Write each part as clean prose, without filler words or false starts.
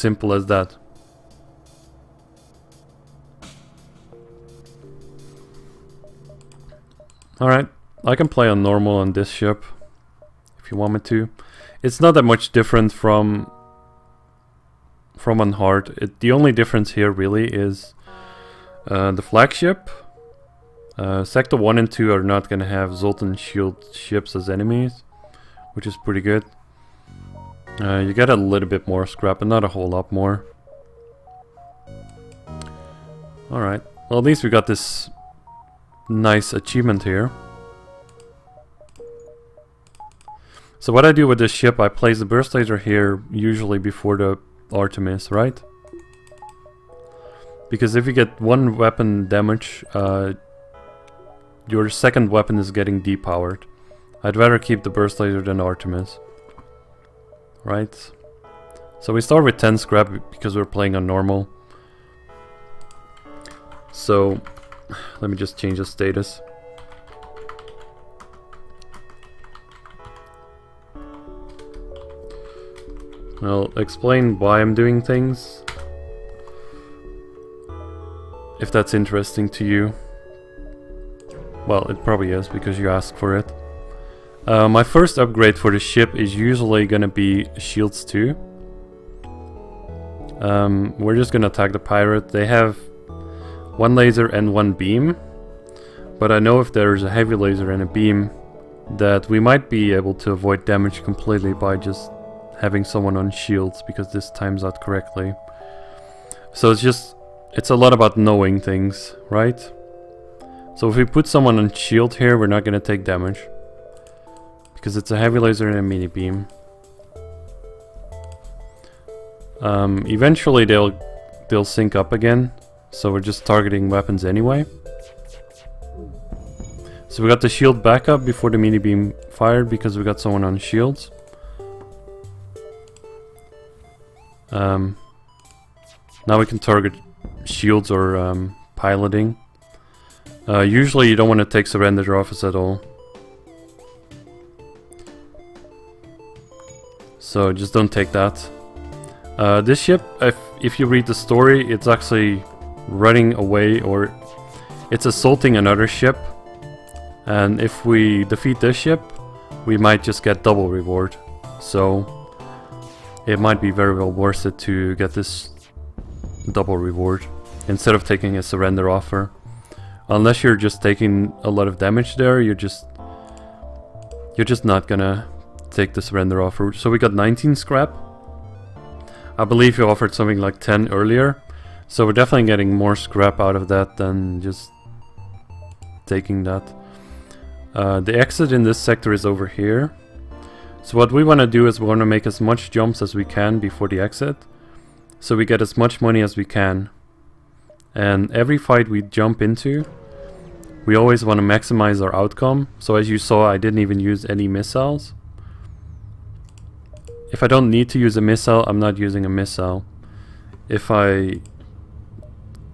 simple as that. Alright, I can play on normal on this ship if you want me to. It's not that much different from on hard. The only difference here really is the flagship. Sector 1 and 2 are not going to have Zoltan shield ships as enemies, which is pretty good. You get a little bit more scrap, but not a whole lot more. Alright, well at least we got this nice achievement here. So what I do with this ship, I place the burst laser here, usually before the Artemis, right? Because if you get one weapon damage, your second weapon is getting depowered. I'd rather keep the burst laser than Artemis. Right? So we start with 10 scrap because we're playing on normal. So let me just change the status. I'll explain why I'm doing things, if that's interesting to you. Well, it probably is because you asked for it. My first upgrade for the ship is usually gonna be shields 2. We're just gonna attack the pirate. They have one laser and one beam, but I know if there's a heavy laser and a beam that we might be able to avoid damage completely by just having someone on shields, because this times out correctly. So it's a lot about knowing things, right? So if we put someone on shield here, we're not gonna take damage because it's a heavy laser and a mini beam. Eventually they'll sync up again, so we're just targeting weapons anyway. So we got the shield backup before the mini beam fired because we got someone on shields. Now we can target shields or piloting. Usually you don't want to take surrender offers at all. So just don't take that. This ship, if you read the story, it's actually running away, or it's assaulting another ship. And if we defeat this ship, we might just get double reward. So it might be very well worth it to get this double reward instead of taking a surrender offer. Unless you're just taking a lot of damage there, you're just not gonna take the surrender offer. So we got 19 scrap. I believe you offered something like 10 earlier, so we're definitely getting more scrap out of that than just taking that. The exit in this sector is over here. So what we want to do is we want to make as much jumps as we can before the exit, so we get as much money as we can. And every fight we jump into, we always want to maximize our outcome. So as you saw, I didn't even use any missiles. If I don't need to use a missile, I'm not using a missile. If I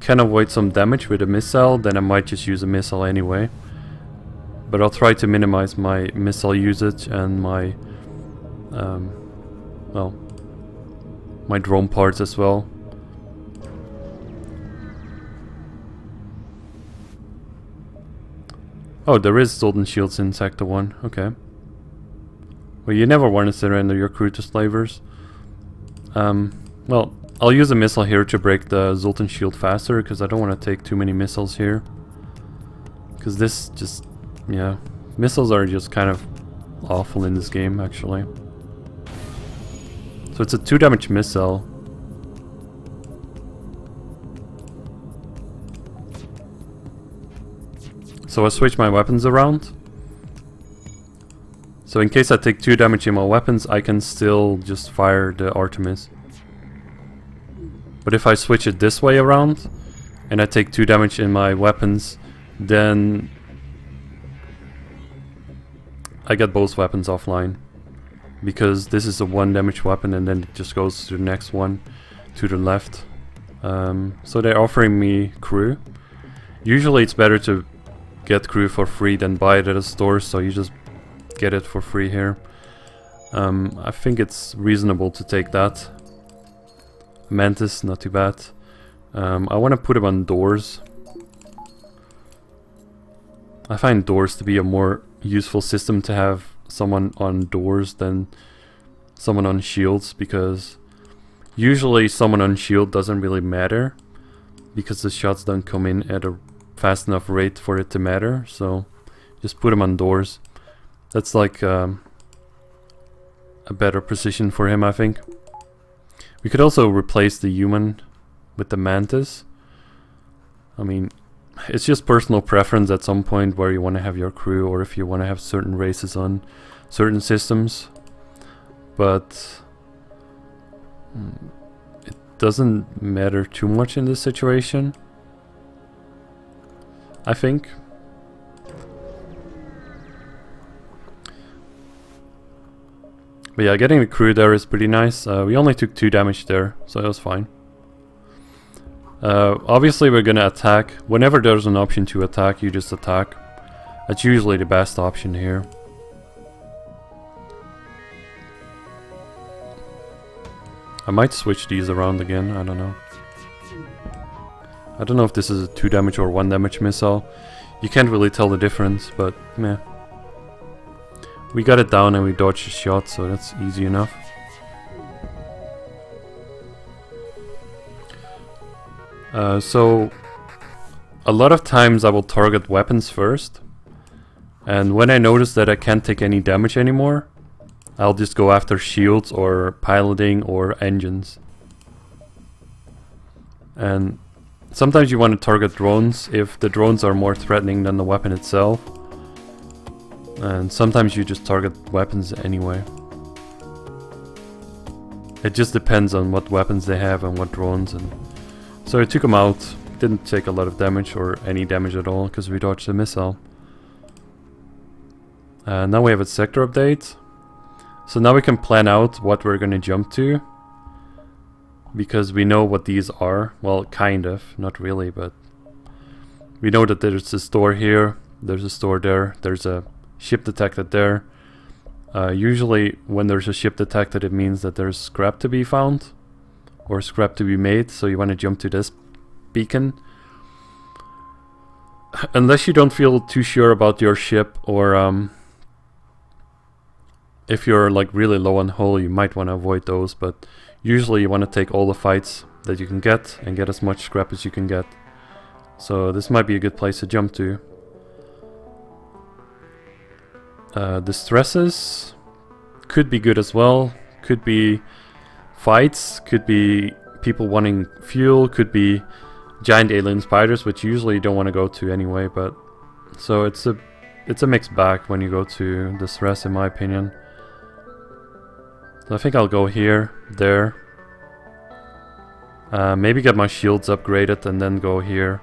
can avoid some damage with a missile, then I might just use a missile anyway. But I'll try to minimize my missile usage and my well, my drone parts as well. Oh, there is Zoltan shields in Sector 1, okay. Well, you never want to surrender your crew to slavers. Well, I'll use a missile here to break the Zoltan shield faster, because I don't want to take too many missiles here. Because this just, yeah, missiles are just kind of awful in this game, actually. So it's a 2 damage missile. So I switch my weapons around. So in case I take 2 damage in my weapons, I can still just fire the Artemis. But if I switch it this way around, and I take 2 damage in my weapons, then I get both weapons offline. Because this is a 1 damage weapon, and then it just goes to the next one to the left. So they're offering me crew. Usually it's better to get crew for free than buy it at a store, so you just get it for free here. I think it's reasonable to take that. Mantis, not too bad. I want to put him on doors. I find doors to be a more useful system to have someone on doors than someone on shields, because usually someone on shield doesn't really matter because the shots don't come in at a fast enough rate for it to matter. So just put him on doors. That's like a better position for him, I think. We could also replace the human with the mantis. I mean, it's just personal preference at some point where you want to have your crew, or if you want to have certain races on certain systems. But it doesn't matter too much in this situation, I think. But yeah, getting the crew there is pretty nice. We only took 2 damage there, so that was fine. Obviously we're gonna attack. Whenever there's an option to attack, you just attack. That's usually the best option here. I might switch these around again, I don't know. I don't know if this is a 2 damage or 1 damage missile. You can't really tell the difference, but meh. We got it down and we dodged the shot, so that's easy enough. So a lot of times I will target weapons first, and when I notice that I can't take any damage anymore, I'll just go after shields or piloting or engines. And sometimes you want to target drones if the drones are more threatening than the weapon itself. And sometimes you just target weapons anyway. It just depends on what weapons they have and what drones. And so I took them out. Didn't take a lot of damage or any damage at all because we dodged the missile. Now we have a sector update. So now we can plan out what we're going to jump to, because we know what these are. Well, kind of, not really, but we know that there's a store here, there's a store there, there's a ship detected there. Usually when there's a ship detected, it means that there's scrap to be found or scrap to be made, so you want to jump to this beacon. Unless you don't feel too sure about your ship, or if you're like really low on hull, you might want to avoid those, but usually you want to take all the fights that you can get and get as much scrap as you can get. So this might be a good place to jump to. Distresses could be good as well. Could be fights, could be people wanting fuel, could be giant alien spiders, which usually you don't want to go to anyway, but so it's a mixed bag when you go to distress, in my opinion. So I think I'll go here, there. Maybe get my shields upgraded and then go here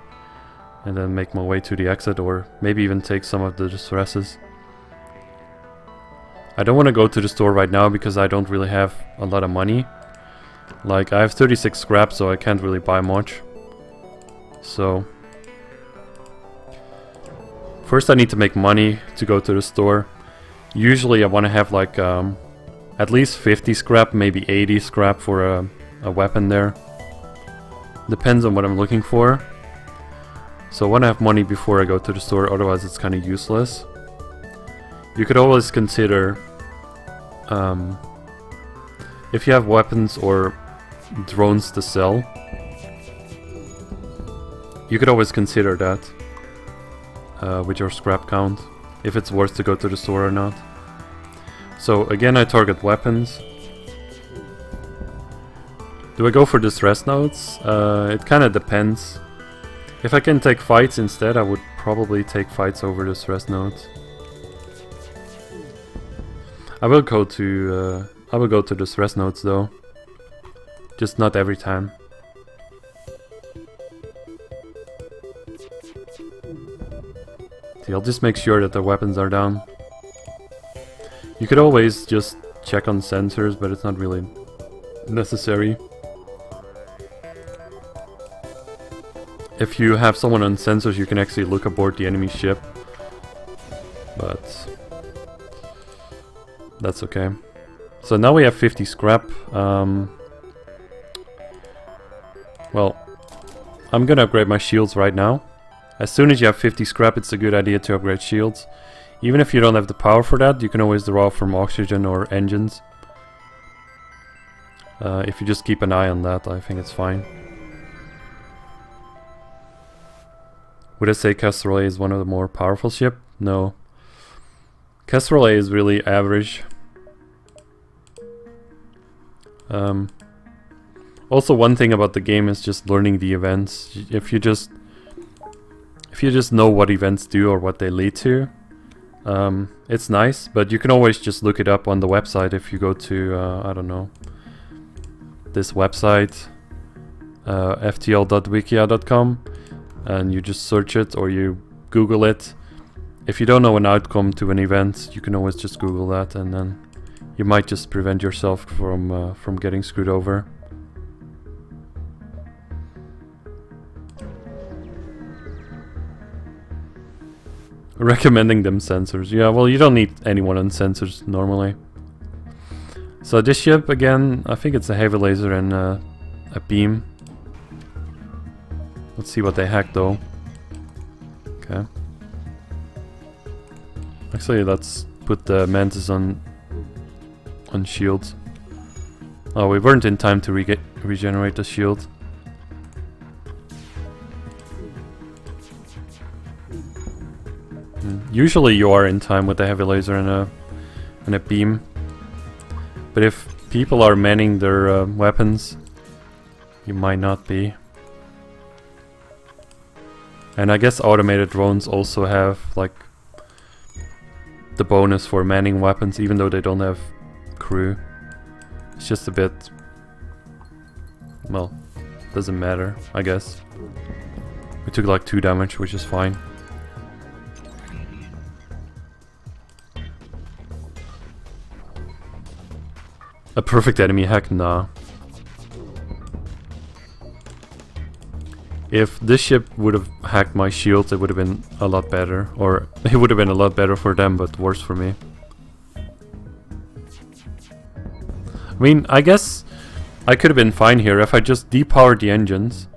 and then make my way to the exit, or maybe even take some of the distresses. I don't want to go to the store right now because I don't really have a lot of money. Like, I have 36 scrap, so I can't really buy much. So first I need to make money to go to the store. Usually I want to have like at least 50 scrap, maybe 80 scrap for a weapon there. Depends on what I'm looking for. So I want to have money before I go to the store, otherwise it's kind of useless. You could always consider, if you have weapons or drones to sell, you could always consider that with your scrap count, if it's worth to go to the store or not. So again, I target weapons. Do I go for distress nodes? It kind of depends. If I can take fights instead, I would probably take fights over distress nodes. I will go to distress nodes though, just not every time. See, I'll just make sure that the weapons are down. You could always just check on sensors, but it's not really necessary. If you have someone on sensors, you can actually look aboard the enemy ship, but that's okay. So now we have 50 scrap. Well, I'm gonna upgrade my shields right now. As soon as you have 50 scrap, it's a good idea to upgrade shields. Even if you don't have the power for that, you can always draw from oxygen or engines. If you just keep an eye on that, I think it's fine. Would I say Kestrel A is one of the more powerful ships? No. Kestrel A is really average. Also, one thing about the game is just learning the events. If you just know what events do or what they lead to, it's nice. But you can always just look it up on the website if you go to I don't know, this website, ftl.wikia.com, and you just search it or you Google it. If you don't know an outcome to an event, you can always just Google that, and then you might just prevent yourself from getting screwed over. Recommending them sensors. Yeah, well, you don't need anyone on sensors normally. So this ship, again, I think it's a heavy laser and a beam. Let's see what they hacked though. Okay. Actually, let's put the Mantis on shields. Oh, we weren't in time to regenerate the shield. Usually you are in time with a heavy laser and a beam. But if people are manning their weapons, you might not be. And I guess automated drones also have like the bonus for manning weapons, even though they don't have crew. It's just a bit, well, doesn't matter, I guess. We took like 2 damage, which is fine. A perfect enemy hack? Nah. If this ship would have hacked my shields, it would have been a lot better. Or it would have been a lot better for them, but worse for me. I mean, I guess I could have been fine here if I just depowered the engines.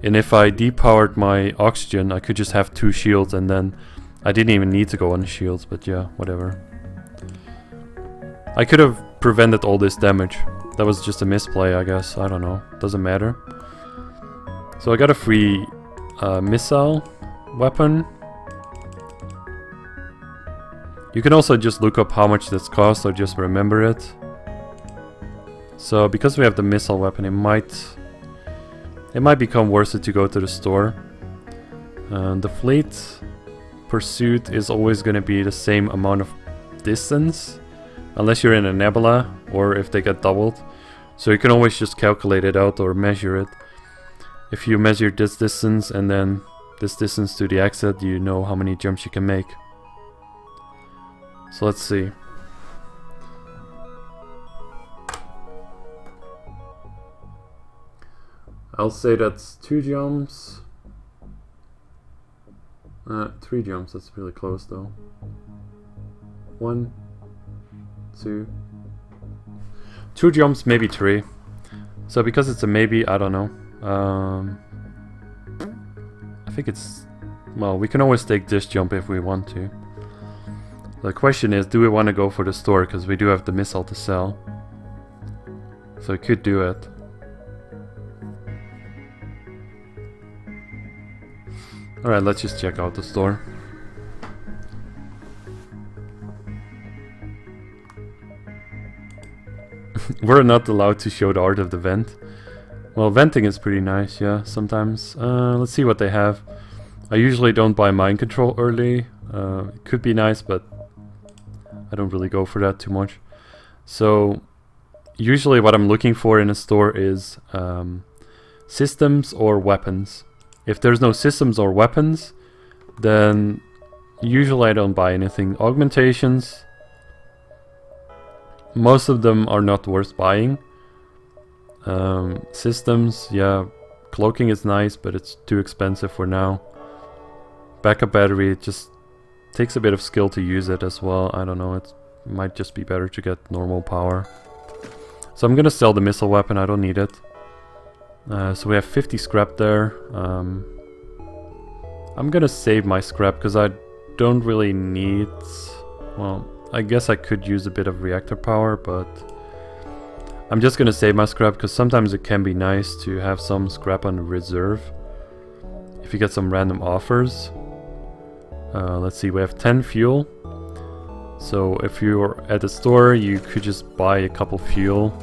And if I depowered my oxygen, I could just have 2 shields and then I didn't even need to go on the shields, but yeah, whatever. I could have prevented all this damage. That was just a misplay, I guess. I don't know. Doesn't matter. So I got a free missile weapon. You can also just look up how much this costs or just remember it. So because we have the missile weapon, it might become worth it to go to the store. The fleet pursuit is always going to be the same amount of distance, unless you're in a nebula or if they get doubled. So you can always just calculate it out or measure it. If you measure this distance and then this distance to the exit, you know how many jumps you can make. So let's see. I'll say that's 2 jumps. 3 jumps, that's really close though. 1, 2. 2 jumps, maybe 3. So because it's a maybe, I don't know. I think it's... well, we can always take this jump if we want to. The question is, do we want to go for the store? Because we do have the missile to sell. So we could do it. Alright, let's just check out the store. We're not allowed to show the art of the vent. Well, venting is pretty nice, yeah, sometimes. Let's see what they have. I usually don't buy mind control early. It could be nice, but I don't really go for that too much. So, usually what I'm looking for in a store is systems or weapons. If there's no systems or weapons, then usually I don't buy anything. Augmentations, most of them are not worth buying. Systems, yeah, cloaking is nice, but it's too expensive for now. Backup battery, it just takes a bit of skill to use it as well. I don't know, it might just be better to get normal power. So I'm gonna sell the missile weapon, I don't need it. So we have 50 scrap there. I'm gonna save my scrap because I don't really need... Well, I guess I could use a bit of reactor power, but I'm just gonna save my scrap because sometimes it can be nice to have some scrap on reserve if you get some random offers. Let's see, we have 10 fuel. So if you're at the store, you could just buy a couple fuel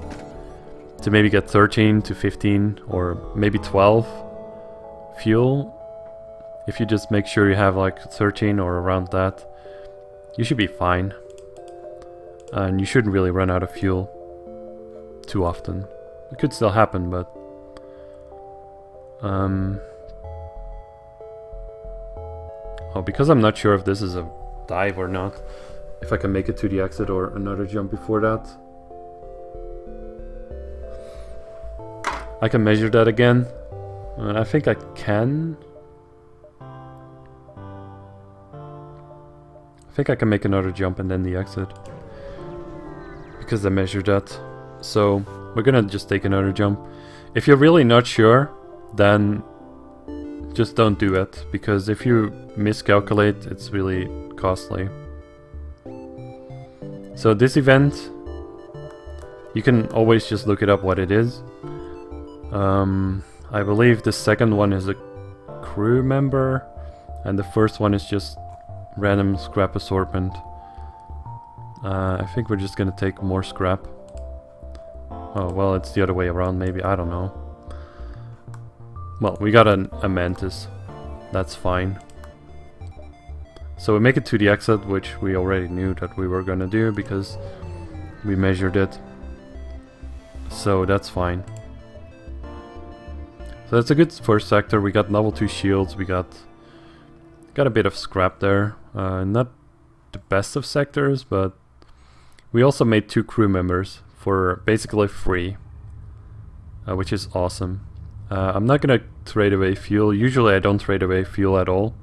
to maybe get 13 to 15 or maybe 12 fuel. If you just make sure you have like 13 or around that, you should be fine. And you shouldn't really run out of fuel too often. It could still happen, but... Oh, because I'm not sure if this is a dive or not, if I can make it to the exit or another jump before that. I can measure that again. And I think I can. I think I can make another jump and then the exit. Because I measured that. So we're gonna just take another jump. If you're really not sure, then just don't do it. Because if you miscalculate, it's really costly. So this event, you can always just look it up what it is. I believe the second one is a crew member, and the first one is just random scrap assortment. I think we're just gonna take more scrap. Oh, well, it's the other way around, maybe, I don't know. Well, we got a mantis. That's fine. So we make it to the exit, which we already knew that we were gonna do because we measured it. So that's fine. So that's a good first sector. We got level 2 shields. We got a bit of scrap there. Not the best of sectors, but we also made 2 crew members for basically free, which is awesome. I'm not gonna trade away fuel. Usually I don't trade away fuel at all.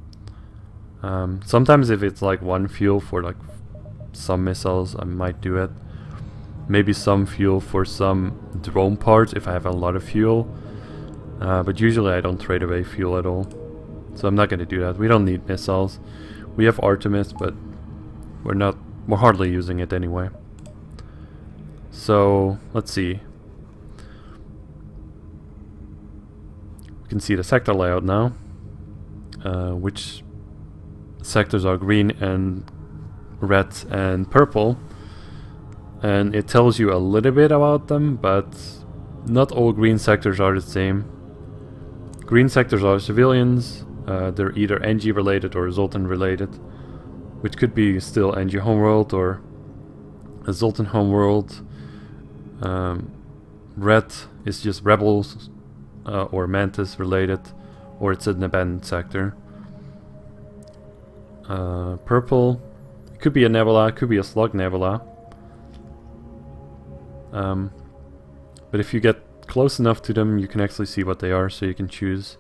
Sometimes if it's like 1 fuel for like some missiles, I might do it. Maybe some fuel for some drone parts if I have a lot of fuel. But usually I don't trade away fuel at all. So I'm not gonna do that. We don't need missiles. We have Artemis, but we're hardly using it anyway. So let's see. We can see the sector layout now. Which sectors are green and red and purple. And it tells you a little bit about them, but not all green sectors are the same. Green sectors are civilians. They're either NG related or Zoltan related, which could be still NG homeworld or a Zoltan homeworld. Red is just rebels or mantis related, or it's an abandoned sector. Purple, it could be a nebula, it could be a slug nebula. But if you get close enough to them, you can actually see what they are, so you can choose.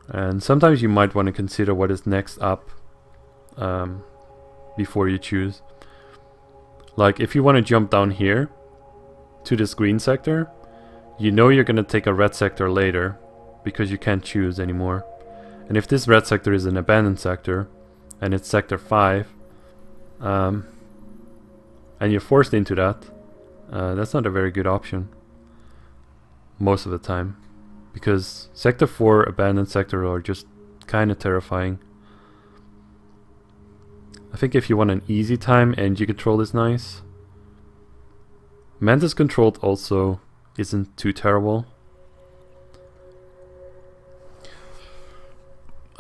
And sometimes you might want to consider what is next up before you choose. Like if you want to jump down here to this green sector, you know you're going to take a red sector later because you can't choose anymore. And if this red sector is an abandoned sector and it's sector 5 and you're forced into that, that's not a very good option most of the time, because sector 4 abandoned sector are just kind of terrifying. I think if you want an easy time, NG control is nice. Mantis controlled also isn't too terrible.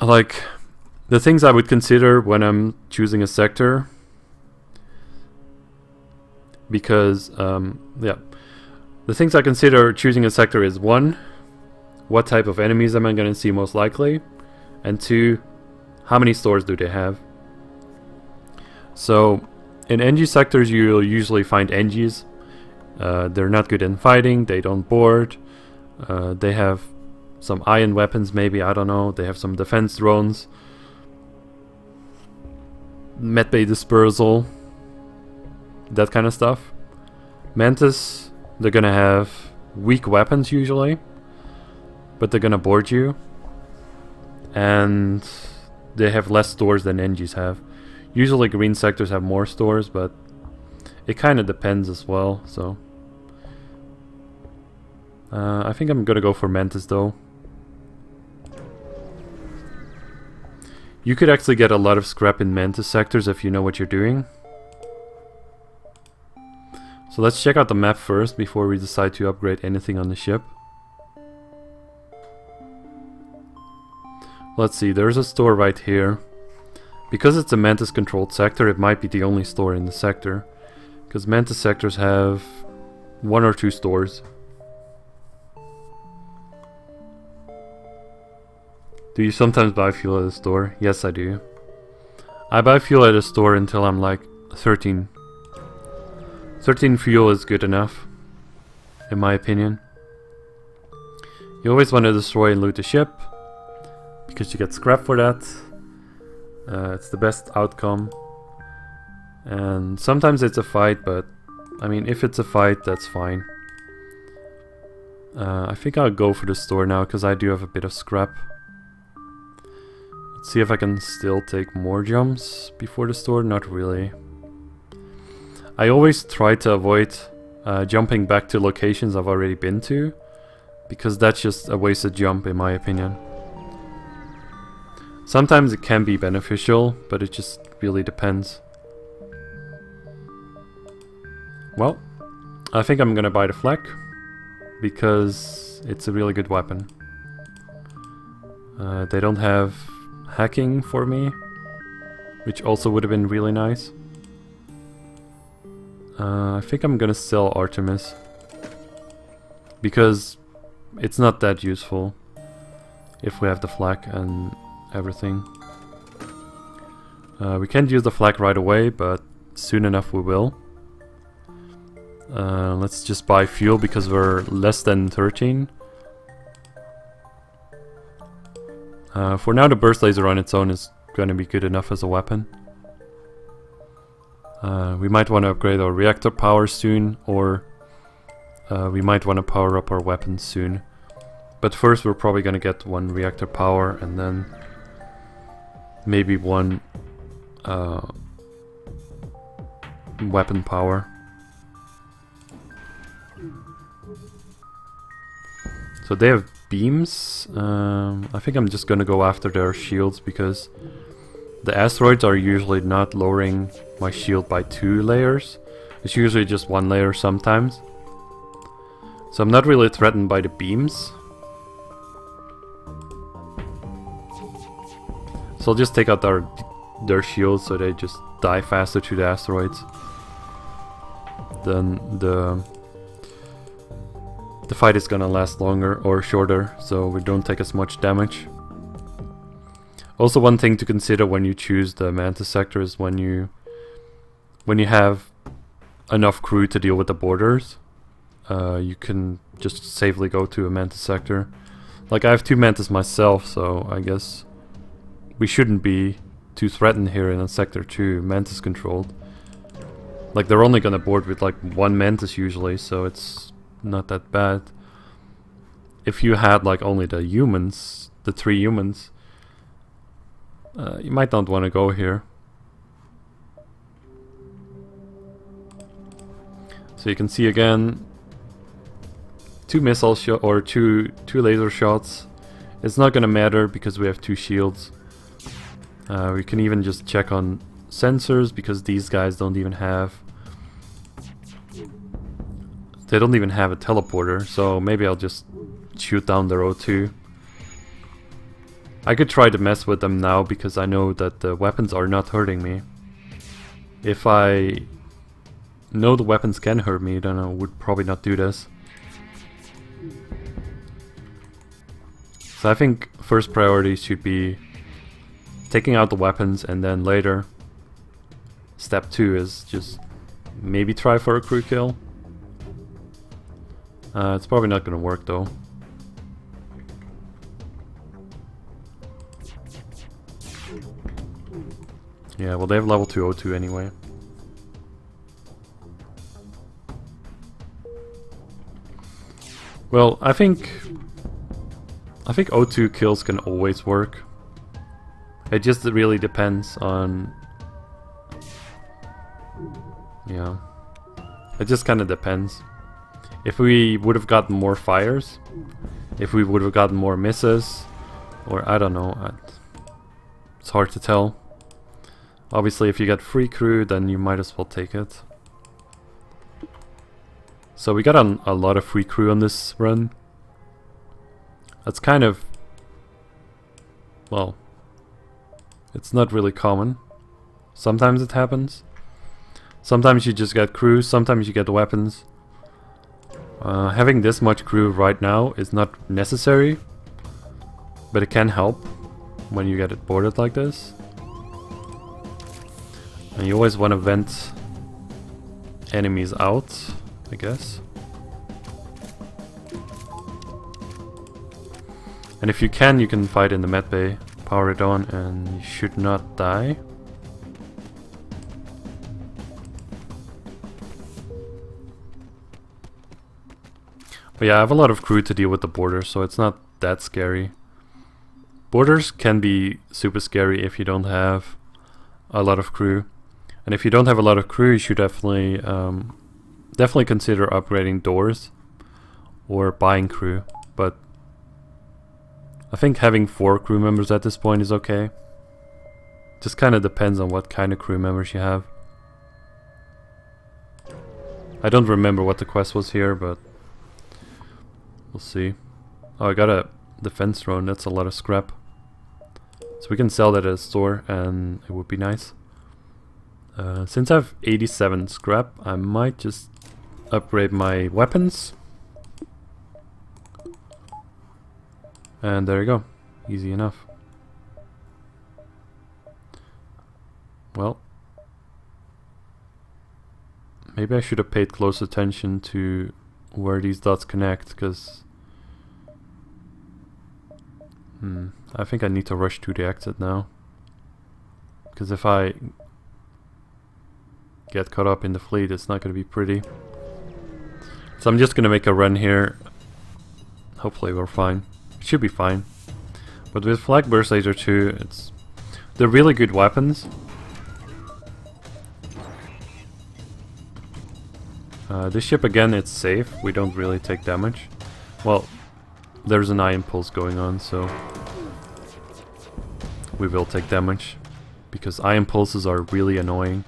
Like the things I would consider when I'm choosing a sector, because yeah, the things I consider choosing a sector is 1, what type of enemies am I going to see most likely, and 2, how many stores do they have. So in NG sectors you'll usually find NGs. They're not good in fighting, they don't board, they have some ion weapons maybe, I don't know, they have some defense drones, medbay dispersal, that kind of stuff. Mantis, they're gonna have weak weapons usually, but they're gonna board you. And they have less stores than NGs have. Usually green sectors have more stores, but it kind of depends as well, so... I think I'm gonna go for Mantis though. You could actually get a lot of scrap in Mantis sectors if you know what you're doing. So let's check out the map first before we decide to upgrade anything on the ship. Let's see, there's a store right here. Because it's a Mantis controlled sector, it might be the only store in the sector. Because Mantis sectors have 1 or 2 stores. Do you sometimes buy fuel at a store? Yes, I do. I buy fuel at a store until I'm like 13. 13 fuel is good enough, in my opinion. You always want to destroy and loot the ship, because you get scrap for that. It's the best outcome. And sometimes it's a fight, but I mean, if it's a fight, that's fine. I think I'll go for the store now, because I do have a bit of scrap. Let's see if I can still take more jumps before the store. Not really. I always try to avoid jumping back to locations I've already been to, because that's just a wasted jump in my opinion. Sometimes it can be beneficial, but it just really depends. Well, I think I'm gonna buy the flak, because it's a really good weapon. They don't have hacking for me, which also would have been really nice. I think I'm gonna sell Artemis, because it's not that useful if we have the flak and everything. We can't use the flak right away, but soon enough we will. Let's just buy fuel because we're less than 13. For now the burst laser on its own is going to be good enough as a weapon. We might want to upgrade our reactor power soon, or we might want to power up our weapons soon. But first we're probably going to get 1 reactor power and then maybe 1 weapon power. So they have beams. I think I'm just gonna go after their shields, because the asteroids are usually not lowering my shield by 2 layers. It's usually just 1 layer sometimes. So I'm not really threatened by the beams. So I'll just take out their shields so they just die faster to the asteroids. Then the fight is gonna last longer or shorter, so we don't take as much damage. Also, one thing to consider when you choose the Mantis sector is when you have enough crew to deal with the borders, you can just safely go to a Mantis sector. Like, I have 2 Mantis myself, so I guess we shouldn't be too threatened here in a sector 2, Mantis controlled. Like, they're only gonna board with like 1 Mantis usually, so it's not that bad. If you had like only the humans, the 3 humans, you might not want to go here. So you can see again, 2 missile shot or two laser shots. It's not gonna matter because we have 2 shields. We can even just check on sensors, because these guys don't even have a teleporter, so maybe I'll just shoot down their O2. I could try to mess with them now because I know that the weapons are not hurting me. If I know the weapons can hurt me, then I would probably not do this. So I think first priority should be taking out the weapons, and then later step 2 is just maybe try for a crew kill. It's probably not gonna work though. Yeah, well, they have level 2 O2 anyway. Well, I think I think O2 kills can always work. It just really depends on... Yeah. It just kind of depends. If we would have gotten more fires, if we would have gotten more misses, or I don't know, it's hard to tell. Obviously if you get free crew, then you might as well take it. So we got a lot of free crew on this run. That's kind of... well, it's not really common. Sometimes it happens. Sometimes you just get crew, sometimes you get weapons. Having this much crew right now is not necessary, but it can help when you get it boarded like this. And you always want to vent enemies out, I guess. And if you can fight in the med bay, power it on, and you should not die. But yeah, I have a lot of crew to deal with the borders, so it's not that scary. Borders can be super scary if you don't have a lot of crew. And if you don't have a lot of crew, you should definitely consider upgrading doors or buying crew. But I think having 4 crew members at this point is okay. Just kind of depends on what kind of crew members you have. I don't remember what the quest was here, but we'll see. Oh, I got a defense drone. That's a lot of scrap. So we can sell that at a store and it would be nice. Since I have 87 scrap, I might just upgrade my weapons. And there you go. Easy enough. Well, maybe I should have paid close attention to where these dots connect, because I think I need to rush to the exit now, because if I get caught up in the fleet, it's not going to be pretty. So I'm just going to make a run here. Hopefully we're fine. Should be fine. But with Flak Burst Laser 2, they're really good weapons. This ship again, it's safe. We don't really take damage. Well, there's an ion pulse going on, so we will take damage, because ion pulses are really annoying.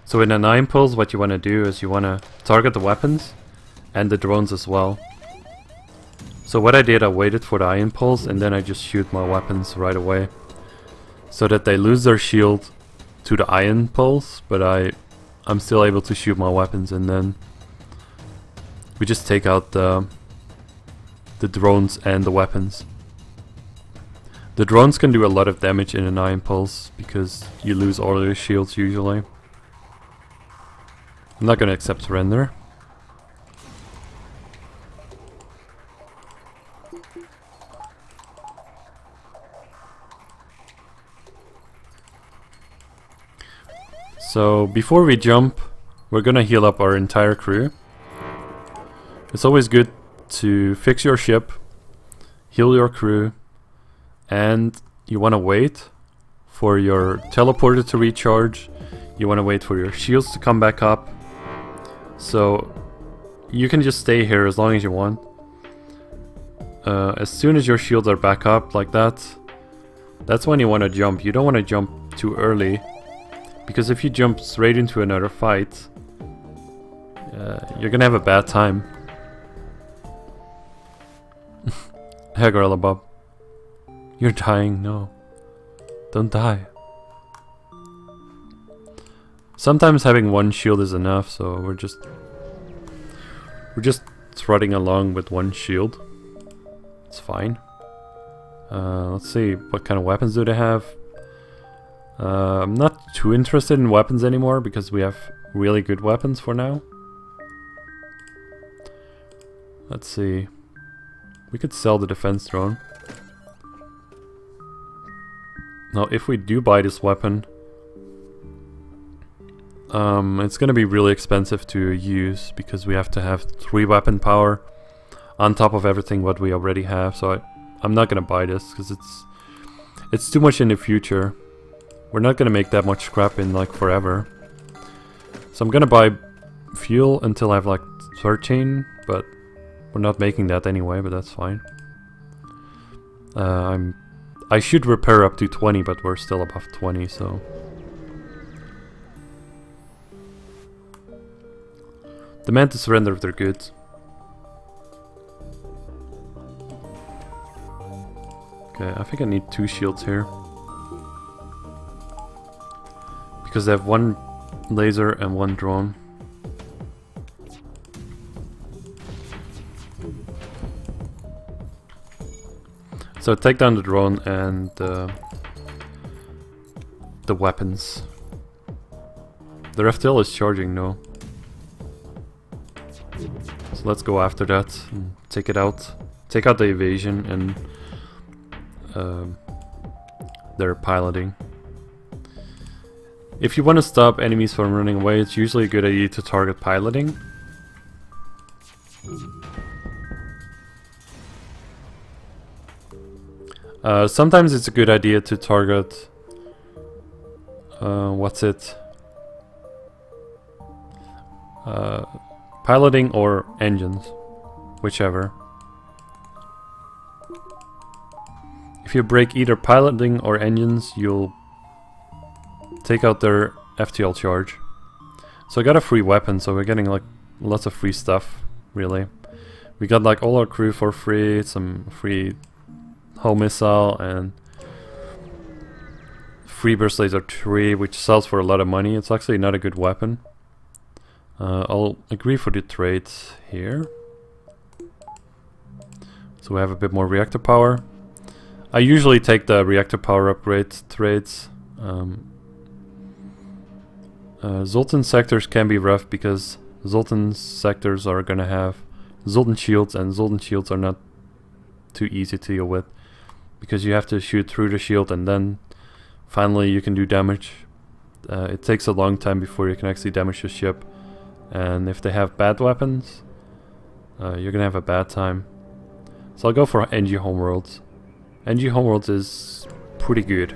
So in an ion pulse, what you want to do is you want to target the weapons and the drones as well. So what I did, I waited for the ion pulse and then I just shoot my weapons right away, so that they lose their shield to the ion pulse, but I'm still able to shoot my weapons, and then we just take out the drones and the weapons. The drones can do a lot of damage in an ion pulse because you lose all your shields usually. I'm not gonna accept surrender. So before we jump, we're gonna heal up our entire crew. It's always good to fix your ship, heal your crew, and you wanna wait for your teleporter to recharge. You wanna wait for your shields to come back up. So you can just stay here as long as you want. As soon as your shields are back up like that, that's when you want to jump. You don't want to jump too early, because if you jump straight into another fight, you're gonna have a bad time. Hey Gorilla Bob, you're dying. No, don't die. Sometimes having one shield is enough, so we're just trotting along with one shield. It's fine. Let's see, what kind of weapons do they have? I'm not too interested in weapons anymore because we have really good weapons for now. Let's see. We could sell the defense drone. Now, if we do buy this weapon, it's gonna be really expensive to use because we have to have 3 weapon power on top of everything what we already have. So I'm not gonna buy this because it's too much in the future. We're not gonna make that much scrap in like forever. So I'm gonna buy fuel until I have like 13, but we're not making that anyway, but that's fine. I should repair up to 20, but we're still above 20, so... Demand to surrender if they're good. Okay, I think I need 2 shields here. Because they have 1 laser and 1 drone. So take down the drone and the weapons. Their FTL is charging, no. So let's go after that and take it out. Take out the evasion and their piloting. If you want to stop enemies from running away, it's usually a good idea to target piloting. Sometimes it's a good idea to target piloting or engines, whichever. If you break either piloting or engines, you'll take out their FTL charge. So I got a free weapon, so we're getting like lots of free stuff, really. We got like all our crew for free, some free hull missile and free burst laser 3, which sells for a lot of money. It's actually not a good weapon. I'll agree for the trade here. So we have a bit more reactor power. I usually take the reactor power upgrade trades. Zoltan sectors can be rough because Zoltan sectors are gonna have Zoltan shields, and Zoltan shields are not too easy to deal with because you have to shoot through the shield and then finally you can do damage. It takes a long time before you can actually damage the ship, and if they have bad weapons, you're gonna have a bad time. So I'll go for NG Homeworlds. NG Homeworlds is pretty good.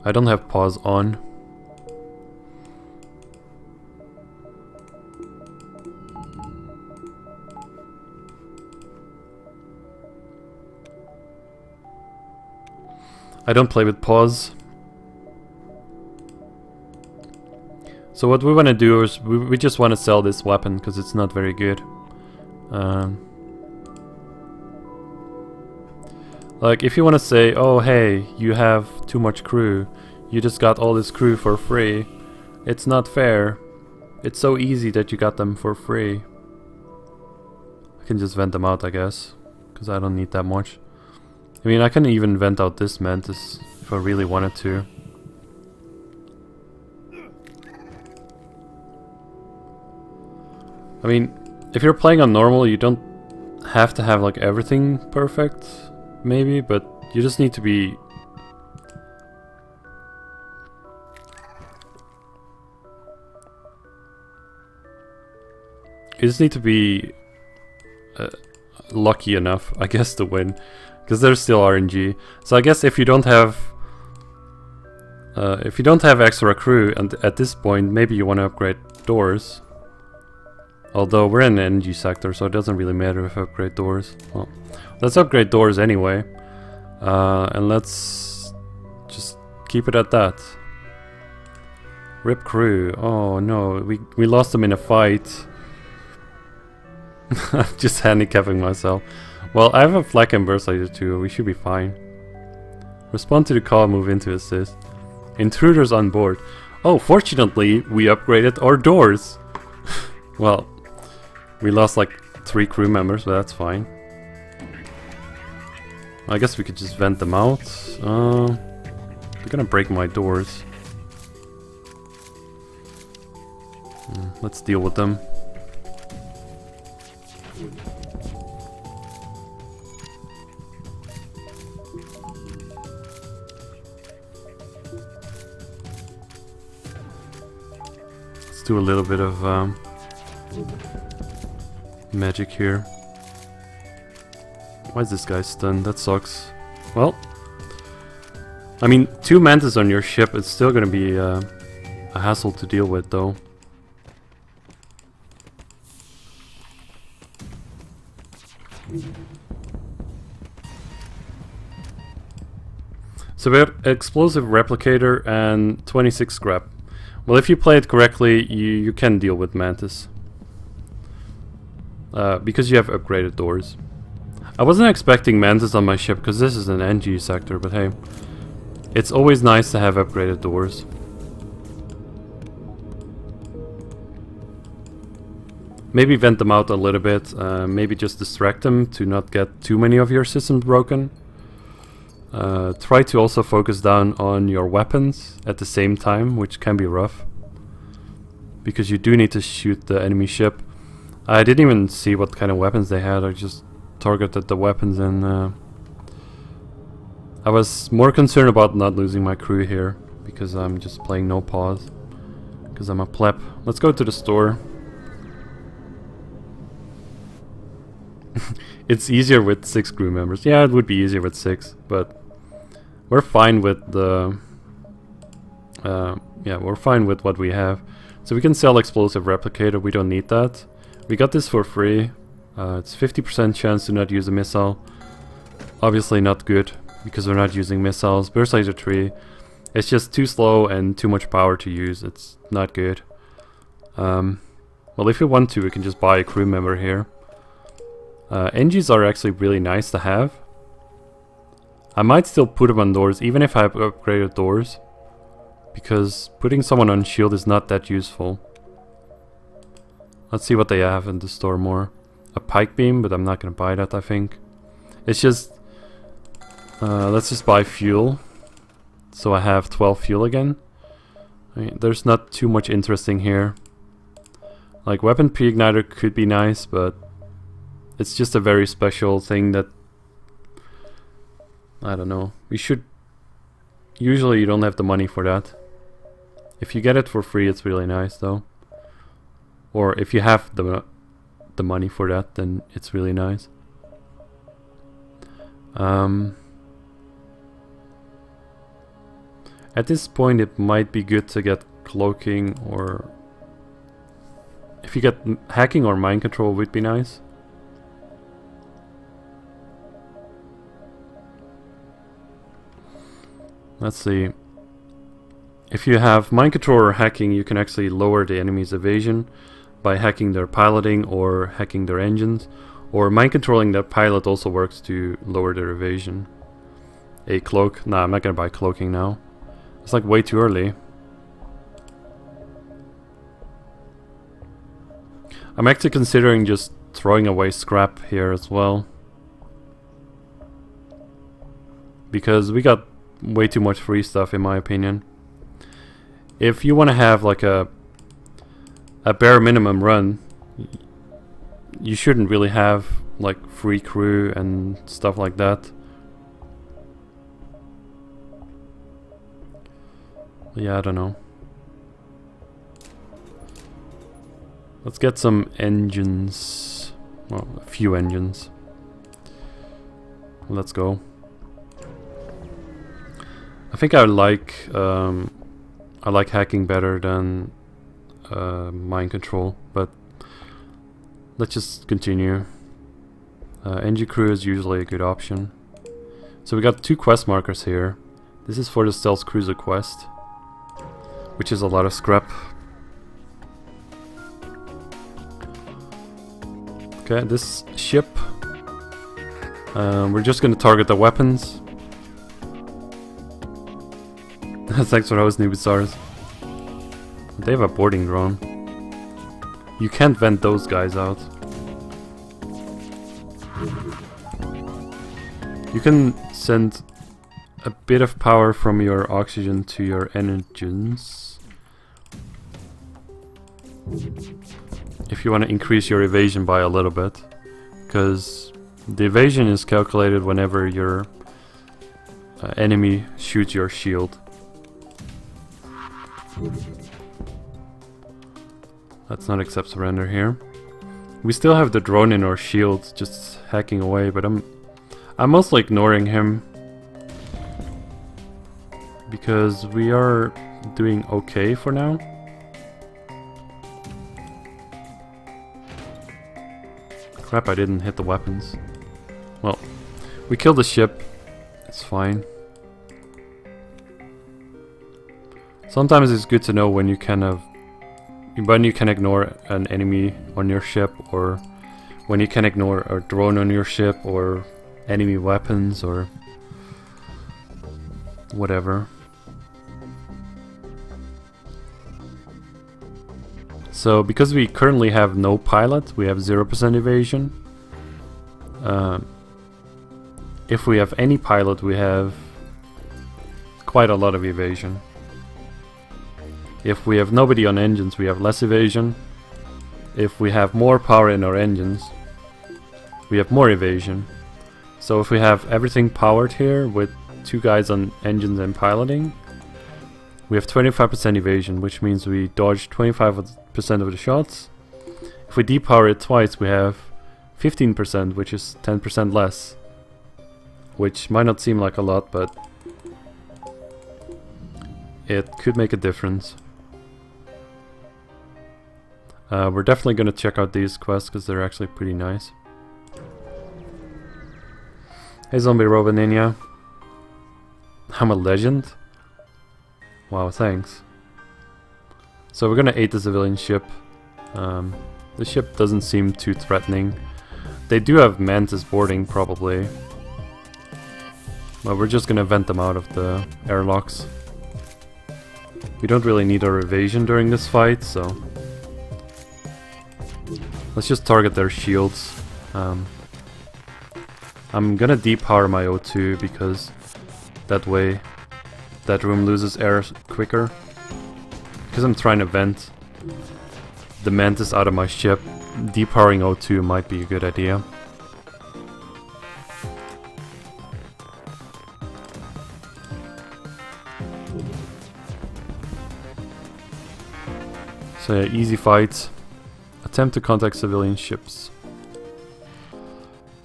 I don't have pause on. I don't play with pause. So what we want to do is we just want to sell this weapon because it's not very good. Like if you want to say, oh hey, you have too much crew, you just got all this crew for free, it's not fair. It's so easy that you got them for free. I can just vent them out, I guess, because I don't need that much. I mean, I can even vent out this mantis if I really wanted to. I mean, if you're playing on normal, you don't have to have like everything perfect, maybe, but you just need to be... You just need to be lucky enough, I guess, to win, because there's still RNG. So I guess if you don't have extra crew, and at this point, maybe you want to upgrade doors. Although we're in the energy sector, so it doesn't really matter if I upgrade doors. Well, let's upgrade doors anyway. And let's just keep it at that. Rip crew. Oh no, we lost them in a fight. I'm just handicapping myself. Well, I have a flak and burst laser too. We should be fine. Respond to the call, move into assist. Intruders on board. Oh, fortunately, we upgraded our doors. Well, we lost like 3 crew members, but that's fine. I guess we could just vent them out. They're gonna break my doors. Let's deal with them. do a little bit of magic here. Why is this guy stunned? That sucks. Well, I mean, 2 mantis on your ship, it's still gonna be a hassle to deal with though. So we have explosive replicator and 26 scrap. Well, if you play it correctly, you can deal with mantis. Because you have upgraded doors. I wasn't expecting mantis on my ship because this is an NG sector, but hey. It's always nice to have upgraded doors. Maybe vent them out a little bit, maybe just distract them to not get too many of your systems broken. Try to also focus down on your weapons at the same time, which can be rough. Because you do need to shoot the enemy ship. I didn't even see what kind of weapons they had, I just targeted the weapons and I was more concerned about not losing my crew here, because I'm just playing no pause. Because I'm a pleb. Let's go to the store. It's easier with 6 crew members. Yeah, it would be easier with 6, but we're fine with the... yeah, we're fine with what we have. So we can sell explosive replicator, we don't need that. We got this for free. It's 50% chance to not use a missile. Obviously not good, because we're not using missiles. Burst laser 3. It's just too slow and too much power to use. It's not good. Well, if we want to, we can just buy a crew member here. NGs are actually really nice to have. I might still put them on doors, even if I have upgraded doors. Because putting someone on shield is not that useful. Let's see what they have in the store more. A pike beam, but I'm not gonna buy that, I think. It's just... let's just buy fuel. So I have 12 fuel again. I mean, there's not too much interesting here. Like, weapon pre-igniter could be nice, but... it's just a very special thing that... I don't know. We should... usually you don't have the money for that. If you get it for free, it's really nice though. Or if you have the money for that, then it's really nice. At this point it might be good to get cloaking, or... if you get hacking or mind control would be nice. Let's see. If you have mind control or hacking, you can actually lower the enemy's evasion by hacking their piloting or hacking their engines. Or mind controlling their pilot also works to lower their evasion. A cloak? Nah, I'm not gonna buy cloaking now. It's like way too early. I'm actually considering just throwing away scrap here as well. Because we got way too much free stuff in my opinion. If you want to have like a bare minimum run, you shouldn't really have like free crew and stuff like that. Yeah, I don't know. Let's get some engines. Well, a few engines. Let's go. I think I like hacking better than mind control, but let's just continue. NG crew is usually a good option. So we got 2 quest markers here. This is for the stealth cruiser quest, which is a lot of scrap. Okay, this ship, we're just gonna target the weapons. Thanks for those new stars. They have a boarding drone. You can't vent those guys out. You can send a bit of power from your oxygen to your engines. If you want to increase your evasion by a little bit. Because the evasion is calculated whenever your enemy shoots your shield. Let's not accept surrender here. We still have the drone in our shield, just hacking away, but I'm mostly ignoring him because we are doing okay for now. Crap, I didn't hit the weapons. Well, we killed the ship. It's fine. Sometimes it's good to know when you can ignore an enemy on your ship, or when you can ignore a drone on your ship, or enemy weapons, or whatever. So because we currently have no pilot, we have 0% evasion. If we have any pilot, we have quite a lot of evasion. If we have nobody on engines, we have less evasion. If we have more power in our engines, we have more evasion. So if we have everything powered here with 2 guys on engines and piloting, we have 25% evasion, which means we dodge 25% of the shots. If we depower it twice, we have 15%, which is 10% less. Which might not seem like a lot, but it could make a difference. We're definitely going to check out these quests because they're actually pretty nice. Hey Zombie Robot Ninja. I'm a legend? Wow, thanks. So we're going to aid the civilian ship. The ship doesn't seem too threatening. They do have Mantis boarding probably. But we're just going to vent them out of the airlocks. We don't really need our evasion during this fight, so let's just target their shields. I'm gonna depower my O2 because that way that room loses air quicker. Because I'm trying to vent the Mantis out of my ship, depowering O2 might be a good idea. So yeah, easy fights. Attempt to contact civilian ships.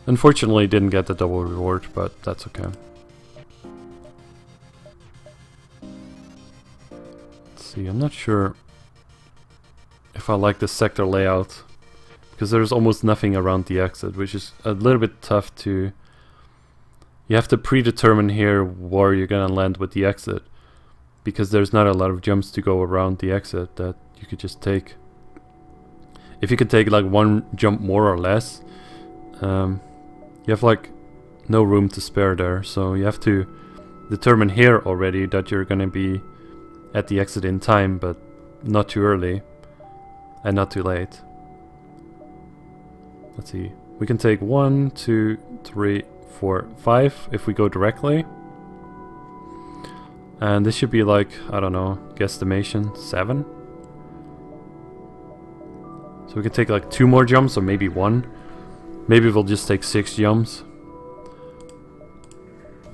Unfortunately didn't get the double reward, but that's okay. Let's see, I'm not sure if I like the sector layout, because there's almost nothing around the exit, which is a little bit tough to... You have to predetermine here where you're gonna land with the exit, because there's not a lot of jumps to go around the exit that you could just take. If you could take like one jump more or less, you have like no room to spare there, so you have to determine here already that you're gonna be at the exit in time, but not too early and not too late. Let's see, we can take 1, 2, 3, 4, 5 if we go directly. And this should be like, I don't know, guesstimation, 7. So we can take like 2 more jumps, or maybe 1. Maybe we'll just take 6 jumps.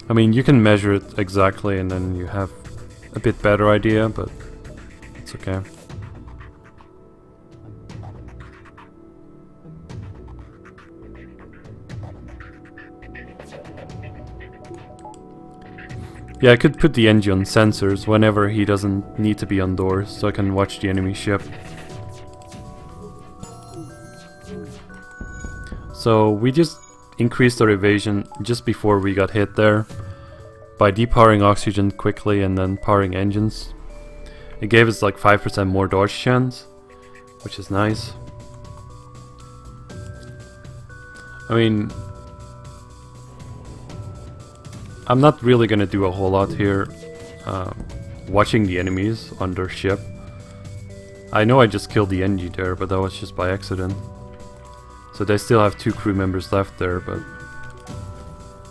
I mean, you can measure it exactly and then you have a bit better idea, but it's okay. Yeah, I could put the engine on sensors whenever he doesn't need to be on doors, so I can watch the enemy ship. So we just increased our evasion just before we got hit there by depowering oxygen quickly and then powering engines. It gave us like 5% more dodge chance, which is nice. I mean, I'm not really gonna do a whole lot here watching the enemies on their ship. I know I just killed the NG there, but that was just by accident. So they still have 2 crew members left there, but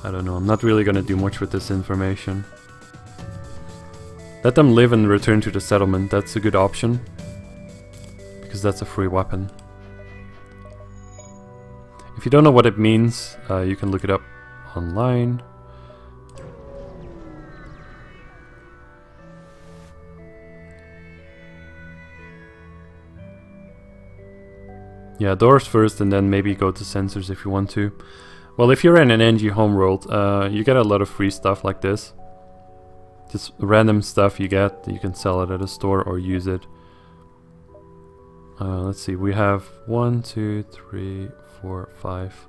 I don't know, I'm not really gonna do much with this information. Let them live and return to the settlement, that's a good option. Because that's a free weapon. If you don't know what it means, you can look it up online. Yeah, doors first and then maybe go to sensors if you want to. Well, if you're in an NG homeworld, you get a lot of free stuff like this. Just random stuff you get, you can sell it at a store or use it. Let's see, we have 1, 2, 3, 4, 5.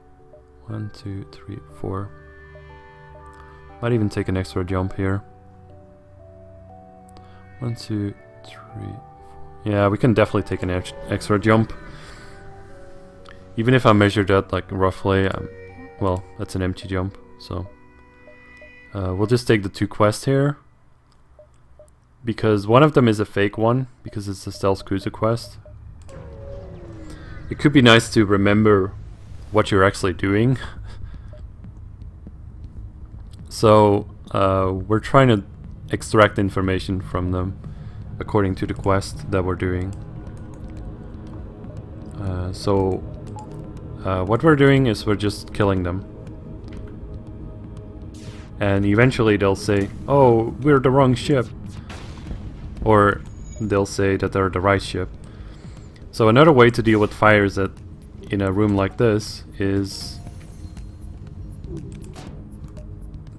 1, 2, 3, 4. Might even take an extra jump here. 1, 2, 3, 4. Yeah, we can definitely take an extra jump. Even if I measure that like roughly, well, that's an empty jump, so we'll just take the 2 quests here, because one of them is a fake one, because it's a stealth cruiser quest. It could be nice to remember what you're actually doing. So we're trying to extract information from them according to the quest that we're doing. What we're doing is we're just killing them. And eventually they'll say, oh, we're the wrong ship. Or they'll say that they're the right ship. So another way to deal with fires in a room like this is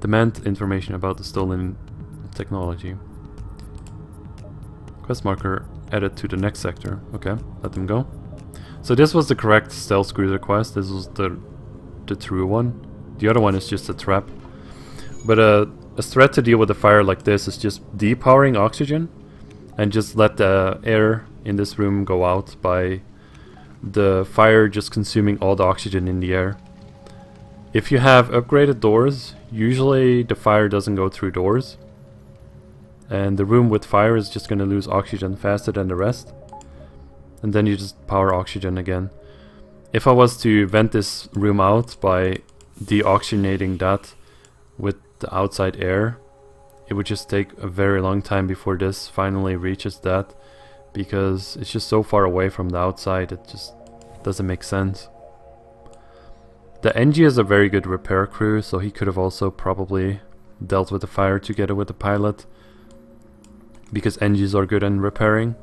demand information about the stolen technology. Quest marker added to the next sector. Okay, let them go. So this was the correct stealth cruiser quest. This was the true one. The other one is just a trap. But a threat to deal with a fire like this is just depowering oxygen and just let the air in this room go out by the fire just consuming all the oxygen in the air. If you have upgraded doors, usually the fire doesn't go through doors, and the room with fire is just going to lose oxygen faster than the rest, and then you just power oxygen again. If I was to vent this room out by deoxygenating that with the outside air, it would just take a very long time before this finally reaches that, because it's just so far away from the outside, it just doesn't make sense. The NG is a very good repair crew, so he could have also probably dealt with the fire together with the pilot, because NGs are good in repairing.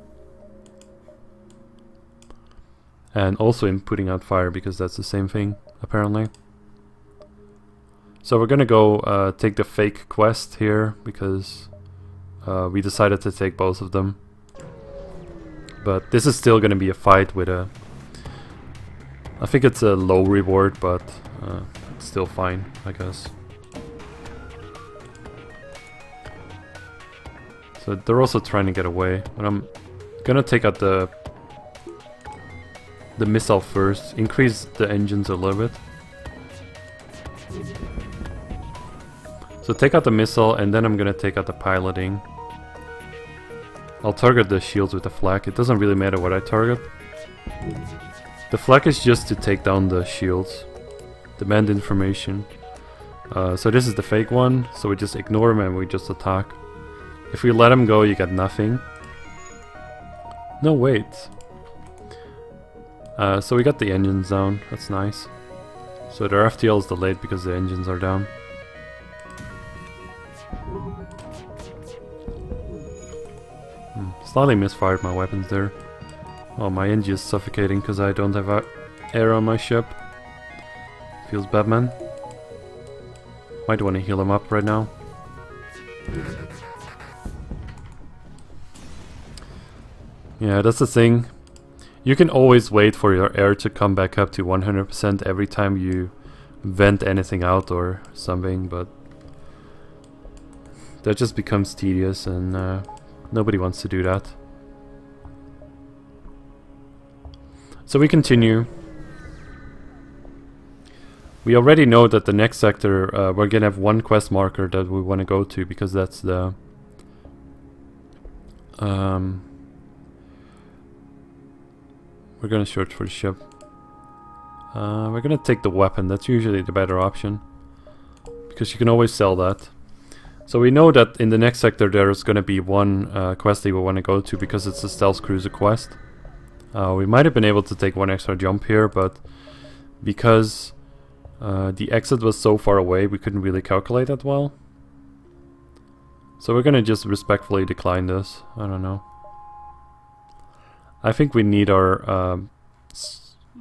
And also in putting out fire, because that's the same thing, apparently. So we're gonna go take the fake quest here, because we decided to take both of them. But this is still gonna be a fight with a... I think it's a low reward, but it's still fine, I guess. So they're also trying to get away, but I'm gonna take out the missile first, increase the engines a little bit. So take out the missile, and then I'm gonna take out the piloting. I'll target the shields with the flak. It doesn't really matter what I target. The flak is just to take down the shields. Demand information. So this is the fake one, so we just ignore him and we just attack. If we let him go, you get nothing. No, wait. So we got the engines down, that's nice. So their FTL is delayed because the engines are down. Slightly misfired my weapons there. Oh, my engine is suffocating because I don't have air on my ship. Feels bad, man. Might want to heal him up right now. Yeah, that's the thing. You can always wait for your air to come back up to 100% every time you vent anything out or something, but that just becomes tedious, and nobody wants to do that. So we continue. We already know that the next sector, we're gonna have one quest marker that we want to go to, because that's the we're gonna search for the ship. We're gonna take the weapon. That's usually the better option, because you can always sell that. So we know that in the next sector there's gonna be one quest that we want to go to, because it's a stealth cruiser quest. We might have been able to take one extra jump here, but because the exit was so far away, we couldn't really calculate that well. So we're gonna just respectfully decline this. I don't know. I think we need our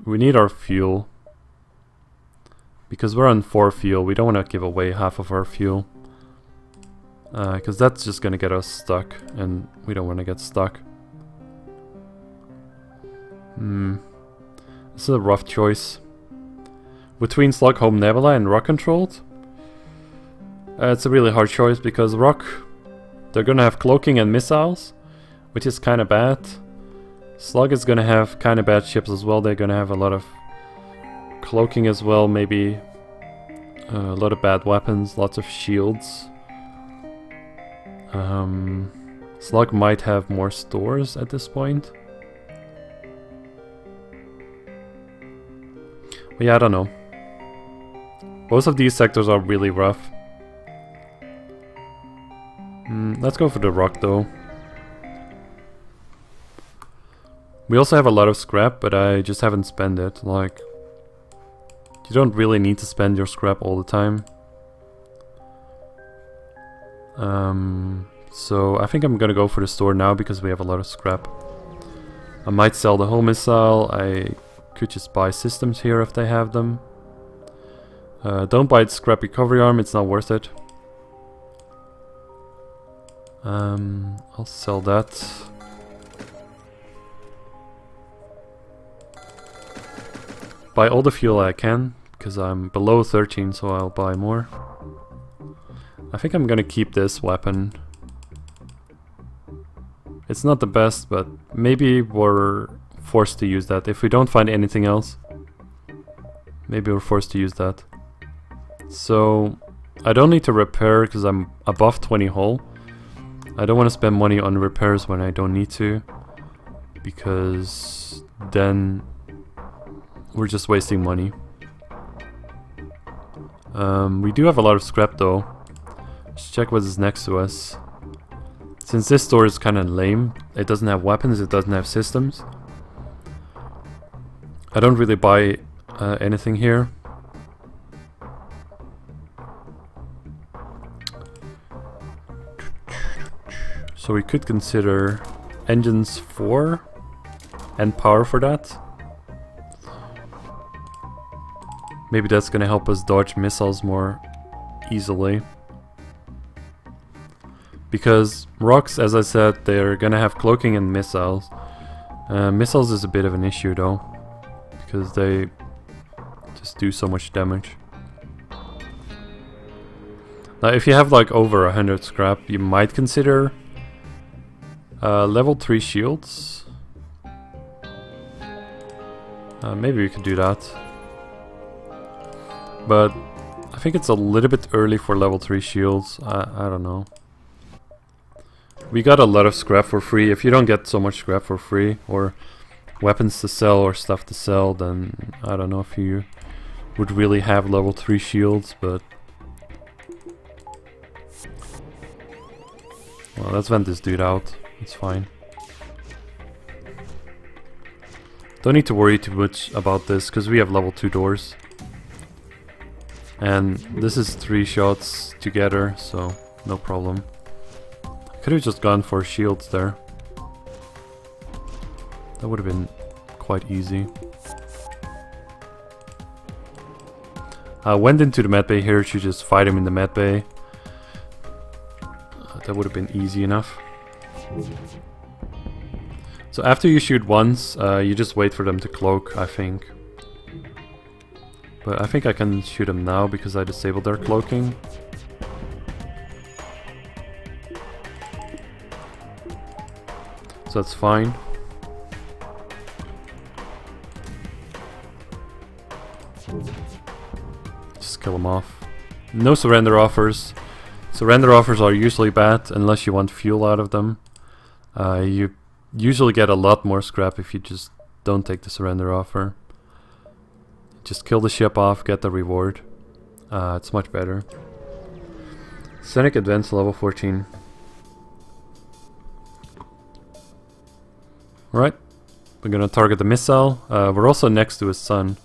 we need our fuel. Because we're on 4 fuel, we don't want to give away half of our fuel. Because that's just going to get us stuck, and we don't want to get stuck. This is a rough choice. Between Slug Home Nebula and Rock Controlled? It's a really hard choice because Rock, they're going to have cloaking and missiles, which is kind of bad. Slug is going to have kind of bad ships as well. They're going to have a lot of cloaking as well, maybe a lot of bad weapons, lots of shields. Slug might have more stores at this point. But yeah, I don't know. Both of these sectors are really rough. Let's go for the rock though. We also have a lot of scrap, but I just haven't spent it. Like, you don't really need to spend your scrap all the time. So I think I'm gonna go for the store now because we have a lot of scrap. I might sell the home missile. I could just buy systems here if they have them. Don't buy the scrap recovery arm, it's not worth it. I'll sell that. Buy all the fuel I can, because I'm below 13, so I'll buy more. I think I'm gonna keep this weapon. It's not the best, but maybe we're forced to use that. If we don't find anything else, maybe we're forced to use that. So, I don't need to repair because I'm above 20 hull. I don't want to spend money on repairs when I don't need to, because then we're just wasting money. We do have a lot of scrap though. Let's check what is next to us. Since this store is kind of lame, it doesn't have weapons, it doesn't have systems. I don't really buy anything here. So we could consider engines 4 and power for that. Maybe that's gonna help us dodge missiles more easily. Because rocks, as I said, they're gonna have cloaking and missiles. Missiles is a bit of an issue though, because they just do so much damage. Now if you have like over 100 scrap, you might consider level 3 shields. Maybe we could do that. But I think it's a little bit early for level 3 shields. I don't know. We got a lot of scrap for free. If you don't get so much scrap for free, or weapons to sell or stuff to sell, then I don't know if you would really have level 3 shields, but... Well, let's vent this dude out. It's fine. Don't need to worry too much about this, because we have level 2 doors. And this is 3 shots together, so no problem. Could have just gone for shields there. That would have been quite easy. I went into the medbay here to just fight him in the medbay. That would have been easy enough. So after you shoot once, you just wait for them to cloak, I think. But I think I can shoot them now because I disabled their cloaking. So that's fine. Just kill them off. No surrender offers. Surrender offers are usually bad unless you want fuel out of them. You usually get a lot more scrap if you just don't take the surrender offer. Just kill the ship off, get the reward. It's much better. Scenic Advance level 14. Alright, we're gonna target the missile. We're also next to his sun.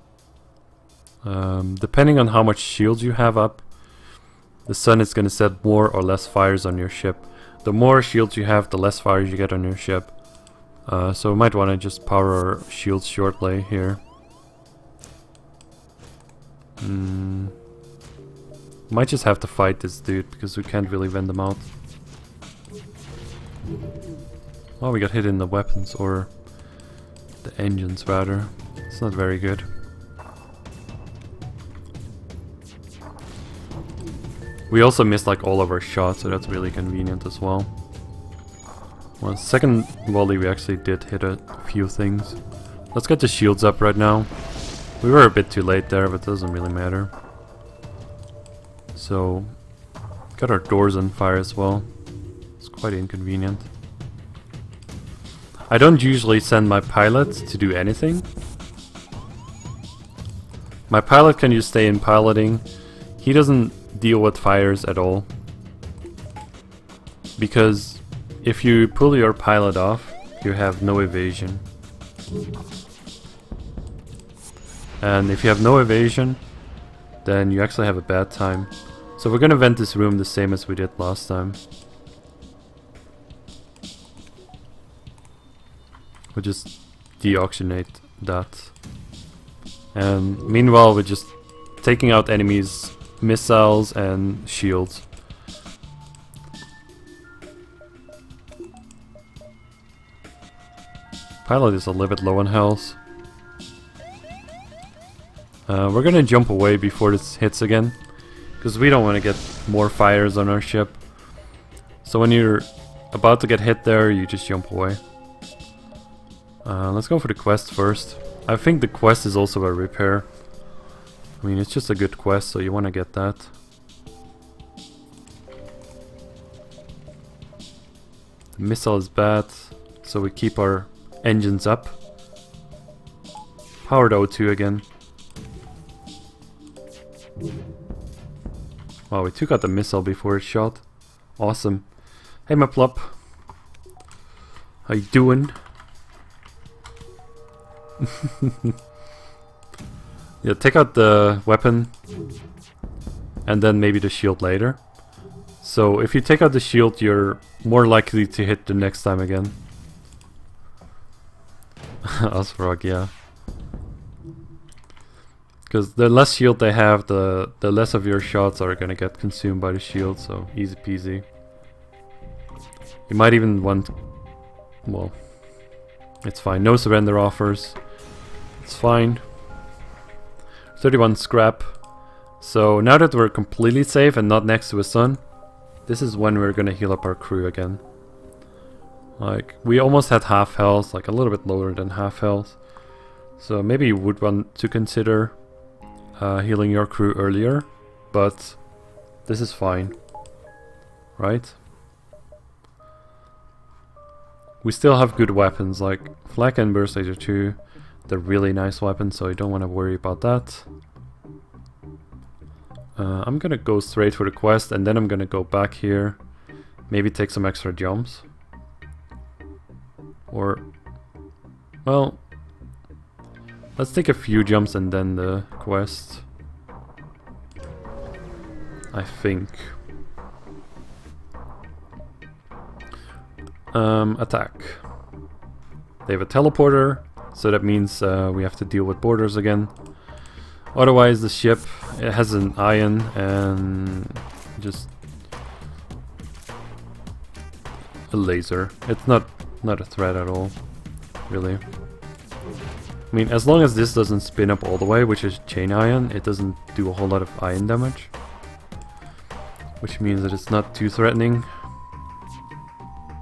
Depending on how much shields you have up, the sun is gonna set more or less fires on your ship. The more shields you have, the less fires you get on your ship. So we might want to just power our shields shortly here. Might just have to fight this dude because we can't really vent them out. Oh, we got hit in the weapons, or the engines rather. It's not very good. We also missed like all of our shots, so that's really convenient as well. Well, second volley we actually did hit a few things. Let's get the shields up right now. We were a bit too late there, but it doesn't really matter. So, got our doors on fire as well. It's quite inconvenient. I don't usually send my pilot to do anything. My pilot can just stay in piloting. He doesn't deal with fires at all. Because if you pull your pilot off, you have no evasion. And if you have no evasion, then you actually have a bad time. So we're gonna vent this room the same as we did last time. We'll just deoxygenate that. And meanwhile we're just taking out enemies' missiles and shields. Pilot is a little bit low on health. We're gonna jump away before this hits again, because we don't want to get more fires on our ship. So when you're about to get hit there, you just jump away. Let's go for the quest first. I think the quest is also a repair. I mean, it's just a good quest, so you want to get that. The missile is bad, so we keep our engines up. Powered O2 again. Wow, we took out the missile before it shot. Awesome. Hey, my plop. How you doing? Yeah, take out the weapon and then maybe the shield later. So if you take out the shield, you're more likely to hit the next time again. Osrog, yeah. Because the less shield they have, the less of your shots are gonna get consumed by the shield, so easy peasy. You might even want... well, it's fine. No surrender offers. It's fine. 31 scrap. So now that we're completely safe and not next to a sun, this is when we're gonna heal up our crew again. Like, we almost had half health, like a little bit lower than half health. So maybe you would want to consider healing your crew earlier, but this is fine, right? We still have good weapons, like Flak and Burst Laser 2. They're really nice weapons, so you don't want to worry about that. I'm gonna go straight for the quest, and then I'm gonna go back here, maybe take some extra jumps. Or, well, let's take a few jumps and then the quest, I think. Attack. They have a teleporter, so that means we have to deal with borders again. Otherwise the ship, it has an ion and just a laser. It's not a threat at all, really. I mean, as long as this doesn't spin up all the way, which is chain ion, it doesn't do a whole lot of ion damage. Which means that it's not too threatening.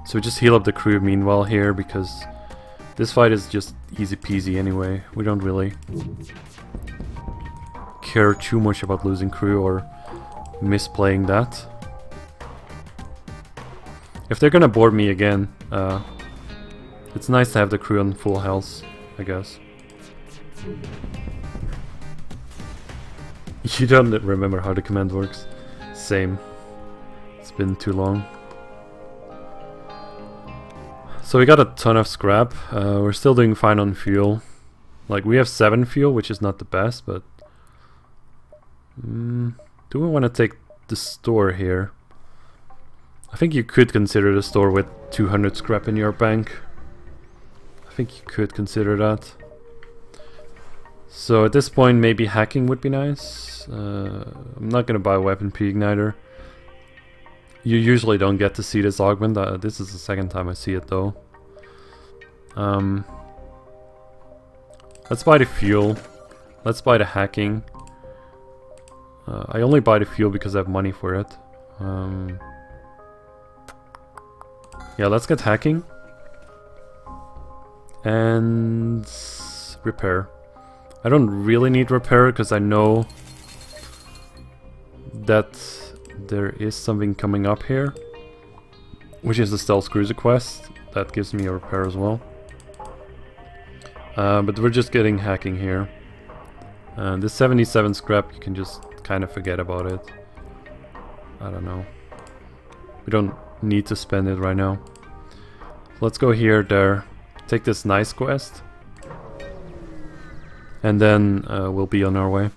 So we just heal up the crew meanwhile here, because this fight is just easy peasy anyway. We don't really care too much about losing crew or misplaying that. If they're gonna board me again, it's nice to have the crew on full health, I guess. You don't remember how the command works? Same. It's been too long. So we got a ton of scrap. We're still doing fine on fuel. Like, we have 7 fuel, which is not the best, but... do we want to take the store here? I think you could consider the store with 200 scrap in your bank. I think you could consider that. So at this point maybe hacking would be nice. I'm not gonna buy a weapon pre-igniter. You usually don't get to see this augment. This is the second time I see it though. Let's buy the fuel. Let's buy the hacking. I only buy the fuel because I have money for it. Yeah, let's get hacking. And repair. I don't really need repair because I know that there is something coming up here, which is the stealth cruiser quest. That gives me a repair as well. But we're just getting hacking here. This 77 scrap, you can just kind of forget about it. I don't know. We don't need to spend it right now. Let's go here, there. Take this nice quest. And then we'll be on our way.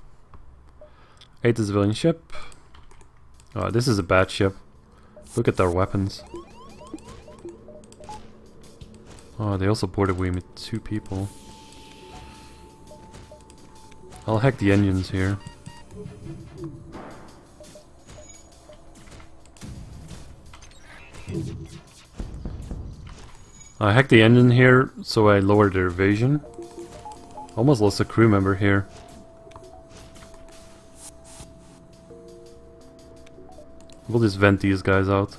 8 the civilian ship. Oh, this is a bad ship. Look at their weapons. Oh, they also boarded with 2 people. I'll hack the engines here. I hacked the engine here, so I lowered their evasion. Almost lost a crew member here. We'll just vent these guys out.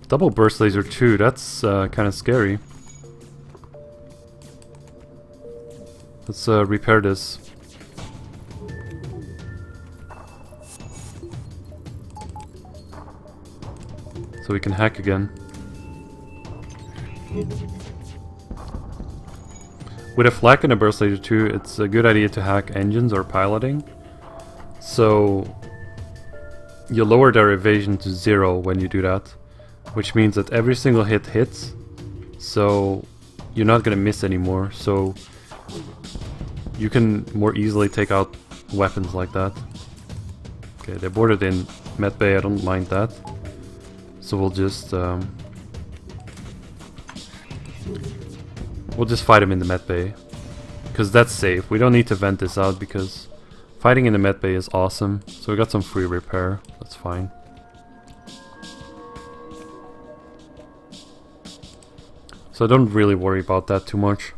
Double burst laser too, that's kind of scary. Let's repair this. So we can hack again. With a flak and a burst laser too, it's a good idea to hack engines or piloting. So you lower their evasion to 0 when you do that, which means that every single hit hits. So you're not gonna miss anymore. So you can more easily take out weapons like that. Okay, they boarded in med bay, I don't mind that. So we'll just fight him in the med bay, because that's safe. We don't need to vent this out because fighting in the med bay is awesome. So we got some free repair, that's fine. So don't really worry about that too much.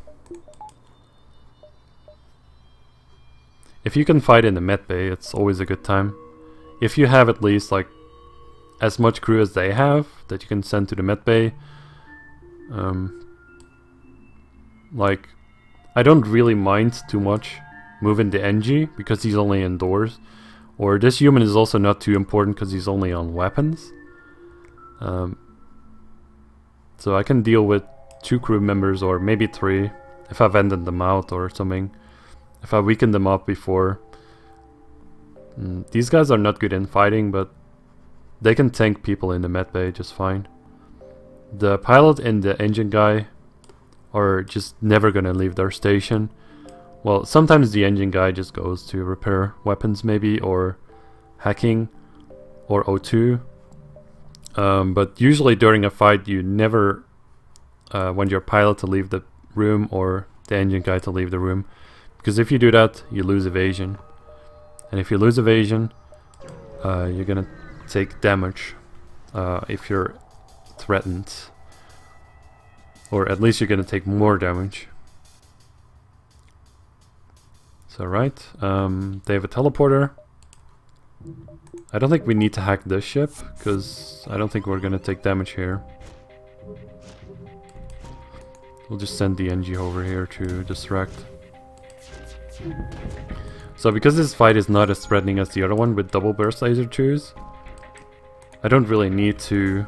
If you can fight in the med bay, it's always a good time. If you have at least like as much crew as they have that you can send to the med bay. Like, I don't really mind too much moving the NG because he's only indoors. Or this human is also not too important because he's only on weapons. So I can deal with 2 crew members or maybe 3 if I've ended them out or something. If I weaken them up before. These guys are not good in fighting, but they can tank people in the med bay just fine. The pilot and the engine guy are just never gonna leave their station. Well, sometimes the engine guy just goes to repair weapons maybe, or hacking, or O2. But usually during a fight you never want your pilot to leave the room or the engine guy to leave the room. Because if you do that, you lose evasion. And if you lose evasion, you're gonna take damage if you're threatened. Or at least you're gonna take more damage. So right, they have a teleporter. I don't think we need to hack this ship, because I don't think we're gonna take damage here. We'll just send the NG over here to distract. So because this fight is not as threatening as the other one with double burst laser 2s, I don't really need to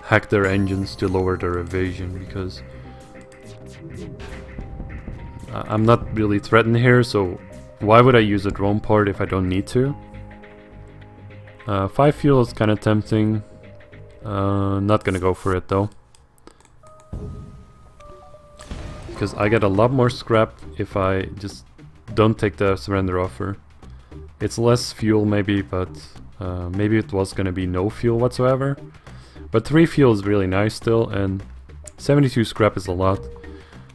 hack their engines to lower their evasion, because I'm not really threatened here, so why would I use a drone part if I don't need to? 5 fuel is kind of tempting. Not gonna go for it though, because I get a lot more scrap if I just don't take the surrender offer. It's less fuel maybe, but maybe it was gonna be no fuel whatsoever. But 3 fuel is really nice still, and 72 scrap is a lot.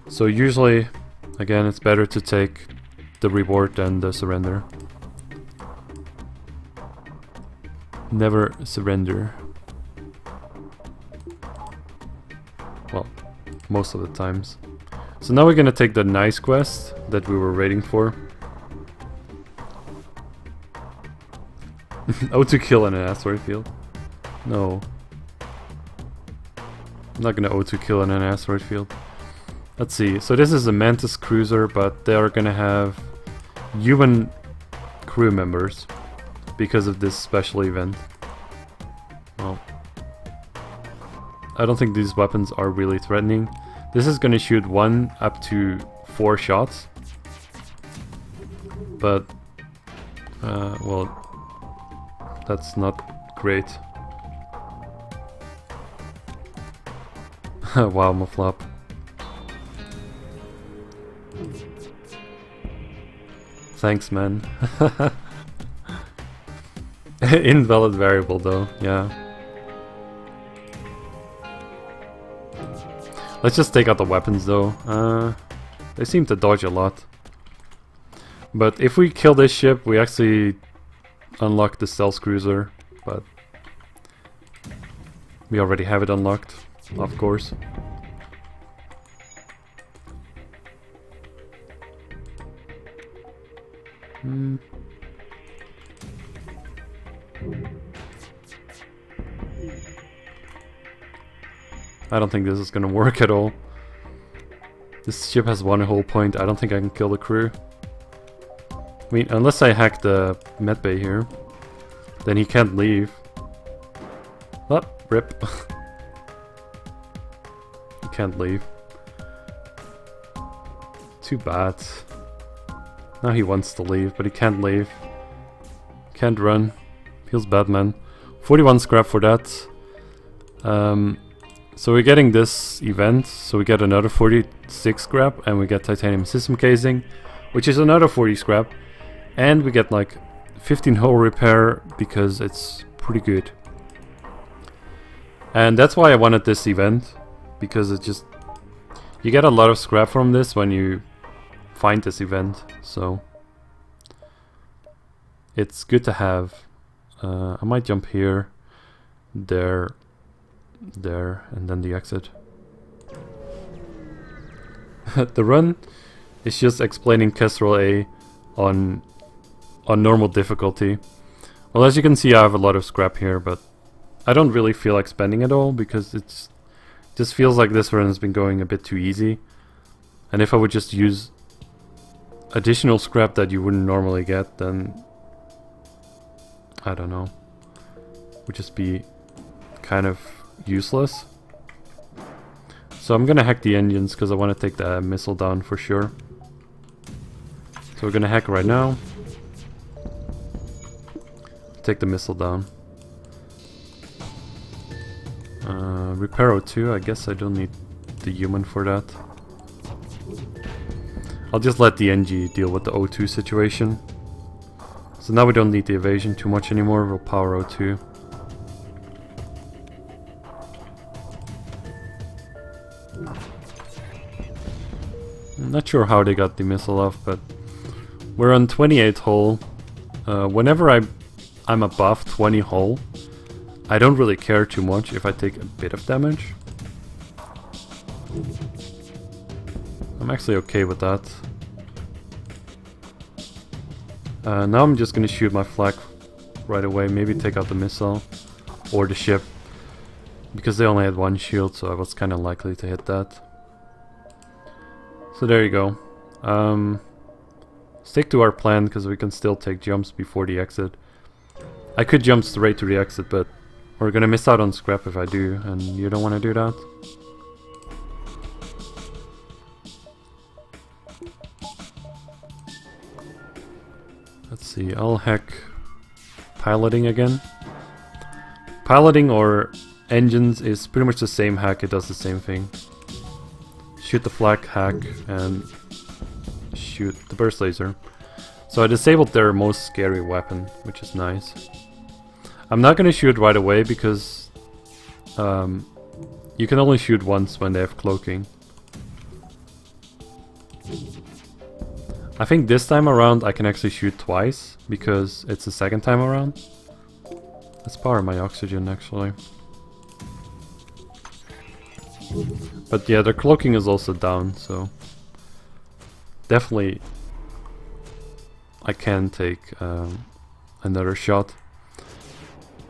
So usually, again, it's better to take the reward than the surrender. Never surrender. Well, most of the times. So now we're gonna take the nice quest that we were waiting for. O2 kill in an asteroid field. No. I'm not gonna O2 kill in an asteroid field. Let's see. So this is a Mantis cruiser, but they are gonna have human crew members because of this special event. Well, I don't think these weapons are really threatening. This is gonna shoot 1 up to 4 shots. But, well, that's not great. Wow, Maflop. Thanks, man. Invalid variable, though, yeah. Let's just take out the weapons, though. They seem to dodge a lot. But if we kill this ship, we actually unlock the stealth cruiser, but we already have it unlocked, of course. I don't think this is gonna work at all. This ship has 1 hull point. I don't think I can kill the crew. I mean, unless I hack the medbay here, then he can't leave. Oh, rip. He can't leave. Too bad. Now he wants to leave, but he can't leave. Can't run. Feels bad, man. 41 scrap for that. So we're getting this event, so we get another 46 scrap, and we get titanium system casing, which is another 40 scrap, and we get like 15 hull repair because it's pretty good. And that's why I wanted this event, because it just, you get a lot of scrap from this when you find this event, so it's good to have. I might jump here, there, and then the exit. The run is just explaining Kestrel A on normal difficulty. Well, as you can see, I have a lot of scrap here, but I don't really feel like spending it all because it's just feels like this run has been going a bit too easy. And if I would just use additional scrap that you wouldn't normally get, then I don't know, would just be kind of useless. So I'm gonna hack the engines because I want to take the missile down for sure. So we're gonna hack right now. Take the missile down. Repair O2, I guess I don't need the human for that. I'll just let the NG deal with the O2 situation. So now we don't need the evasion too much anymore, we'll power O2. I'm not sure how they got the missile off, but we're on 28 hull. Whenever I'm above 20 hull, I don't really care too much if I take a bit of damage. I'm actually okay with that. Now I'm just gonna shoot my flak right away, maybe take out the missile or the ship, because they only had 1 shield, so I was kind of likely to hit that. So there you go. Stick to our plan because we can still take jumps before the exit. I could jump straight to the exit, but we're gonna miss out on scrap if I do, and you don't want to do that. Let's see, I'll hack piloting again. Piloting or engines is pretty much the same hack, it does the same thing. Shoot the flak, hack, and shoot the burst laser. So I disabled their most scary weapon, which is nice. I'm not gonna shoot right away because you can only shoot once when they have cloaking. I think this time around I can actually shoot twice, because it's the second time around. Let's power my oxygen actually. But yeah, their cloaking is also down, so definitely I can take another shot.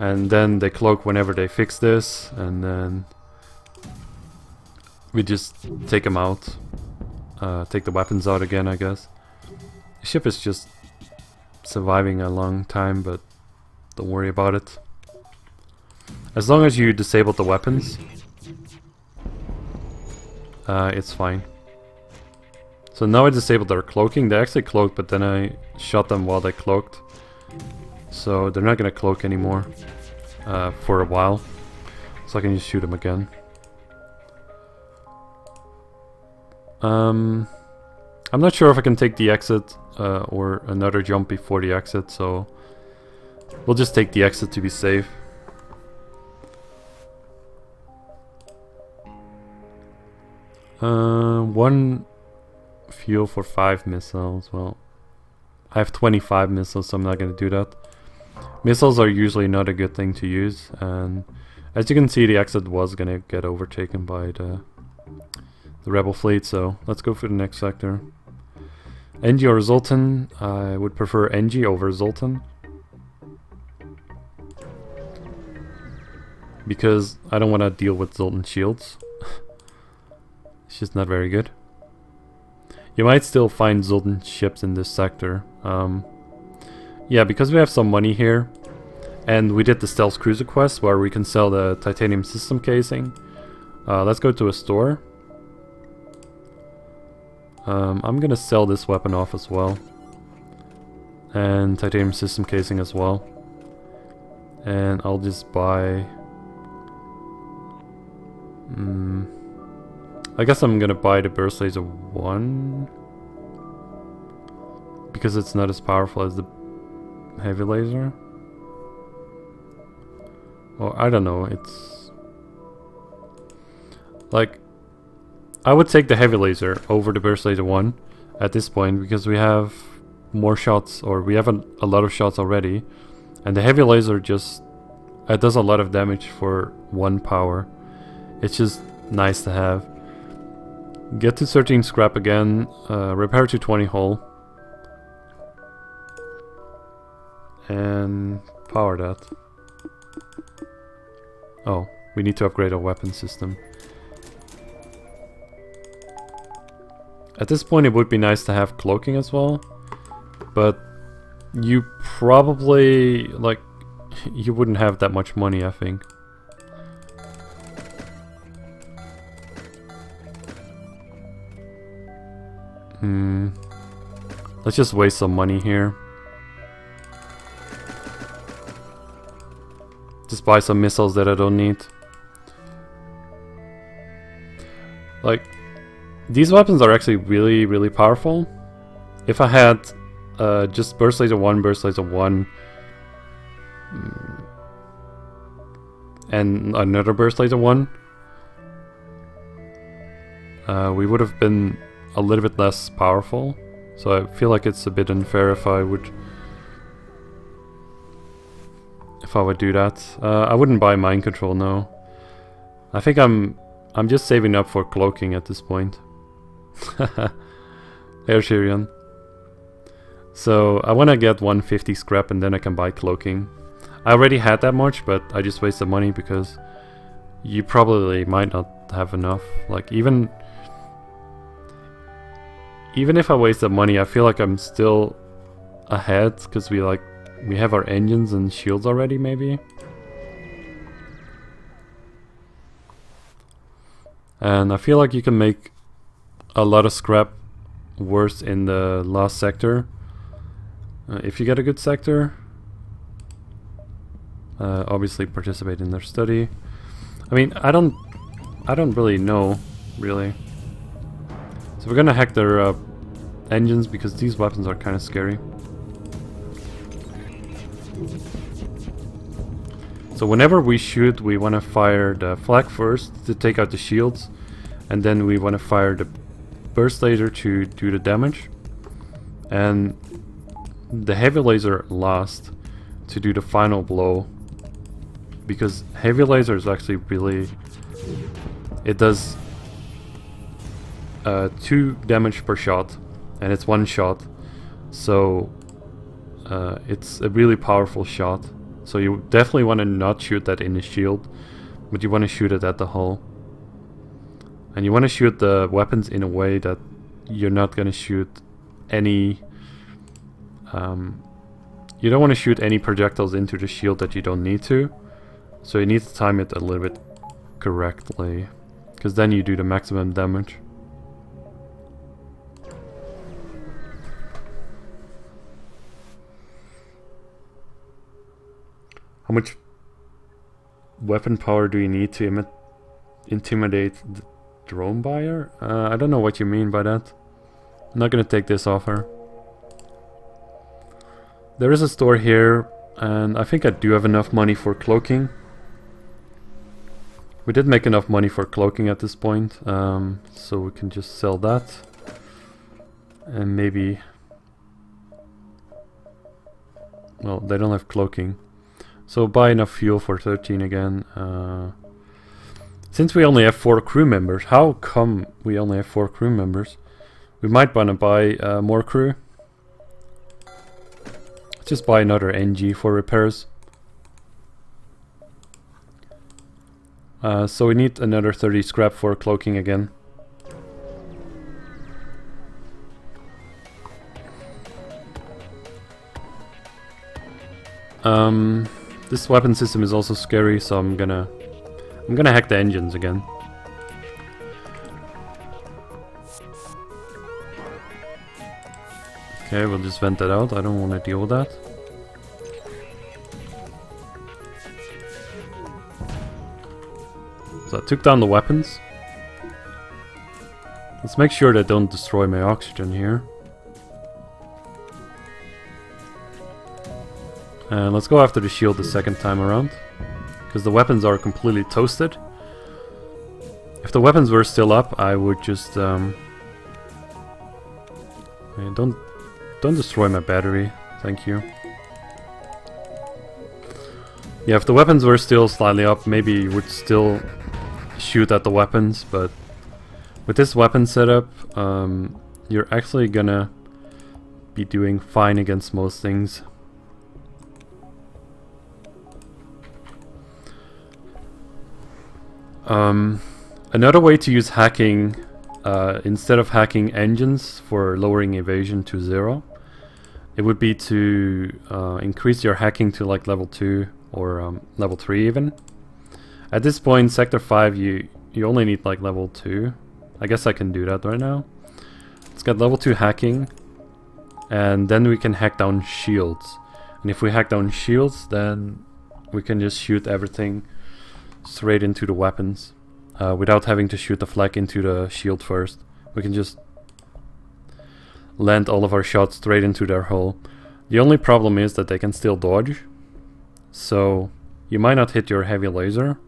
And then they cloak whenever they fix this, and then we just take them out. Take the weapons out again, I guess. The ship is just surviving a long time, but don't worry about it. As long as you disable the weapons, it's fine. So now I disabled their cloaking. They actually cloaked, but then I shot them while they cloaked. So they're not gonna cloak anymore for a while. So I can just shoot them again. I'm not sure if I can take the exit or another jump before the exit, so we'll just take the exit to be safe. One fuel for 5 missiles. Well, I have 25 missiles, so I'm not going to do that. Missiles are usually not a good thing to use, and as you can see, the exit was going to get overtaken by the rebel fleet, so let's go for the next sector. NG or Zoltan? I would prefer NG over Zoltan, because I don't want to deal with Zoltan shields. It's just not very good. You might still find Zoltan ships in this sector. Yeah, because we have some money here, and we did the stealth cruiser quest where we can sell the titanium system casing. Let's go to a store. I'm gonna sell this weapon off as well, and titanium system casing as well, and I'll just buy I guess I'm gonna buy the burst laser 1 because it's not as powerful as the heavy laser. Or I don't know, it's like I would take the heavy laser over the burst laser 1 at this point, because we have more shots, or we have a lot of shots already, and the heavy laser just does a lot of damage for 1 power. It's just nice to have. Get to 13 scrap again, repair to 20 hull, and power that. Oh, we need to upgrade our weapon system. At this point it would be nice to have cloaking as well, but you probably, like, you wouldn't have that much money, I think. Let's just waste some money here. Just buy some missiles that I don't need. Like, these weapons are actually really, really powerful. If I had just burst laser 1, and another burst laser 1, we would have been a little bit less powerful. So I feel like it's a bit unfair if I would do that. I wouldn't buy mind control, no. I think I'm just saving up for cloaking at this point. Air Shirian. So I want to get 150 scrap and then I can buy cloaking. I already had that much, but I just wasted money because you probably might not have enough. Like, even if I wasted money, I feel like I'm still ahead, because we have our engines and shields already, maybe. And I feel like you can make a lot of scrap worse in the last sector. If you get a good sector, obviously participate in their study. I mean, I don't really know, really. So we're gonna hack their engines, because these weapons are kind of scary. So So whenever we shoot, we want to fire the flak first to take out the shields, and then we want to fire the burst laser to do the damage, and the heavy laser last to do the final blow, because heavy laser is actually really, it does 2 damage per shot, and it's 1 shot, so it's a really powerful shot. So you definitely want to not shoot that in the shield, but you want to shoot it at the hull. And you want to shoot the weapons in a way that you're not going to shoot any... you don't want to shoot any projectiles into the shield that you don't need to. So you need to time it a little bit correctly, because then you do the maximum damage. How much weapon power do you need to intimidate the drone buyer? I don't know what you mean by that. I'm not gonna take this offer. There is a store here, and I think I do have enough money for cloaking. We did make enough money for cloaking at this point, so we can just sell that. And maybe... well, they don't have cloaking. So buy enough fuel for 13 again. Since we only have 4 crew members, how come we only have 4 crew members? We might want to buy more crew. Let's just buy another NG for repairs. So we need another 30 scrap for cloaking again. This weapon system is also scary, so I'm gonna hack the engines again. Okay, we'll just vent that out. I don't want to deal with that. So I took down the weapons. Let's make sure they don't destroy my oxygen here. And let's go after the shield the second time around, because the weapons are completely toasted. If the weapons were still up, I would just don't destroy my battery, thank you. Yeah, if the weapons were still slightly up, maybe you would still shoot at the weapons, but with this weapon setup, you're actually gonna be doing fine against most things. Another way to use hacking, instead of hacking engines for lowering evasion to 0, it would be to increase your hacking to like level 2 or level 3 even. At this point, Sector 5, you only need like level 2. I guess I can do that right now. Let's get level 2 hacking, and then we can hack down shields. And if we hack down shields, then we can just shoot everything straight into the weapons without having to shoot the flak into the shield first. We can just land all of our shots straight into their hull. The only problem is that they can still dodge, so you might not hit your heavy laser,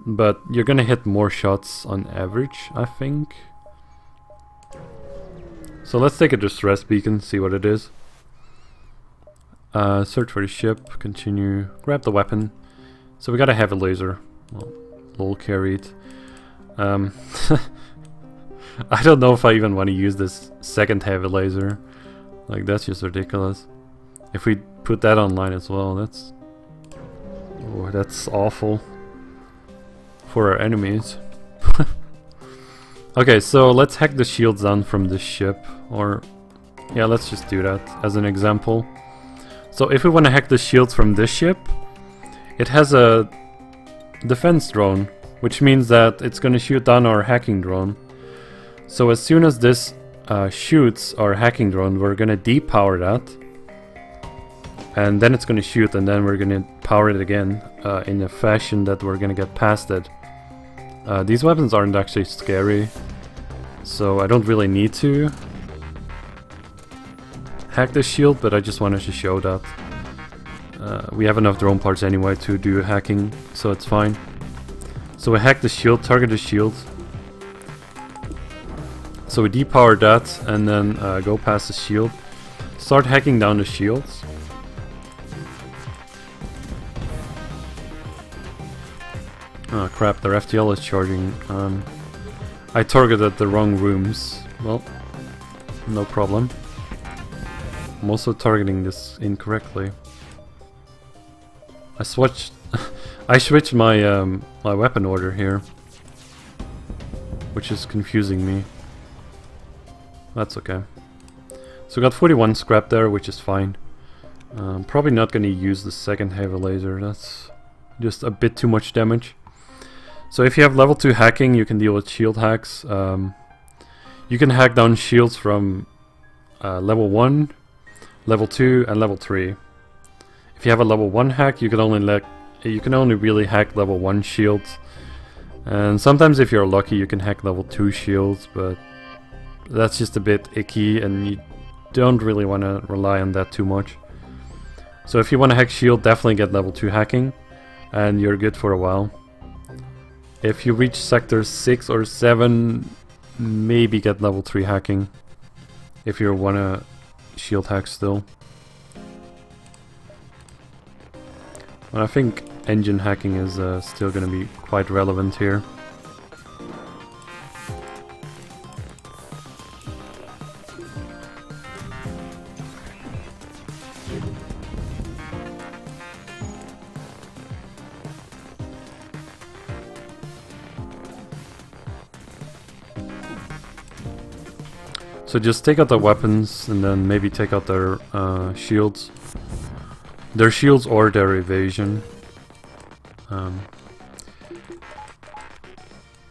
but you're gonna hit more shots on average, I think. So let's take a distress beacon, see what it is. Search for the ship, continue, grab the weapon. So we got a heavy laser. Well, lol carried. I don't know if I even want to use this second heavy laser. Like, that's just ridiculous. If we put that online as well, that's... oh, that's awful. For our enemies. Okay, so let's hack the shields down from this ship. Or... yeah, let's just do that as an example. So if we want to hack the shields from this ship, it has a defense drone, which means that it's going to shoot down our hacking drone. So as soon as this shoots our hacking drone, we're going to depower that. And then it's going to shoot, and then we're going to power it again in a fashion that we're going to get past it. These weapons aren't actually scary, so I don't really need to hack this shield, but I just wanted to show that. we have enough drone parts anyway to do hacking, so it's fine. So we hack the shield, target the shield. So we depower that and then go past the shield. Start hacking down the shields. Oh crap, their FTL is charging. I targeted the wrong rooms. Well, no problem. I'm also targeting this incorrectly. I switched I switched my my weapon order here, which is confusing me. That's okay. So we got 41 scrap there, which is fine. Probably not gonna use the second heavy laser. That's just a bit too much damage. So if you have level 2 hacking, you can deal with shield hacks. You can hack down shields from level 1, level 2, and level 3. If you have a level 1 hack, you can only really hack level 1 shields. And sometimes if you're lucky, you can hack level 2 shields, but that's just a bit icky and you don't really want to rely on that too much. So if you want to hack shield, definitely get level 2 hacking and you're good for a while. If you reach sector 6 or 7, maybe get level 3 hacking if you want to shield hack still. And I think engine hacking is still going to be quite relevant here. So just take out the weapons and then maybe take out their shields. Their shields or their evasion.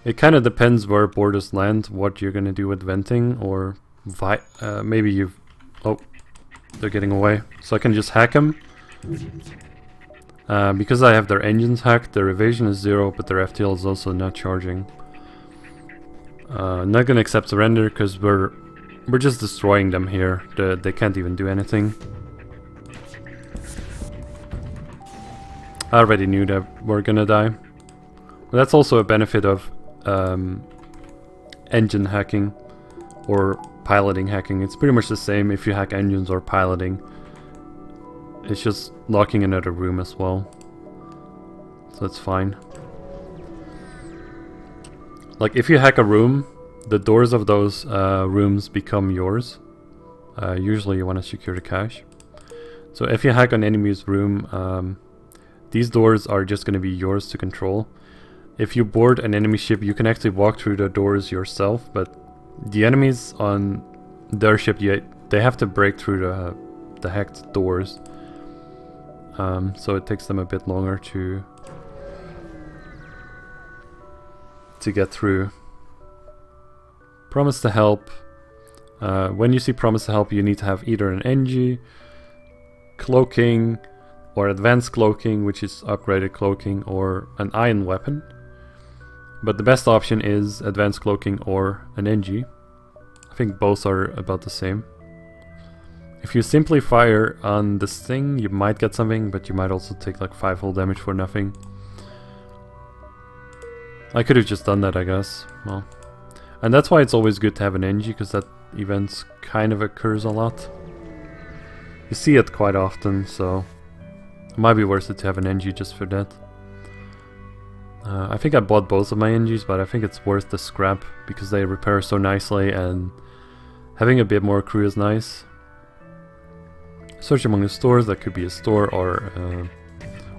It kind of depends where borders land, what you're gonna do with venting, or maybe you've... Oh, they're getting away. So I can just hack them. Because I have their engines hacked, their evasion is 0, but their FTL is also not charging. Not gonna accept surrender because we're just destroying them here. They can't even do anything. I already knew that we're gonna die. But that's also a benefit of engine hacking or piloting hacking. It's pretty much the same if you hack engines or piloting. It's just locking another room as well. So it's fine. Like if you hack a room, the doors of those rooms become yours. Usually you want to secure the cache. So if you hack an enemy's room, these doors are just going to be yours to control. If you board an enemy ship, you can actually walk through the doors yourself, but the enemies on their ship, they have to break through the hacked doors. So it takes them a bit longer to get through. Promise to help. When you see promise to help, you need to have either an NG, cloaking, or advanced cloaking, which is upgraded cloaking, or an ion weapon. But the best option is advanced cloaking or an NG. I think both are about the same. If you simply fire on this thing, you might get something, but you might also take like 5 hull damage for nothing. I could have just done that, I guess. Well, and that's why it's always good to have an NG, because that event kind of occurs a lot. You see it quite often, so it might be worth it to have an NG just for that. I think I bought both of my NGs, but I think it's worth the scrap because they repair so nicely and having a bit more crew is nice. Search among the stores, that could be a store or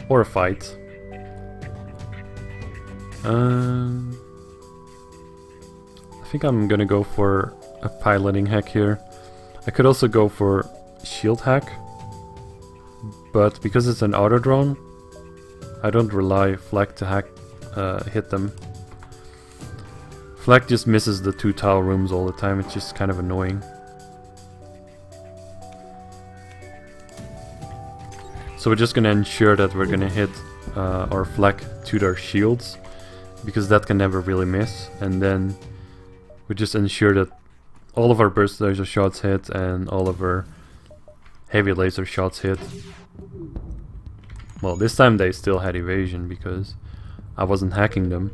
a fight. I think I'm gonna go for a piloting hack here. I could also go for shield hack, but because it's an auto drone, I don't rely Flak to hack hit them. Flak just misses the 2 tile rooms all the time. It's just kind of annoying. So we're just gonna ensure that we're gonna hit our Flak to their shields, because that can never really miss, and then we just ensure that all of our burst laser shots hit and all of our heavy laser shots hit. Well, this time they still had evasion because I wasn't hacking them.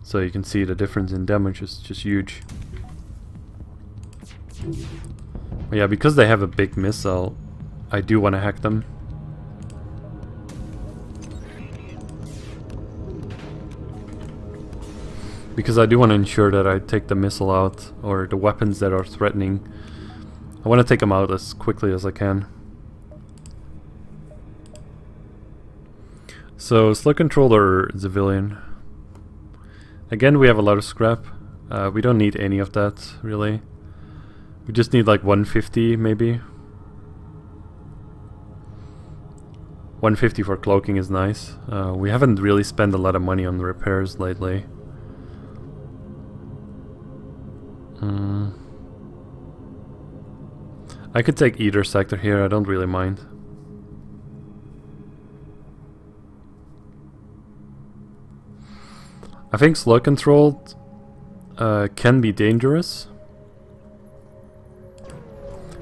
So you can see the difference in damage is just huge. But yeah, because they have a big missile, I do want to hack them. Because I do want to ensure that I take the missile out, or the weapons that are threatening. I want to take them out as quickly as I can. So, slug controller or civilian. Again, we have a lot of scrap. We don't need any of that, really. We just need like 150, maybe. 150 for cloaking is nice. We haven't really spent a lot of money on the repairs lately. I could take either sector here, I don't really mind. I think slug controlled can be dangerous.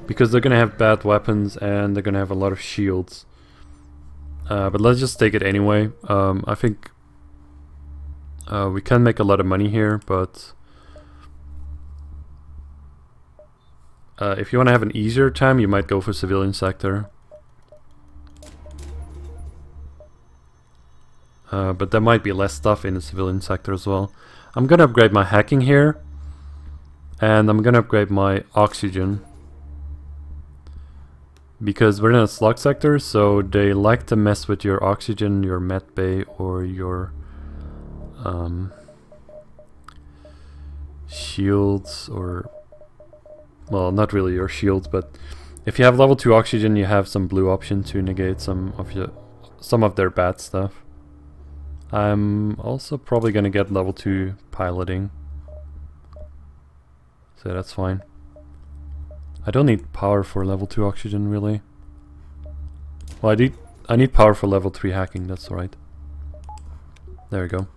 Because they're gonna have bad weapons and they're gonna have a lot of shields. But let's just take it anyway. I think we can make a lot of money here, but if you want to have an easier time, you might go for civilian sector. But there might be less stuff in the civilian sector as well. I'm gonna upgrade my hacking here, and I'm gonna upgrade my oxygen. Because we're in a slug sector, so they like to mess with your oxygen, your med bay, or your shields, or well, not really your shields, but if you have level 2 oxygen, you have some blue option to negate some of their bad stuff. I'm also probably gonna get level 2 piloting, so that's fine. I don't need power for level 2 oxygen, really. Well, I need power for level 3 hacking, that's right. There we go.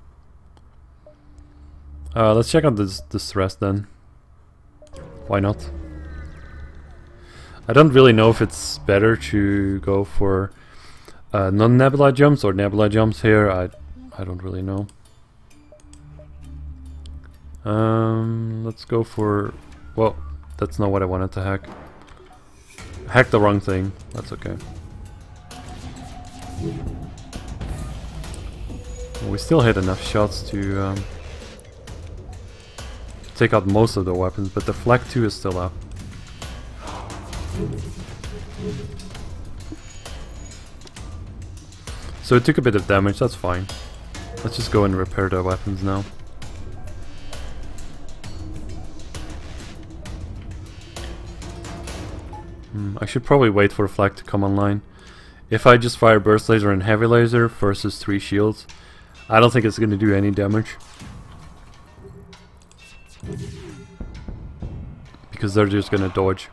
Let's check out this rest then. Why not? I don't really know if it's better to go for non-nebula jumps or nebula jumps here. I don't really know. Let's go for... well, that's not what I wanted to hack. Hack the wrong thing. That's okay. We still hit enough shots to take out most of the weapons, but the flak 2 is still up. So it took a bit of damage, that's fine. Let's just go and repair the weapons now. I should probably wait for a flag to come online. If I just fire burst laser and heavy laser versus 3 shields, I don't think it's going to do any damage. Because they're just going to dodge.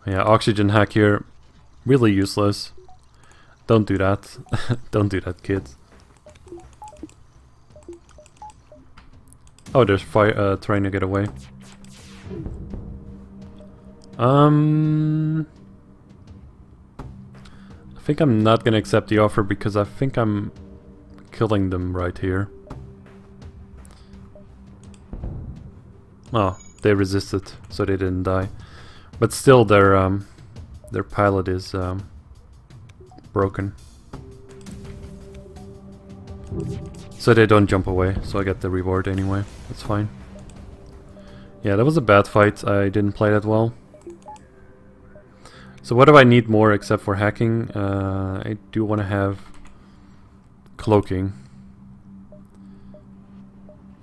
Yeah, oxygen hack here, really useless. Don't do that. Don't do that, kids. Oh, there's fire trying to get away. I think I'm not gonna accept the offer because I think I'm killing them right here. Oh, they resisted, so they didn't die. But still, their pilot is broken, so they don't jump away. So I get the reward anyway. That's fine. Yeah, that was a bad fight. I didn't play that well. So what do I need more except for hacking? I do want to have cloaking.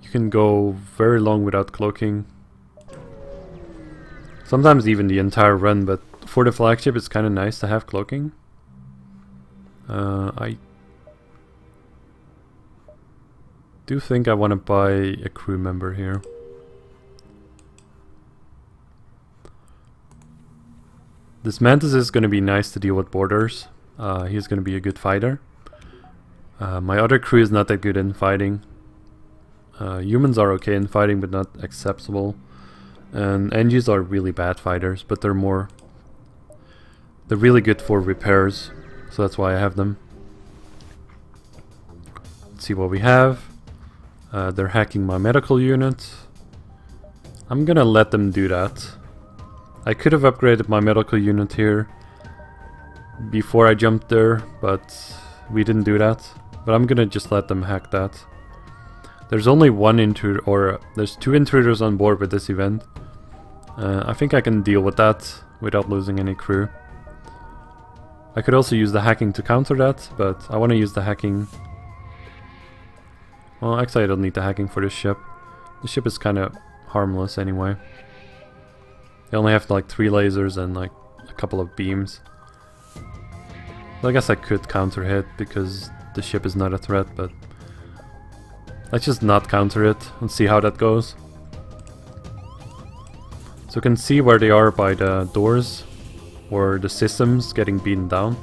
You can go very long without cloaking. Sometimes even the entire run, but for the flagship it's kind of nice to have cloaking. I do think I want to buy a crew member here. This Mantis is going to be nice to deal with borders. He's going to be a good fighter. My other crew is not that good in fighting. Humans are okay in fighting, but not acceptable. And NGs are really bad fighters, but they're They're really good for repairs, so that's why I have them. Let's see what we have. They're hacking my medical unit. I'm gonna let them do that. I could have upgraded my medical unit here before I jumped there, but we didn't do that. But I'm gonna just let them hack that. There's only one intruder, or there's 2 intruders on board with this event. I think I can deal with that without losing any crew. I could also use the hacking to counter that, but I want to use the hacking. Well, actually I don't need the hacking for this ship. The ship is kind of harmless anyway. They only have like 3 lasers and like a couple of beams. So I guess I could counter hit because the ship is not a threat, but let's just not counter it and see how that goes. So you can see where they are by the doors, or the systems getting beaten down.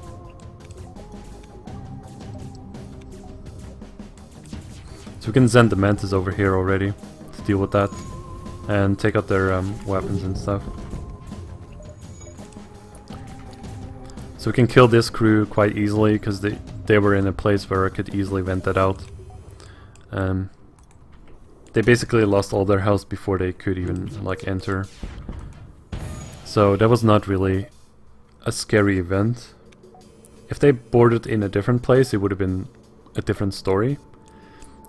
So we can send the Mantis over here already to deal with that and take out their weapons and stuff. So we can kill this crew quite easily because they were in a place where I could easily vent that out. They basically lost all their health before they could even like enter. So that was not really a scary event. If they boarded in a different place, it would have been a different story.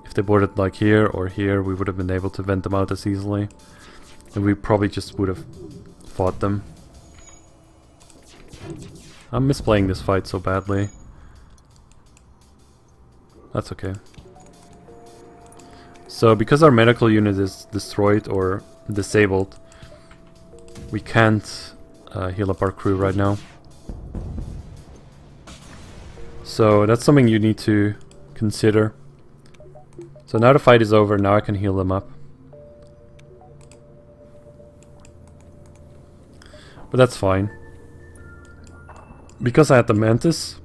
If they boarded like here or here, we would have been able to vent them out as easily. And we probably just would have fought them. I'm misplaying this fight so badly. That's okay. So because our medical unit is destroyed or disabled, we can't heal up our crew right now. So that's something you need to consider. So now the fight is over, now I can heal them up. But that's fine. Because I had the Mantis,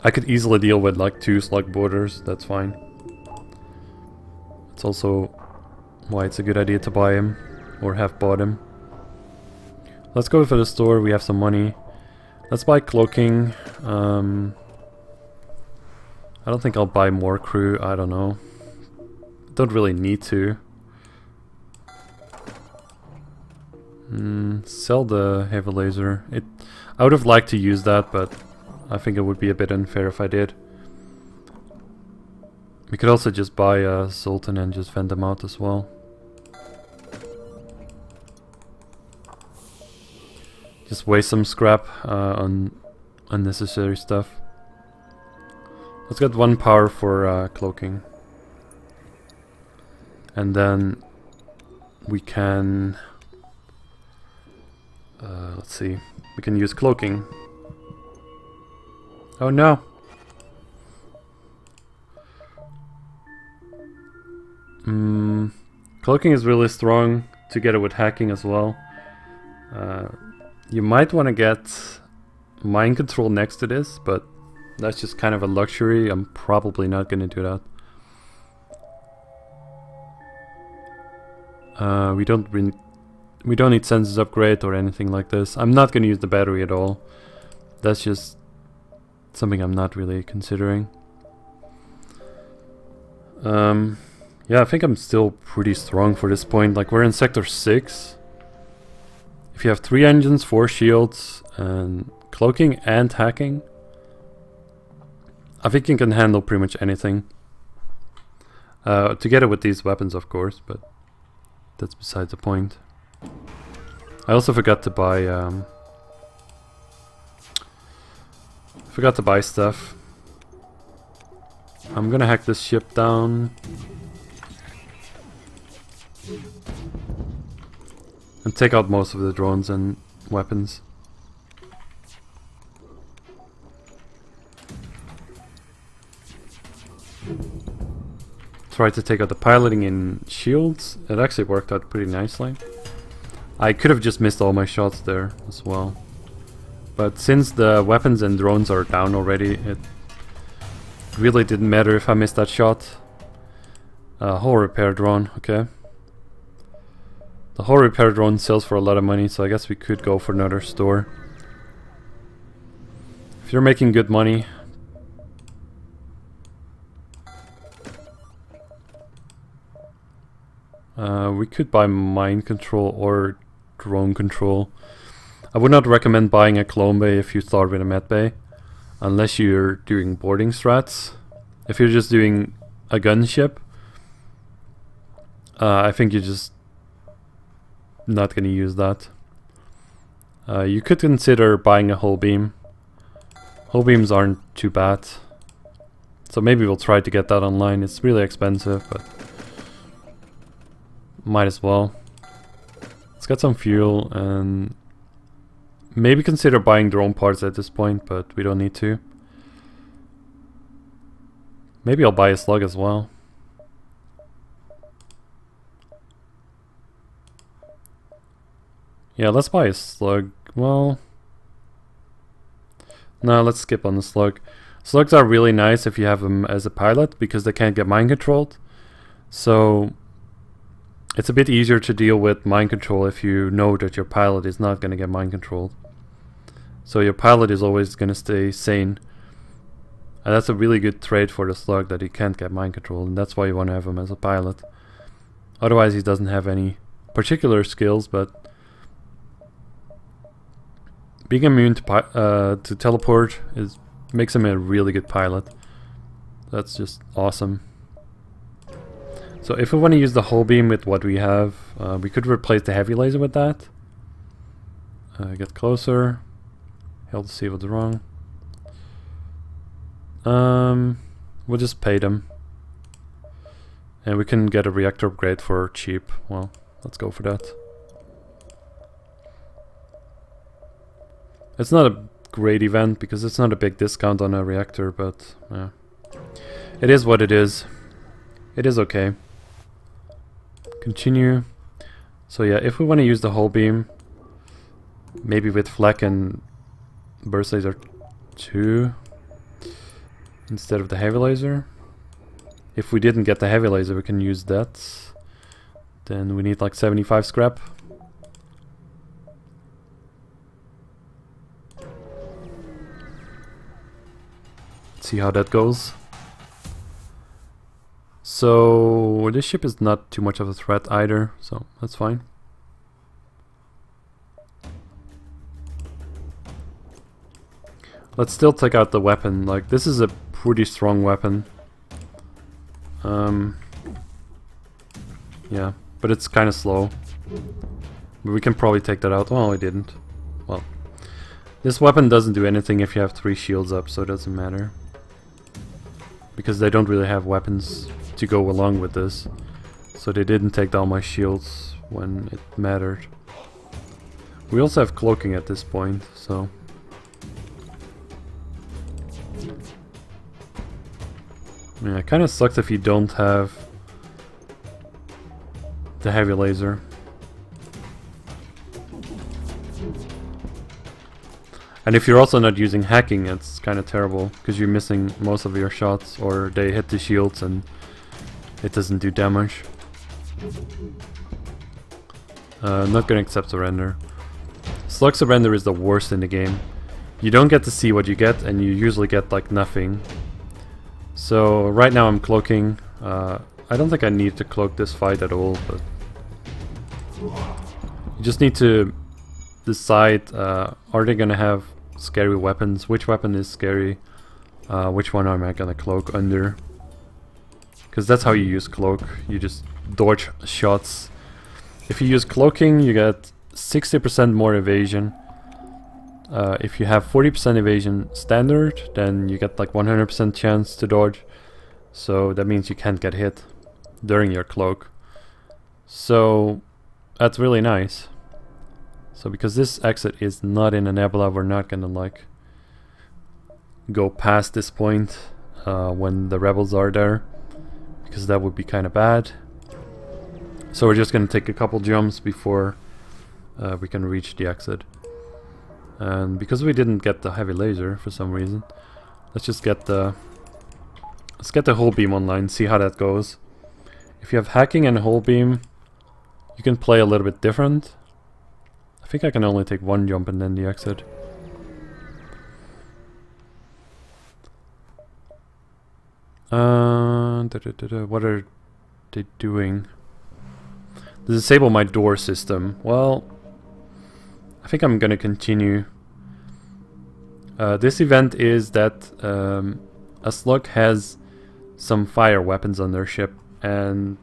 I could easily deal with like 2 slug boarders, that's fine. It's also why it's a good idea to buy him, or have bought him. Let's go for the store, we have some money. Let's buy cloaking. I don't think I'll buy more crew, I don't know. Don't really need to. Sell the heavy laser. I would have liked to use that, but I think it would be a bit unfair if I did. We could also just buy a Sultan and just vent them out as well. Just waste some scrap on unnecessary stuff. Let's get 1 power for cloaking. And then we can... let's see. We can use cloaking. Oh no! Cloaking is really strong together with hacking as well. You might want to get mind control next to this, but that's just kind of a luxury. I'm probably not going to do that. We don't need senses upgrade or anything like this. I'm not going to use the battery at all. That's just something I'm not really considering. Yeah, I think I'm still pretty strong for this point. Like, we're in sector 6. If you have 3 engines, 4 shields, and cloaking and hacking, I think you can handle pretty much anything. Together with these weapons, of course, but that's beside the point. I also forgot to buy stuff. I'm gonna hack this ship down and take out most of the drones and weapons. Try to take out the piloting in shields. It actually worked out pretty nicely. I could have just missed all my shots there as well. But since the weapons and drones are down already, it really didn't matter if I missed that shot. Hull repair drone, okay. The hull repair drone sells for a lot of money, so I guess we could go for another store. If you're making good money, we could buy mind control or drone control. I would not recommend buying a clone bay if you start with a med bay, unless you're doing boarding strats. If you're just doing a gunship, I think you're just not going to use that. You could consider buying a hull beam. Hull beams aren't too bad, so maybe we'll try to get that online. It's really expensive, but might as well. Let's get some fuel and maybe consider buying drone parts at this point, but we don't need to. Maybe I'll buy a slug as well. Yeah, let's buy a slug. Well, no, let's skip on the slug. Slugs are really nice if you have them as a pilot because they can't get mind controlled. So it's a bit easier to deal with mind control if you know that your pilot is not going to get mind controlled. So your pilot is always going to stay sane. And that's a really good trait for the slug, that he can't get mind controlled, and that's why you want to have him as a pilot. Otherwise he doesn't have any particular skills, but being immune to teleport makes him a really good pilot. That's just awesome. So if we want to use the hull beam with what we have, we could replace the heavy laser with that. Get closer. Hell to see what's wrong. We'll just pay them. And we can get a reactor upgrade for cheap. Well, let's go for that. It's not a great event because it's not a big discount on a reactor, but yeah. It is what it is. It is okay. Continue. So yeah, if we want to use the hull beam, maybe with flak and burst laser 2 instead of the heavy laser. If we didn't get the heavy laser, we can use that. Then we need like 75 scrap. Let's see how that goes. So this ship is not too much of a threat either, so that's fine. Let's still take out the weapon. Like, this is a pretty strong weapon. Yeah, but it's kind of slow. But we can probably take that out. Oh, we didn't. Well, this weapon doesn't do anything if you have 3 shields up, so it doesn't matter. Because they don't really have weapons to go along with this. So they didn't take down my shields when it mattered. We also have cloaking at this point, so... yeah, it kind of sucks if you don't have the heavy laser. And if you're also not using hacking, it's kind of terrible, because you're missing most of your shots, or they hit the shields and it doesn't do damage. Not gonna accept surrender. Slug surrender is the worst in the game. You don't get to see what you get, and you usually get like nothing. So right now I'm cloaking. I don't think I need to cloak this fight at all, but you just need to decide, are they gonna have scary weapons? Which weapon is scary? Which one am I gonna cloak under? Because that's how you use cloak. You just dodge shots. If you use cloaking, you get 60% more evasion. If you have 40% evasion standard, then you get like 100% chance to dodge. So that means you can't get hit during your cloak. So that's really nice. So because this exit is not in a nebula, we're not gonna like go past this point when the rebels are there, because that would be kind of bad. So we're just gonna take a couple jumps before we can reach the exit. And because we didn't get the heavy laser for some reason, let's just get the hull beam online, see how that goes. If you have hacking and hull beam, you can play a little bit different. I think I can only take one jump and then the exit. What are they doing? Disable my door system. Well, I think I'm gonna continue. This event is that a slug has some fire weapons on their ship, and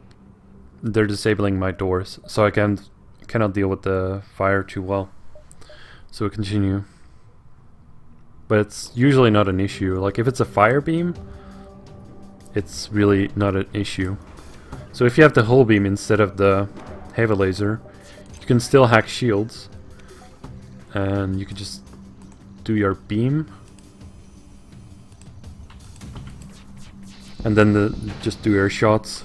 they're disabling my doors, so I cannot deal with the fire too well. So we continue. But it's usually not an issue. Like if it's a fire beam, it's really not an issue. So if you have the hull beam instead of the heavy laser, you can still hack shields, and you can just do your beam, and then just do your shots.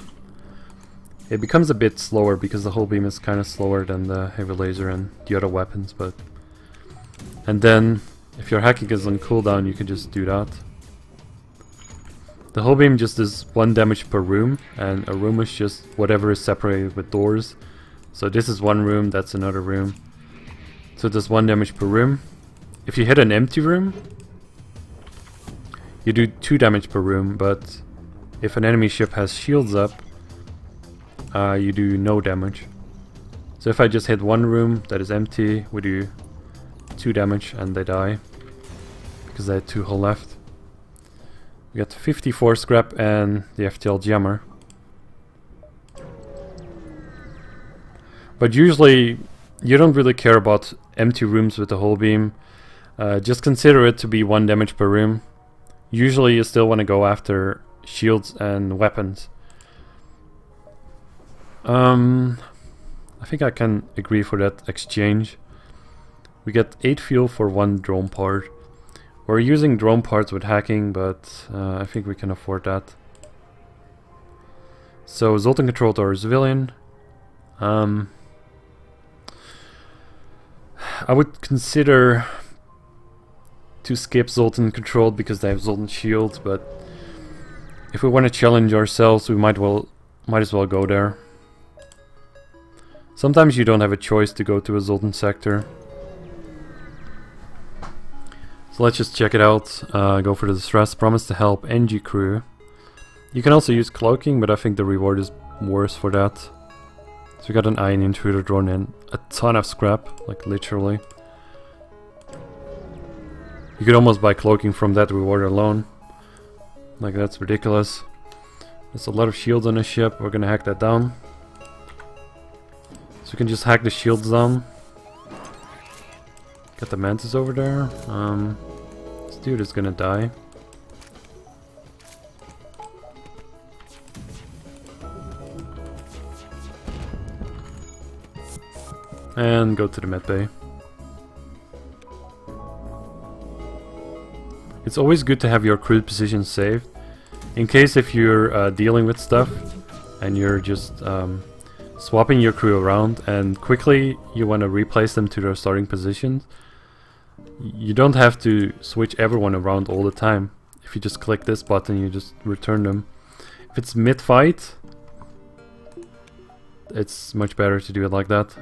It becomes a bit slower because the hull beam is kind of slower than the heavy laser and the other weapons, but and then if your hacking is on cooldown, you can just do that. The hull beam just does 1 damage per room, and a room is just whatever is separated with doors. So this is one room, that's another room. So it does 1 damage per room. If you hit an empty room, you do 2 damage per room, but if an enemy ship has shields up, you do no damage. So if I just hit one room that is empty, we do 2 damage and they die, because they had 2 hull left. We got 54 scrap and the FTL jammer. But usually you don't really care about empty rooms with the hull beam. Just consider it to be 1 damage per room. Usually you still want to go after shields and weapons. I think I can agree for that exchange. We get 8 fuel for 1 drone part. We're using drone parts with hacking, but I think we can afford that. So Zoltan controlled our civilian. I would consider to skip Zoltan controlled because they have Zoltan shields, but if we want to challenge ourselves, we might as well go there. Sometimes you don't have a choice to go to a Zoltan sector. So let's just check it out. Go for the distress. Promise to help NG crew. You can also use cloaking, but I think the reward is worse for that. So we got an iron intruder drone and a ton of scrap, like literally. You could almost buy cloaking from that reward alone. Like that's ridiculous. There's a lot of shields on the ship. We're gonna hack that down. So we can just hack the shields down. Got the mantis over there. This dude is gonna die. And go to the med bay. It's always good to have your crew position saved, in case if you're dealing with stuff and you're just swapping your crew around and quickly you want to replace them to their starting positions. You don't have to switch everyone around all the time. If you just click this button, you just return them. If it's mid-fight, it's much better to do it like that.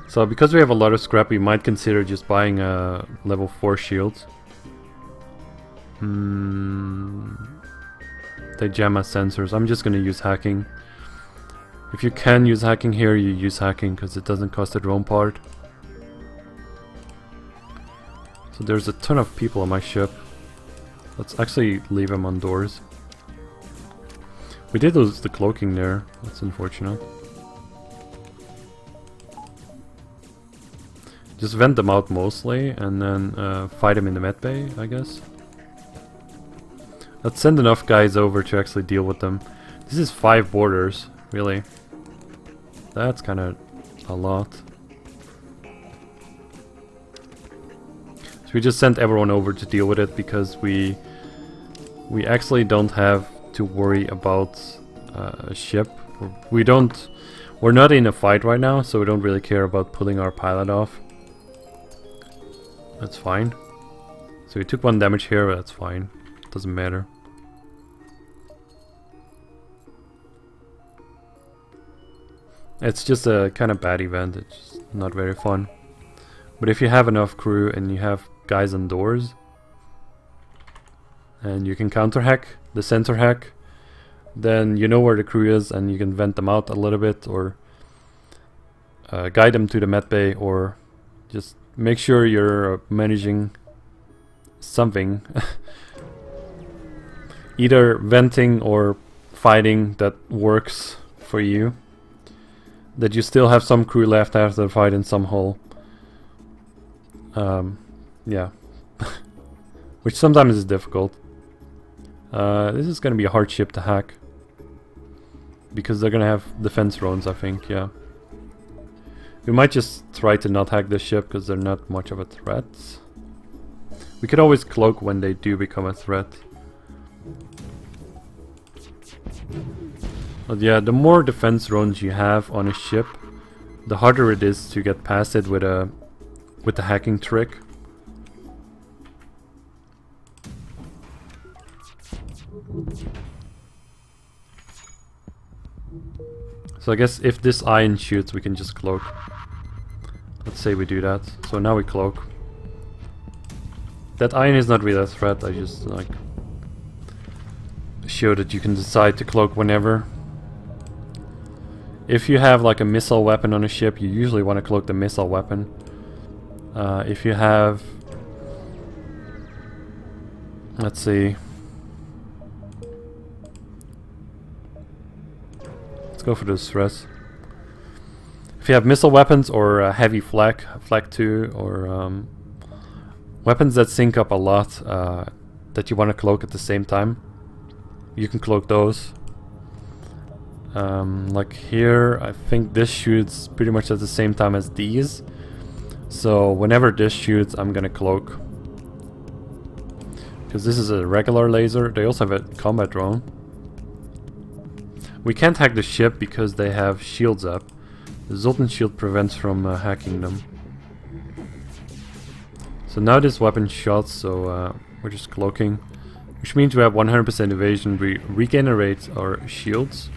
So because we have a lot of scrap, we might consider just buying a level 4 shield. They jam us sensors. I'm just gonna use hacking. If you can use hacking here, you use hacking because it doesn't cost a drone part. So there's a ton of people on my ship. Let's actually leave them on doors. We did lose the cloaking there. That's unfortunate. Just vent them out mostly and then fight them in the med bay, I guess. Let's send enough guys over to actually deal with them. This is 5 borders, really. That's kind of a lot. So we just sent everyone over to deal with it because we actually don't have to worry about a ship. We're not in a fight right now, so we don't really care about pulling our pilot off. That's fine. So we took 1 damage here, but that's fine. Doesn't matter. It's just a kind of bad event. It's not very fun. But if you have enough crew and you have guys on doors and you can counter hack the center hack. Then you know where the crew is and you can vent them out a little bit, or guide them to the med bay, or just make sure you're managing something. Either venting or fighting that works for you, that you still have some crew left after the fight in some hull. Yeah. Which sometimes is difficult. This is gonna be a hard ship to hack, because they're gonna have defense drones, I think. Yeah, we might just try to not hack this ship because they're not much of a threat. We could always cloak when they do become a threat. But yeah, the more defense drones you have on a ship, the harder it is to get past it with the hacking trick. So I guess if this iron shoots, we can just cloak. Let's say we do that. So now we cloak. That iron is not really a threat, I just like show that you can decide to cloak whenever. If you have like a missile weapon on a ship, you usually want to cloak the missile weapon. If you have, let's see, let's go for the stress. If you have missile weapons or heavy flak 2, or weapons that sync up a lot that you want to cloak at the same time, you can cloak those. Like here, I think this shoots pretty much at the same time as these. So whenever this shoots, I'm gonna cloak. Because this is a regular laser. They also have a combat drone. We can't hack the ship because they have shields up. The Zoltan shield prevents from hacking them. So now this weapon shot, so we're just cloaking. Which means we have 100% evasion. We regenerate our shields.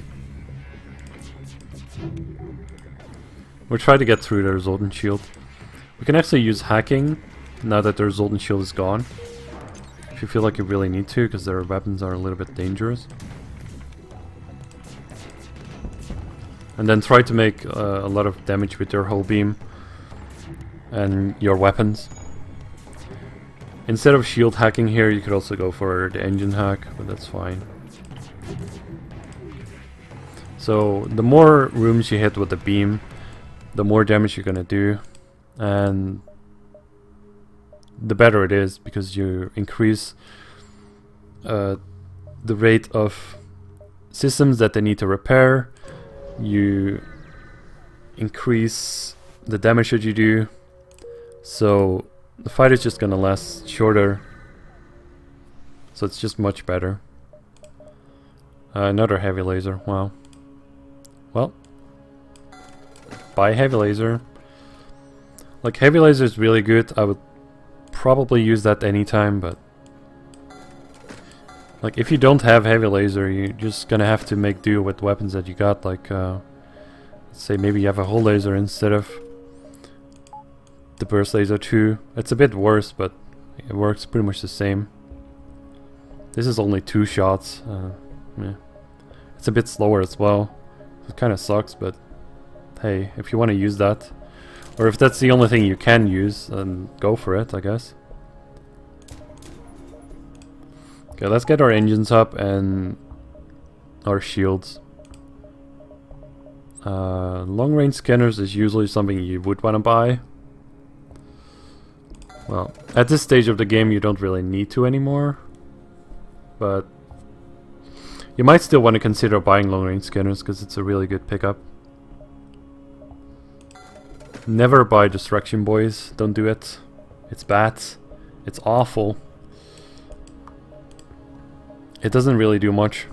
We'll try to get through their Zoltan shield. We can actually use hacking now that their Zoltan shield is gone, if you feel like you really need to, because their weapons are a little bit dangerous. And then try to make a lot of damage with your hull beam and your weapons. Instead of shield hacking here, you could also go for the engine hack, but that's fine. So the more rooms you hit with the beam, the more damage you're gonna do, and the better it is, because you increase the rate of systems that they need to repair. You increase the damage that you do, so the fight is just gonna last shorter. So it's just much better. Another heavy laser. Wow. Well, buy heavy laser. Like, heavy laser is really good. I would probably use that anytime, but like, if you don't have heavy laser, you're just gonna have to make do with weapons that you got. Like, let's say maybe you have a hull laser instead of the burst laser 2. It's a bit worse, but it works pretty much the same. This is only 2 shots. Yeah. It's a bit slower as well. It kind of sucks, but hey, if you want to use that, or if that's the only thing you can use, then go for it, I guess. Okay, let's get our engines up and our shields. Long range scanners is usually something you would want to buy. Well, at this stage of the game you don't really need to anymore, but you might still want to consider buying long range scanners because it's a really good pickup. Never buy Destruction Boys, don't do it. It's bad. It's awful. It doesn't really do much.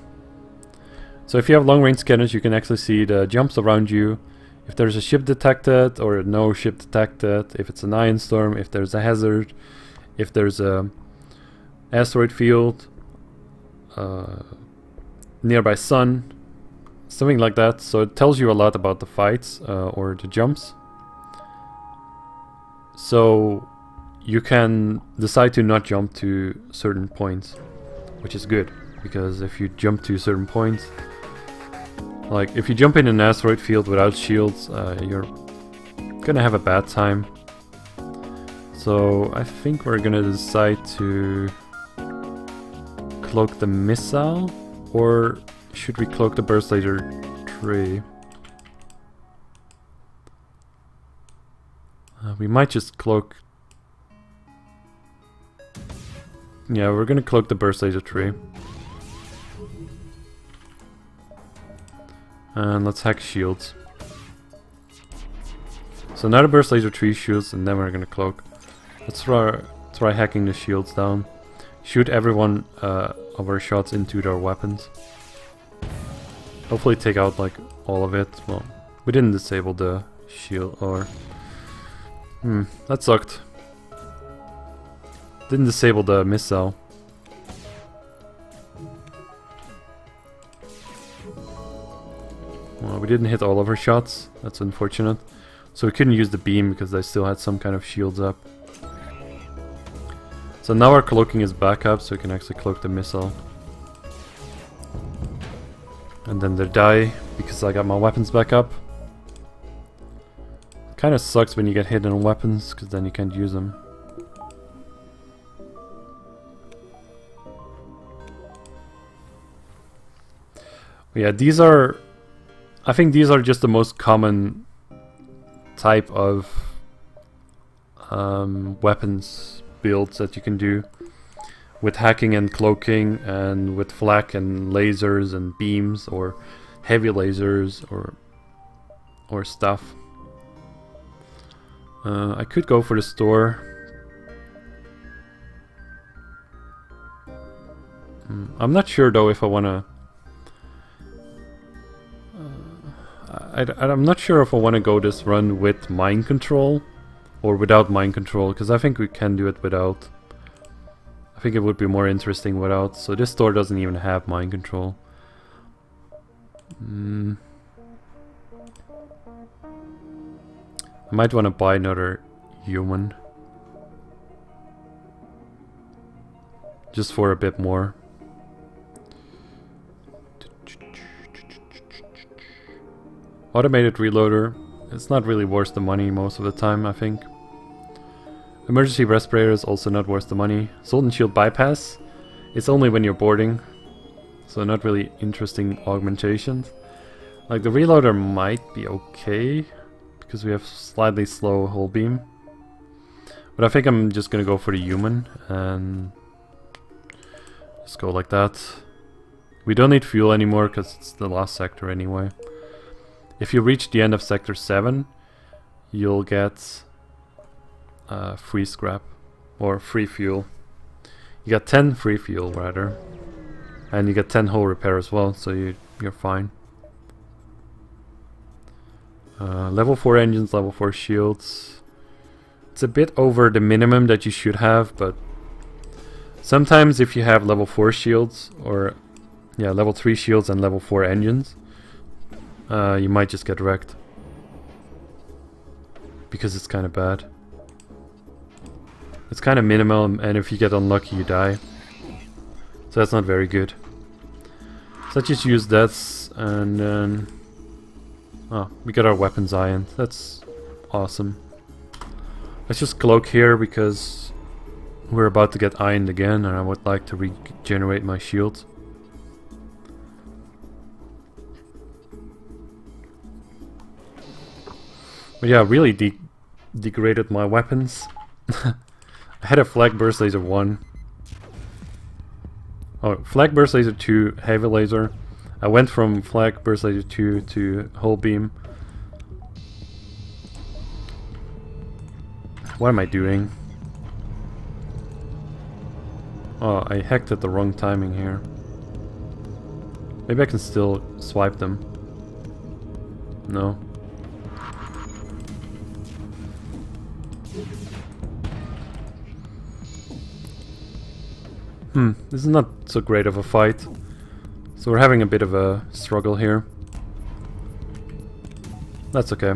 So if you have long range scanners, you can actually see the jumps around you. If there's a ship detected or no ship detected, if it's an ion storm, if there's a hazard, if there's a asteroid field, nearby sun, something like that. So it tells you a lot about the fights or the jumps. So you can decide to not jump to certain points. which is good, because if you jump to a certain point, like if you jump in an asteroid field without shields, you're gonna have a bad time. So I think we're gonna decide to cloak the missile, or should we cloak the burst laser tree? We might just cloak. Yeah, we're gonna cloak the burst laser tree. And let's hack shields. So now the burst laser tree shoots, and then we're gonna cloak. Let's try hacking the shields down. Shoot everyone of our shots into their weapons. Hopefully take out like all of it. Well, we didn't disable the shield, or... that sucked. Didn't disable the missile. Well, we didn't hit all of our shots. That's unfortunate. So we couldn't use the beam because they still had some kind of shields up. So now our cloaking is back up, so we can actually cloak the missile. And then they die because I got my weapons back up. Kinda sucks when you get hit on weapons, because then you can't use them. But yeah, these are... I think these are just the most common type of weapons builds that you can do. With hacking and cloaking, and with flak and lasers and beams, or heavy lasers, or stuff. I could go for the store. I'm not sure though if I wanna... I'm not sure if I wanna go this run with mind control or without mind control, because I think we can do it without. I think it would be more interesting without. So this store doesn't even have mind control. I might want to buy another human. Just for a bit more. Automated reloader. It's not really worth the money most of the time, I think. Emergency respirator is also not worth the money. Sword and shield bypass. It's only when you're boarding. So not really interesting augmentations. Like the reloader might be okay, because we have slightly slow hull beam. But I think I'm just gonna go for the human and just go like that. We don't need fuel anymore because it's the last sector anyway. If you reach the end of sector 7, you'll get free scrap or free fuel. You got 10 free fuel rather, and you get 10 hull repair as well, so you're fine. Level 4 engines, level 4 shields. It's a bit over the minimum that you should have, but sometimes if you have level 4 shields, or yeah, level 3 shields and level 4 engines, you might just get wrecked. Because it's kind of bad. It's kind of minimal, and if you get unlucky you die. So that's not very good. So let's just use that, and then... oh, we got our weapons iron. That's awesome. Let's just cloak here because we're about to get ironed again, and I would like to regenerate my shield. But yeah, really degraded my weapons. I had a flak burst laser 1. Oh, flak burst laser 2, heavy laser. I went from flak burst laser 2 to hull beam. What am I doing? Oh, I hacked at the wrong timing here. Maybe I can still swipe them. No. This is not so great of a fight. So we're having a bit of a struggle here. That's okay.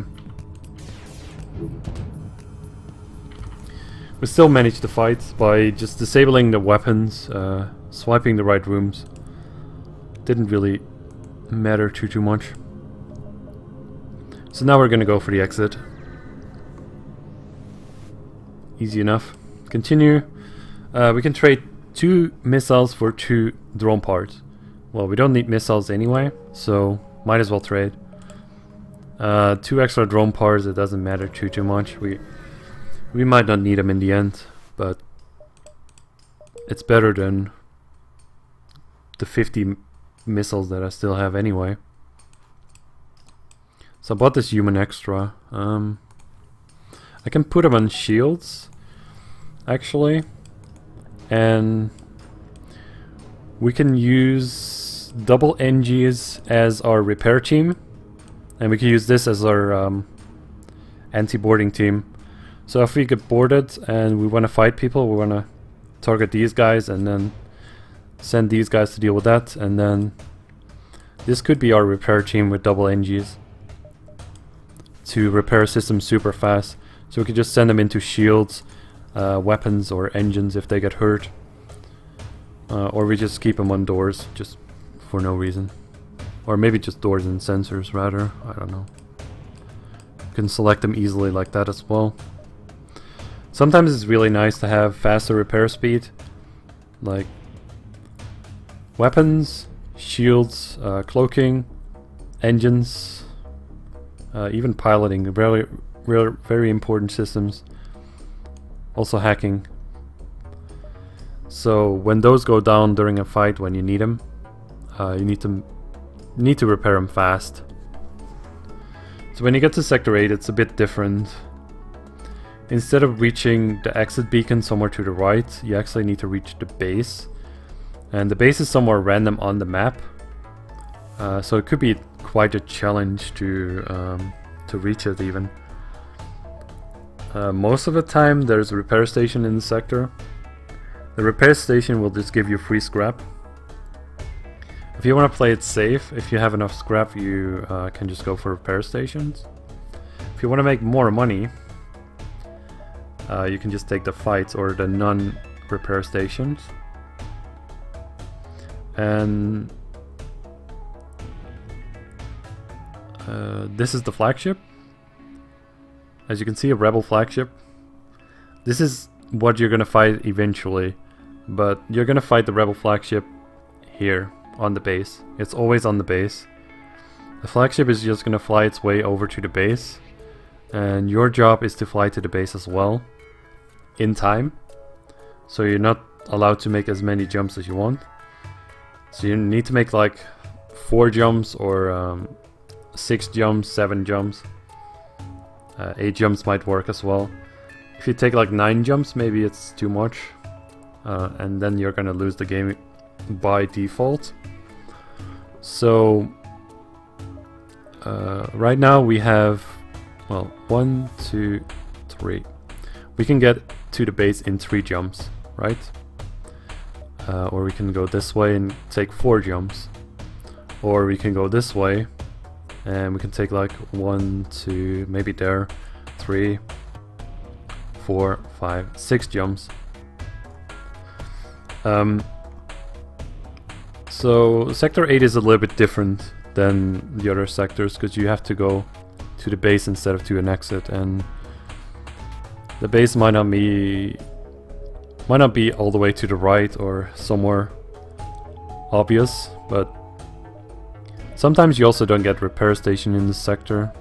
We still managed to fight by just disabling the weapons, swiping the right rooms. Didn't really matter too much. So now we're gonna go for the exit. Easy enough. Continue. We can trade 2 missiles for 2 drone parts. Well, we don't need missiles anyway, so might as well trade. 2 extra drone parts, it doesn't matter too much. We might not need them in the end, but it's better than the 50 missiles that I still have anyway. So I bought this human extra. I can put them on shields, actually, and we can use double NGs as our repair team, and we can use this as our anti-boarding team. So if we get boarded and we want to fight people, we want to target these guys and then send these guys to deal with that, and then this could be our repair team with double NGs to repair systems super fast. So we could just send them into shields, weapons or engines if they get hurt, or we just keep them on doors just for no reason, or maybe just doors and sensors rather, I don't know. You can select them easily like that as well. Sometimes it's really nice to have faster repair speed, like weapons, shields, cloaking, engines, even piloting, very important systems. Also hacking. So when those go down during a fight, when you need them, you need to repair them fast. So when you get to Sector 8, it's a bit different. Instead of reaching the exit beacon somewhere to the right, you actually need to reach the base. And the base is somewhere random on the map. So it could be quite a challenge to reach it even. Most of the time there's a repair station in the sector. The repair station will just give you free scrap. If you want to play it safe, if you have enough scrap, you can just go for repair stations. If you want to make more money, you can just take the fights or the non-repair stations. And this is the flagship. As you can see, a rebel flagship. This is what you're gonna fight eventually, but you're gonna fight the rebel flagship here on the base. It's always on the base. The flagship is just gonna fly its way over to the base, and your job is to fly to the base as well in time. So you're not allowed to make as many jumps as you want. So you need to make like 4 jumps or 6 jumps, 7 jumps. 8 jumps might work as well. If you take like 9 jumps, maybe it's too much, and then you're gonna lose the game by default. So right now we have, well, 1, 2, 3. We can get to the base in 3 jumps, right? Or we can go this way and take 4 jumps, or we can go this way and we can take like 1, 2, maybe there, 3, 4, 5, 6 jumps. So Sector 8 is a little bit different than the other sectors because you have to go to the base instead of to an exit, and the base might not be all the way to the right or somewhere obvious, but sometimes you also don't get repair station in this sector.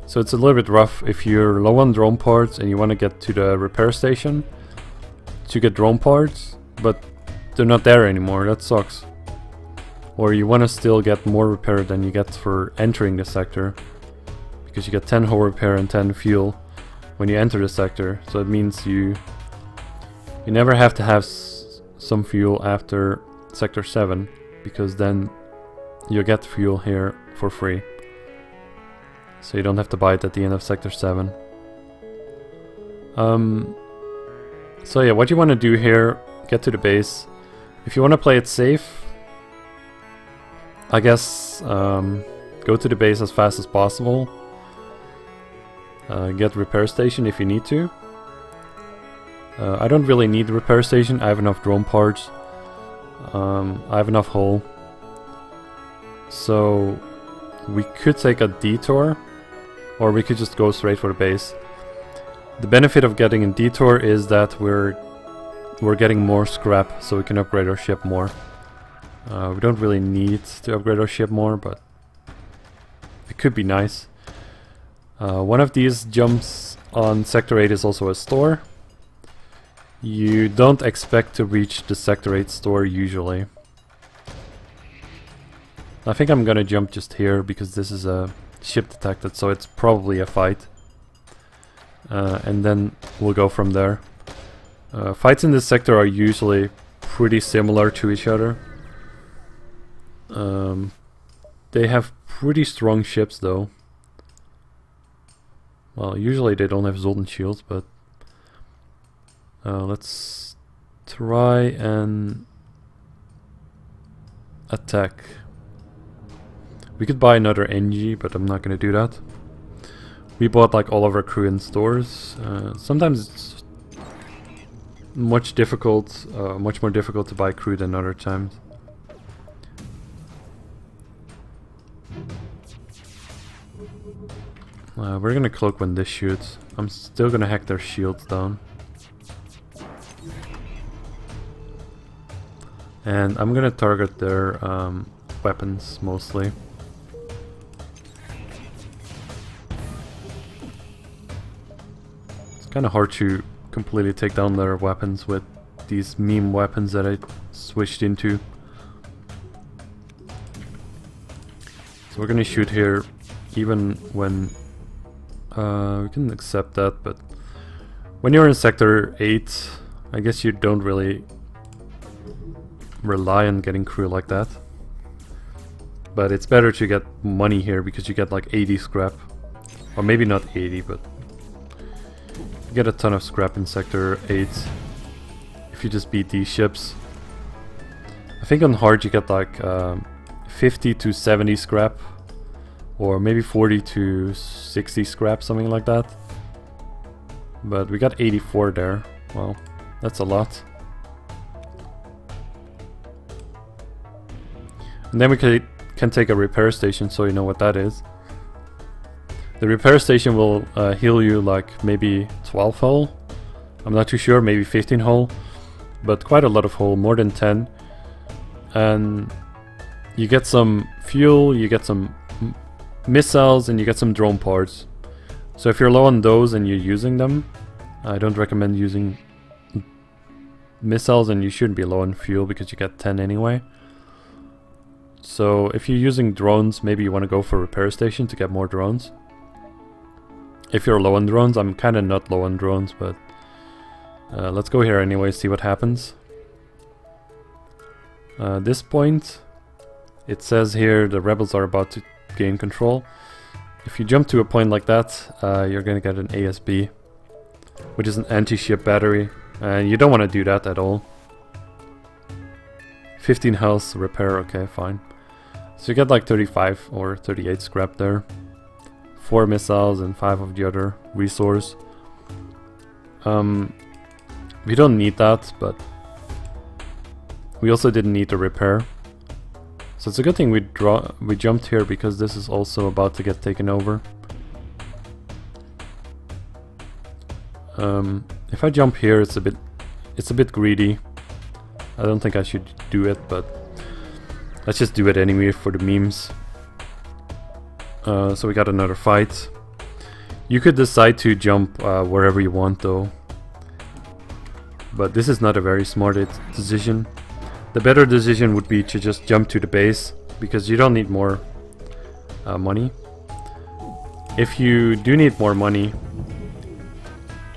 So it's a little bit rough if you're low on drone parts and you want to get to the repair station to get drone parts, but they're not there anymore. That sucks. Or you want to still get more repair than you get for entering the sector, because you get 10 hull repair and 10 fuel when you enter the sector. So it means you never have to have some fuel after Sector 7, because then you get fuel here for free. So you don't have to buy it at the end of Sector 7. So yeah, what you want to do here, get to the base. If you want to play it safe, I guess go to the base as fast as possible. Get repair station if you need to. I don't really need the repair station. I have enough drone parts. I have enough hull. So we could take a detour, or we could just go straight for the base. The benefit of getting a detour is that we're getting more scrap, so we can upgrade our ship more. We don't really need to upgrade our ship more, but it could be nice. One of these jumps on Sector 8 is also a store. You don't expect to reach the Sector 8 store usually. I think I'm gonna jump just here because this is a ship detected, so it's probably a fight. And then we'll go from there. Fights in this sector are usually pretty similar to each other. They have pretty strong ships though. Well, usually they don't have Zoltan shields, but let's try and attack. We could buy another NG, but I'm not gonna do that. We bought like all of our crew in stores. Sometimes it's much more difficult to buy crew than other times. We're gonna cloak when this shoots. I'm still gonna hack their shields down. And I'm gonna target their weapons mostly. It's kind of hard to completely take down their weapons with these meme weapons that I switched into. So we're gonna shoot here even when we can accept that, but when you're in Sector 8, I guess you don't really rely on getting crew like that. But it's better to get money here because you get like 80 scrap. Or maybe not 80, but you get a ton of scrap in Sector 8 if you just beat these ships. I think on hard you get like 50 to 70 scrap, or maybe 40 to 60 scrap, something like that. But we got 84 there. Well, that's a lot. And then we can take a repair station, so you know what that is. The repair station will heal you like maybe 12 hull. I'm not too sure, maybe 15 hull. But quite a lot of hull, more than 10. And you get some fuel, you get some missiles, and you get some drone parts. So if you're low on those and you're using them, I don't recommend using missiles, and you shouldn't be low on fuel because you get 10 anyway. So if you're using drones, maybe you want to go for a repair station to get more drones. If you're low on drones, I'm kind of not low on drones, but let's go here anyway, see what happens. This point, it says here the rebels are about to gain control. If you jump to a point like that, you're gonna get an ASB, which is an anti-ship battery, and you don't want to do that at all. 15 health repair, okay, fine. So you get like 35 or 38 scrap there. 4 missiles and 5 of the other resource. We don't need that, but we also didn't need the repair. So it's a good thing we jumped here because this is also about to get taken over. If I jump here, it's a bit greedy. I don't think I should do it, but let's just do it anyway for the memes. So we got another fight. You could decide to jump wherever you want though, but this is not a very smart decision. The better decision would be to just jump to the base, because you don't need more money. If you do need more money,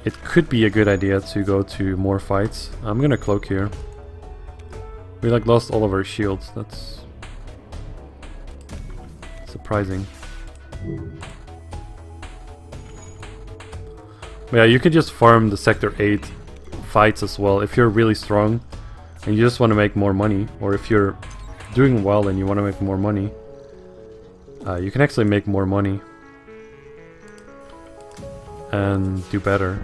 it could be a good idea to go to more fights. I'm gonna cloak here. We like lost all of our shields. That's surprising. But yeah, you could just farm the Sector 8 fights as well if you're really strong and you just want to make more money, or if you're doing well and you want to make more money. You can actually make more money and do better.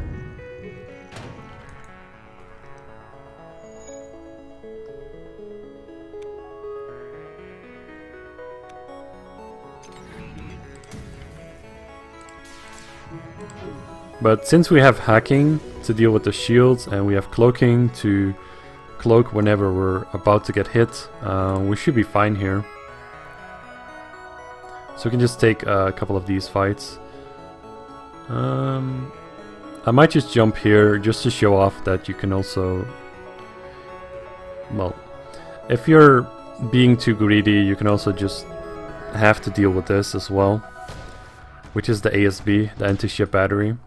But since we have hacking to deal with the shields and we have cloaking to cloak whenever we're about to get hit, we should be fine here. So we can just take a couple of these fights. I might just jump here just to show off that you can also... Well, if you're being too greedy, you can also just have to deal with this as well, which is the ASB, the anti-ship battery.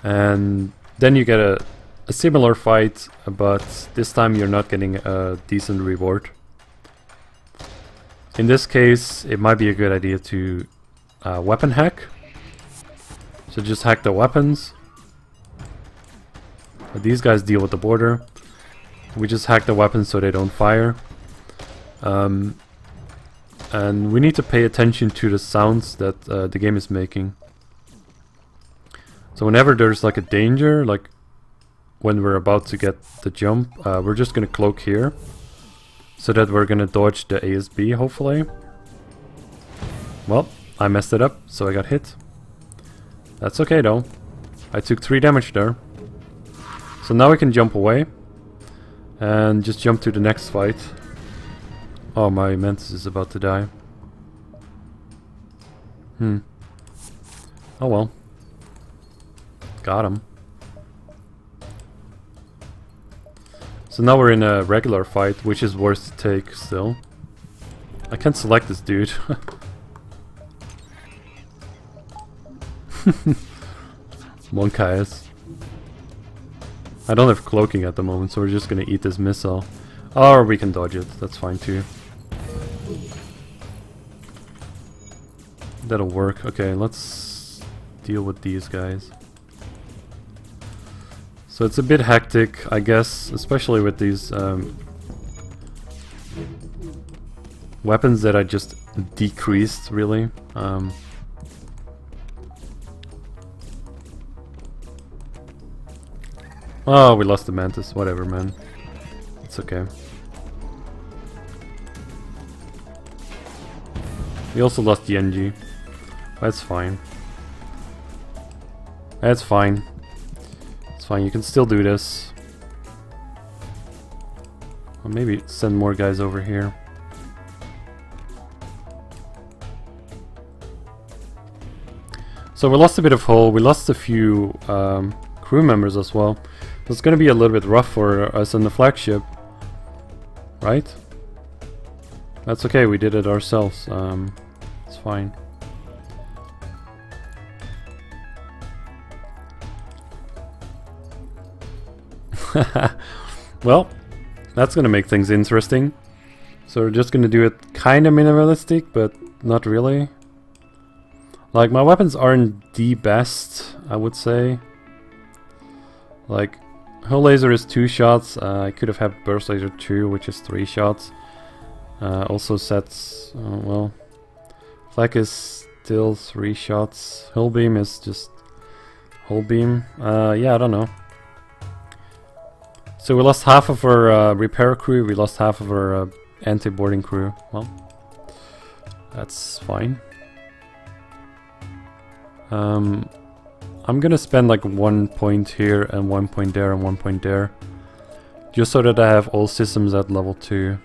And then you get a similar fight, but this time you're not getting a decent reward. In this case, it might be a good idea to weapon hack. So just hack the weapons. But these guys deal with the border. We just hack the weapons so they don't fire. And we need to pay attention to the sounds that the game is making. So whenever there's like a danger, like when we're about to get the jump, we're just gonna cloak here, so that we're gonna dodge the ASB, hopefully. Well, I messed it up, so I got hit. That's okay though. I took 3 damage there. So now we can jump away and just jump to the next fight. Oh, my Mantis is about to die. Oh well. Got him. So now we're in a regular fight, which is worth to take still. I can't select this dude. Monkeyes. I don't have cloaking at the moment, so we're just gonna eat this missile. Or we can dodge it, that's fine too. That'll work. Okay, let's deal with these guys. So it's a bit hectic, I guess, especially with these weapons that I just decreased, really. Oh, we lost the Mantis. Whatever, man. It's okay. We also lost the NG. That's fine. That's fine. It's fine, you can still do this. Or maybe send more guys over here. So we lost a bit of hull, we lost a few crew members as well. So it's gonna be a little bit rough for us on the flagship. Right? That's okay, we did it ourselves. It's fine. Well, that's gonna make things interesting. So we're just gonna do it kinda minimalistic, but not really. Like, my weapons aren't the best, I would say. Like, hull laser is 2 shots. I could have had burst laser 2, which is 3 shots. Also sets, well, flak is still 3 shots. Hull beam is just hull beam. Yeah, I don't know. So we lost half of our repair crew, we lost half of our anti-boarding crew. Well, that's fine. I'm gonna spend like 1 point here and 1 point there and 1 point there, just so that I have all systems at level 2.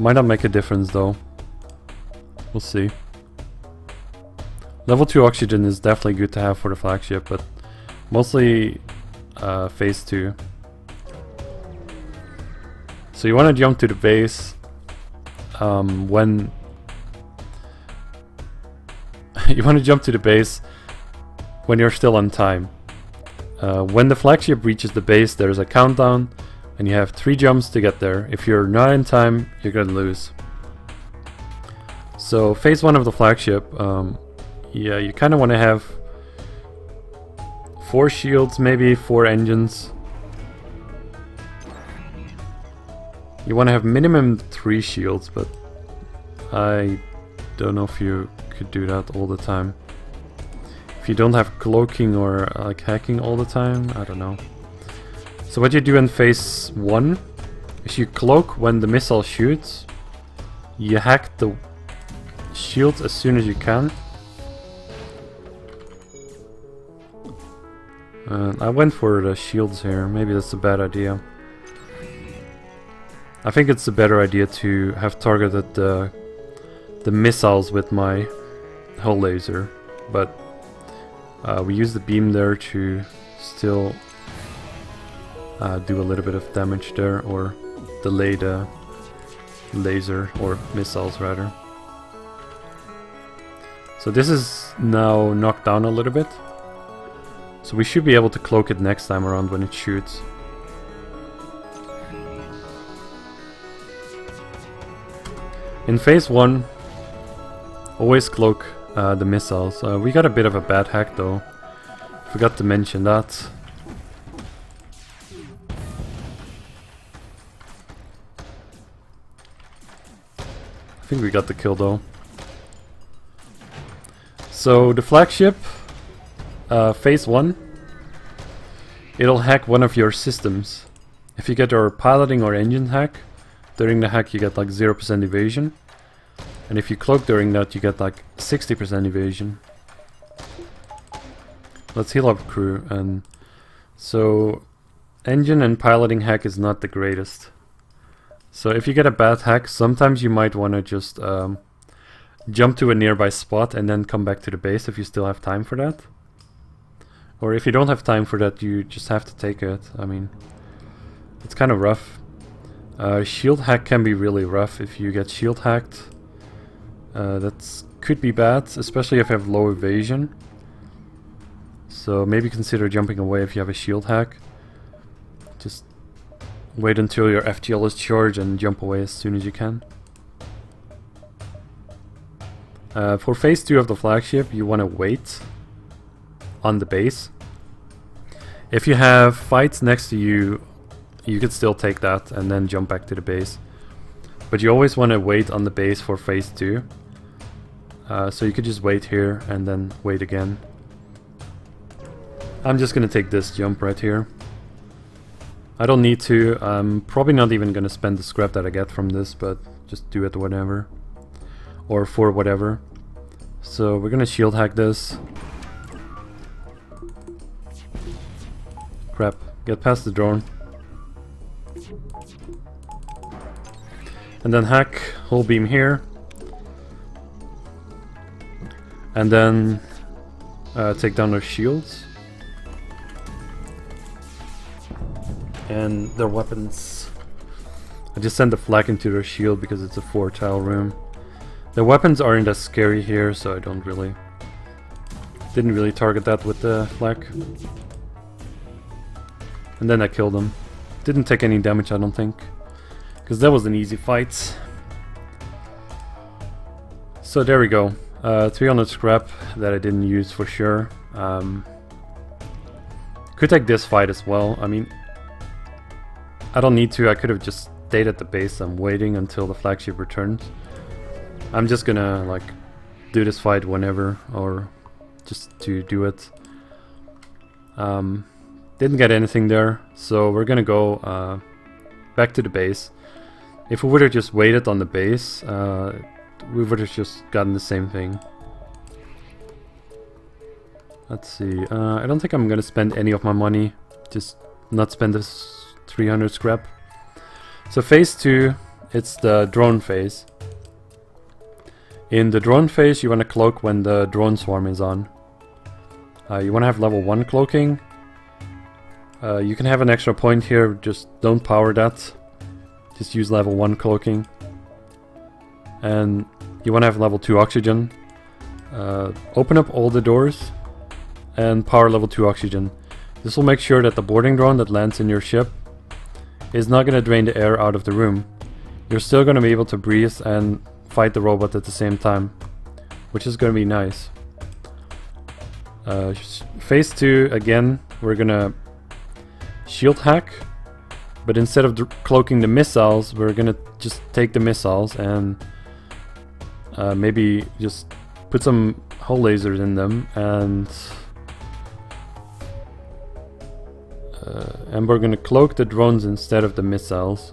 Might not make a difference though. We'll see. Level 2 oxygen is definitely good to have for the flagship, but mostly phase 2. So you want to jump to the base when you want to jump to the base when you're still on time. When the flagship reaches the base, there's a countdown and you have 3 jumps to get there. If you're not in time, you're gonna lose. So phase 1 of the flagship, yeah, you kind of want to have 4 shields, maybe 4 engines. You want to have minimum 3 shields, but I don't know if you could do that all the time. If you don't have cloaking or like hacking all the time, I don't know. So what you do in phase 1 is you cloak when the missile shoots. You hack the shields as soon as you can. I went for the shields here. Maybe that's a bad idea. I think it's a better idea to have targeted the missiles with my hull laser, but we use the beam there to still do a little bit of damage there, or delay the laser, or missiles rather. So this is now knocked down a little bit, so we should be able to cloak it next time around when it shoots. In phase 1, always cloak the missiles. We got a bit of a bad hack though. Forgot to mention that. I think we got the kill though. So the flagship, phase 1, it'll hack one of your systems. If you get your piloting or engine hack, during the hack you get like 0% evasion. And if you cloak during that, you get like 60% evasion. Let's heal up crew. And so engine and piloting hack is not the greatest. So if you get a bad hack, sometimes you might want to just jump to a nearby spot and then come back to the base if you still have time for that. Or if you don't have time for that, you just have to take it. I mean, it's kind of rough. Shield hack can be really rough if you get shield hacked. That could be bad, especially if you have low evasion. So maybe consider jumping away if you have a shield hack. Just wait until your FTL is charged and jump away as soon as you can. For phase 2 of the flagship, you want to wait on the base. If you have fights next to you, you could still take that and then jump back to the base. But you always want to wait on the base for phase 2. So you could just wait here and then wait again. I'm just gonna take this jump right here. I don't need to. I'm probably not even gonna spend the scrap that I get from this, but just do it whatever. Or for whatever. So we're gonna shield hack this. Crap, get past the drone. And then hack hull beam here. And then take down their shields. And their weapons. I just sent the flag into their shield because it's a 4-tile room. The weapons aren't as scary here, so I didn't really target that with the flag. And then I killed them. Didn't take any damage, I don't think, because that was an easy fight. So there we go. 300 scrap that I didn't use for sure. Could take this fight as well. I mean, I don't need to. I could have just stayed at the base. I'm waiting until the flagship returns. I'm just gonna like do this fight whenever, or just to do it. Didn't get anything there, so we're gonna go back to the base. If we would have just waited on the base, we would have just gotten the same thing. Let's see. I don't think I'm gonna spend any of my money. Just not spend this 300 scrap. So phase 2, it's the drone phase. In the drone phase, you want to cloak when the drone swarm is on. You want to have level 1 cloaking. You can have an extra point here, just don't power that. Just use level 1 cloaking. And you want to have level 2 oxygen. Open up all the doors and power level 2 oxygen. This will make sure that the boarding drone that lands in your ship is not going to drain the air out of the room. You're still going to be able to breathe and fight the robot at the same time, which is going to be nice. Phase 2, again, we're going to shield hack, but instead of cloaking the missiles, we're going to just take the missiles and maybe just put some hull lasers in them, and we're gonna cloak the drones instead of the missiles.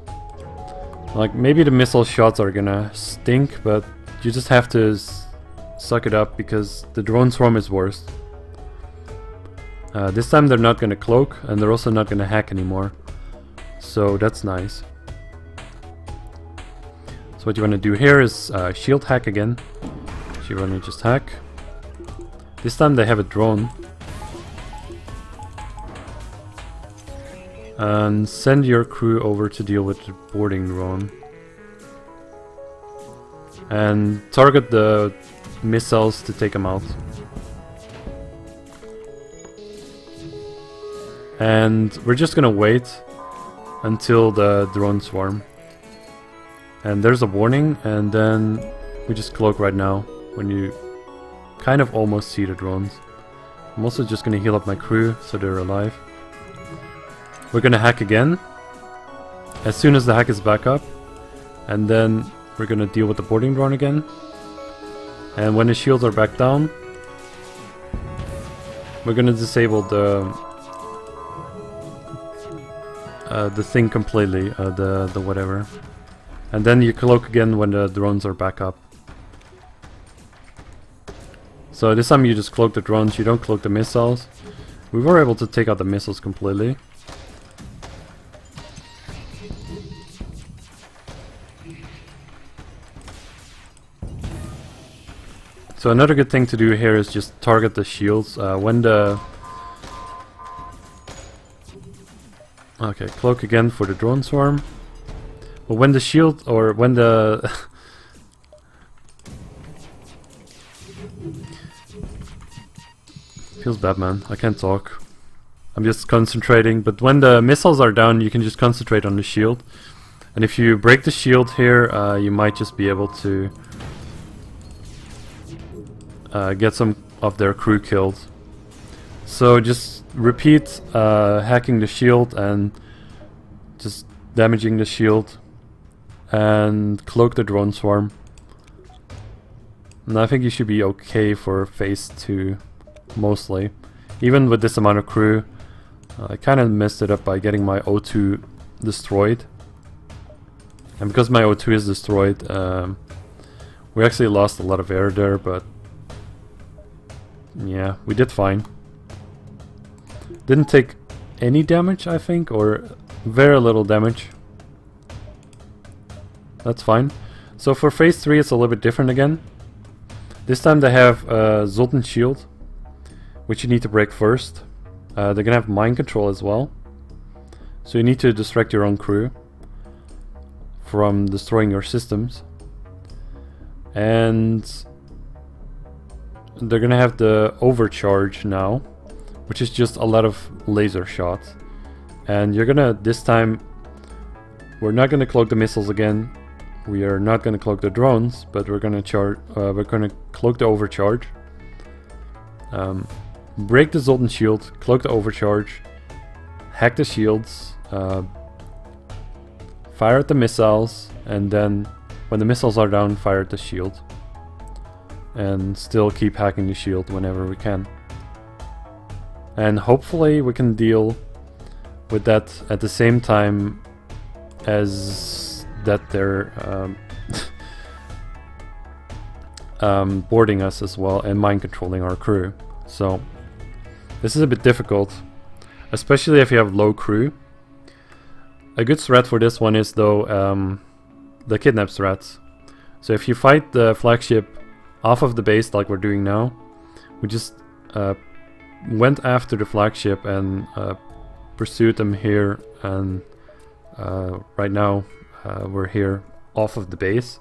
Like, maybe the missile shots are gonna stink, but you just have to suck it up because the drone swarm is worse. This time they're not gonna cloak, and they're also not gonna hack anymore. So that's nice. So what you want to do here is shield hack again. So you want to just hack. This time they have a drone. And send your crew over to deal with the boarding drone. And target the missiles to take them out. And we're just gonna wait until the drone swarm. And there's a warning, and then we just cloak right now when you kind of almost see the drones. I'm also just gonna heal up my crew so they're alive. We're gonna hack again as soon as the hack is back up, and then we're gonna deal with the boarding drone again. And when the shields are back down, we're gonna disable the thing completely, the whatever. And then you cloak again when the drones are back up. So this time you just cloak the drones, you don't cloak the missiles. We were able to take out the missiles completely. So another good thing to do here is just target the shields. When the... Okay, cloak again for the drone swarm. But when the shield, or when the... Feels bad, man. I can't talk. I'm just concentrating. But when the missiles are down, you can just concentrate on the shield. And if you break the shield here, you might just be able to get some of their crew killed. So just repeat hacking the shield and just damaging the shield. And cloak the drone swarm. And I think you should be okay for phase 2, mostly. Even with this amount of crew, I kind of messed it up by getting my O2 destroyed. And because my O2 is destroyed, we actually lost a lot of air there, but yeah, we did fine. Didn't take any damage, I think, or very little damage. That's fine. So for phase 3 it's a little bit different again. This time they have Zoltan shield, which you need to break first. They're gonna have mind control as well. So you need to distract your own crew from destroying your systems. And they're gonna have the overcharge now, which is just a lot of laser shots. And you're gonna, this time, we're not gonna cloak the missiles again. We are not going to cloak the drones, but we're going to cloak the overcharge. Break the Zoltan shield, cloak the overcharge, hack the shields, fire at the missiles, and then when the missiles are down, fire at the shield. And still keep hacking the shield whenever we can. And hopefully we can deal with that at the same time as that they're boarding us as well and mind controlling our crew. So this is a bit difficult, especially if you have low crew. A good threat for this one is though the kidnap threats. So if you fight the flagship off of the base like we're doing now, we just went after the flagship and pursued them here, and right now we're here off of the base.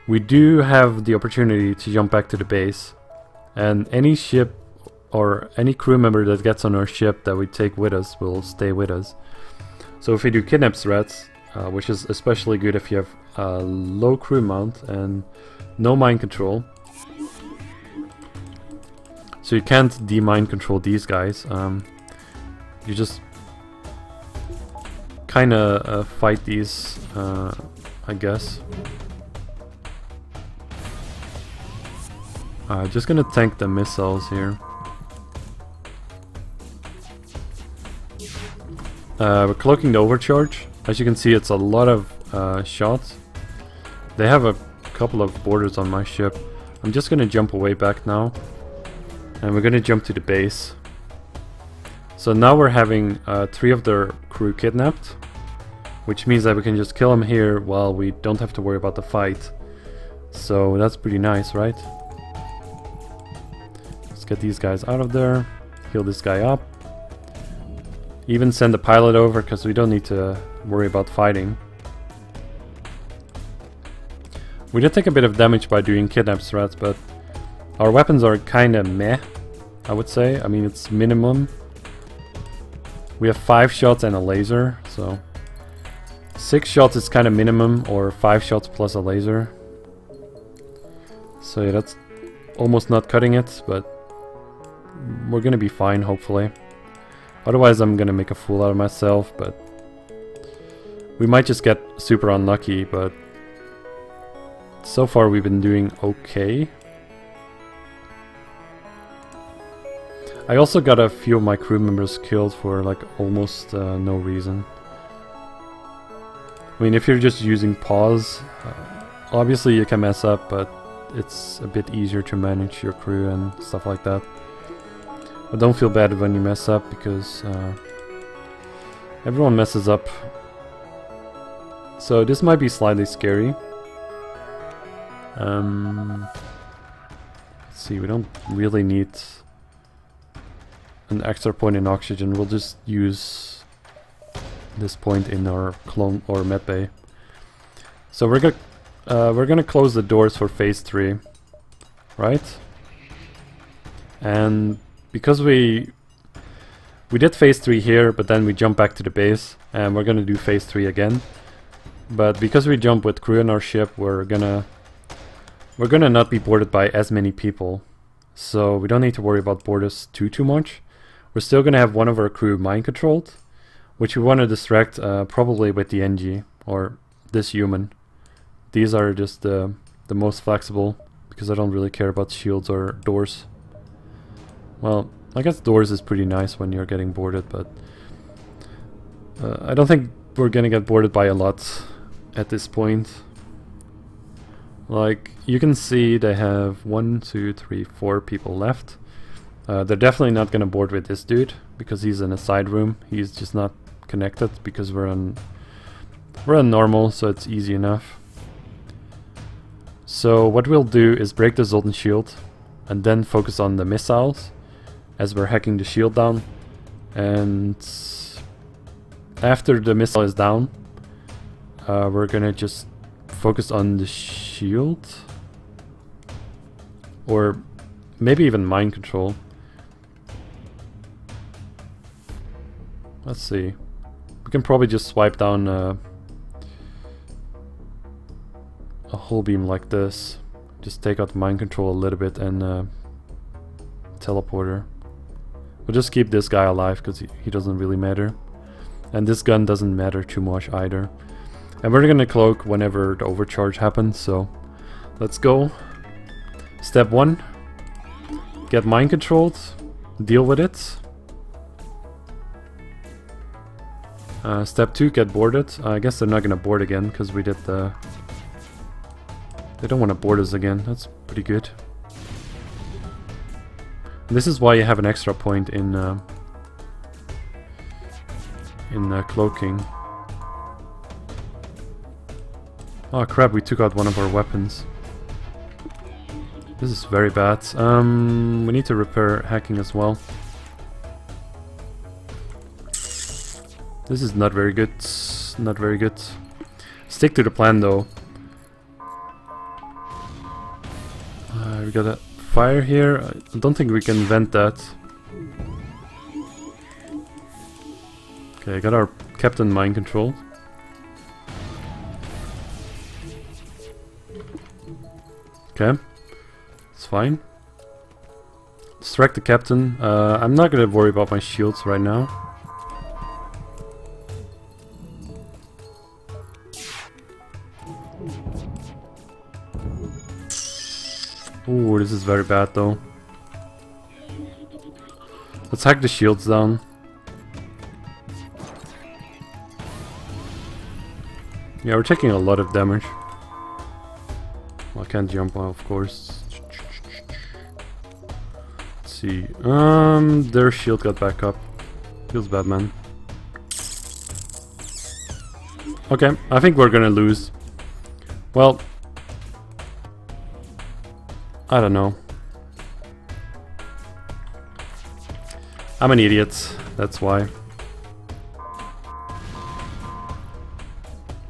We do have the opportunity to jump back to the base, and any ship or any crew member that gets on our ship that we take with us will stay with us. So if we do kidnap threats, which is especially good if you have a low crew mount and no mind control, so you can't de-mind control these guys, you just kind of fight these, I guess. Just gonna tank the missiles here. We're cloaking the overcharge. As you can see, it's a lot of shots. They have a couple of boarders on my ship. I'm just gonna jump away back now, and we're gonna jump to the base. So now we're having 3 of their crew kidnapped, which means that we can just kill them here while we don't have to worry about the fight. So that's pretty nice, right? Let's get these guys out of there, heal this guy up. Even send the pilot over, because we don't need to worry about fighting. We did take a bit of damage by doing kidnap threats, but our weapons are kinda meh, I would say. I mean, it's minimum. We have 5 shots and a laser, so 6 shots is kinda minimum, or 5 shots plus a laser. So yeah, that's almost not cutting it, but we're gonna be fine, hopefully. Otherwise I'm gonna make a fool out of myself, but we might just get super unlucky, but so far we've been doing okay. I also got a few of my crew members killed for like almost no reason. I mean, if you're just using pause, obviously you can mess up, but it's a bit easier to manage your crew and stuff like that. But don't feel bad when you mess up, because everyone messes up. So this might be slightly scary. Let's see, we don't really need an extra point in oxygen. We'll just use this point in our clone or med bay. So we're gonna close the doors for phase 3, right? And because we did phase 3 here, but then we jump back to the base, and we're gonna do phase 3 again. But because we jump with crew on our ship, we're gonna not be boarded by as many people, so we don't need to worry about boarders too much. We're still gonna have one of our crew mind controlled, which we want to distract probably with the NG or this human. These are just the most flexible, because I don't really care about shields or doors. Well, I guess doors is pretty nice when you're getting boarded, but I don't think we're gonna get boarded by a lot at this point. Like, you can see they have 1, 2, 3, 4 people left. They're definitely not gonna board with this dude, because he's in a side room. He's just not connected, because we're on normal, so it's easy enough. So what we'll do is break the Zoltan shield, and then focus on the missiles as we're hacking the shield down. And after the missile is down, we're gonna just focus on the shield, or maybe even mind control. Let's see. We can probably just swipe down a hull beam like this. Just take out mind control a little bit and teleporter. We'll just keep this guy alive, because he doesn't really matter. And this gun doesn't matter too much either. And we're gonna cloak whenever the overcharge happens, so let's go. Step 1. Get mind controlled. Deal with it. Step 2, get boarded. I guess they're not gonna board again, because we did the... They don't want to board us again. That's pretty good. This is why you have an extra point in cloaking. Oh crap, we took out one of our weapons. This is very bad. We need to repair hacking as well. This is not very good. Not very good. Stick to the plan though. We got a fire here. I don't think we can vent that. Okay, I got our captain mind control. Okay, it's fine. Distract the captain. I'm not gonna worry about my shields right now. Ooh, this is very bad though. Let's hack the shields down. Yeah, we're taking a lot of damage. Well, I can't jump on, of course. Let's see. Their shield got back up. Feels bad, man. Okay, I think we're gonna lose. Well, I don't know. I'm an idiot, that's why.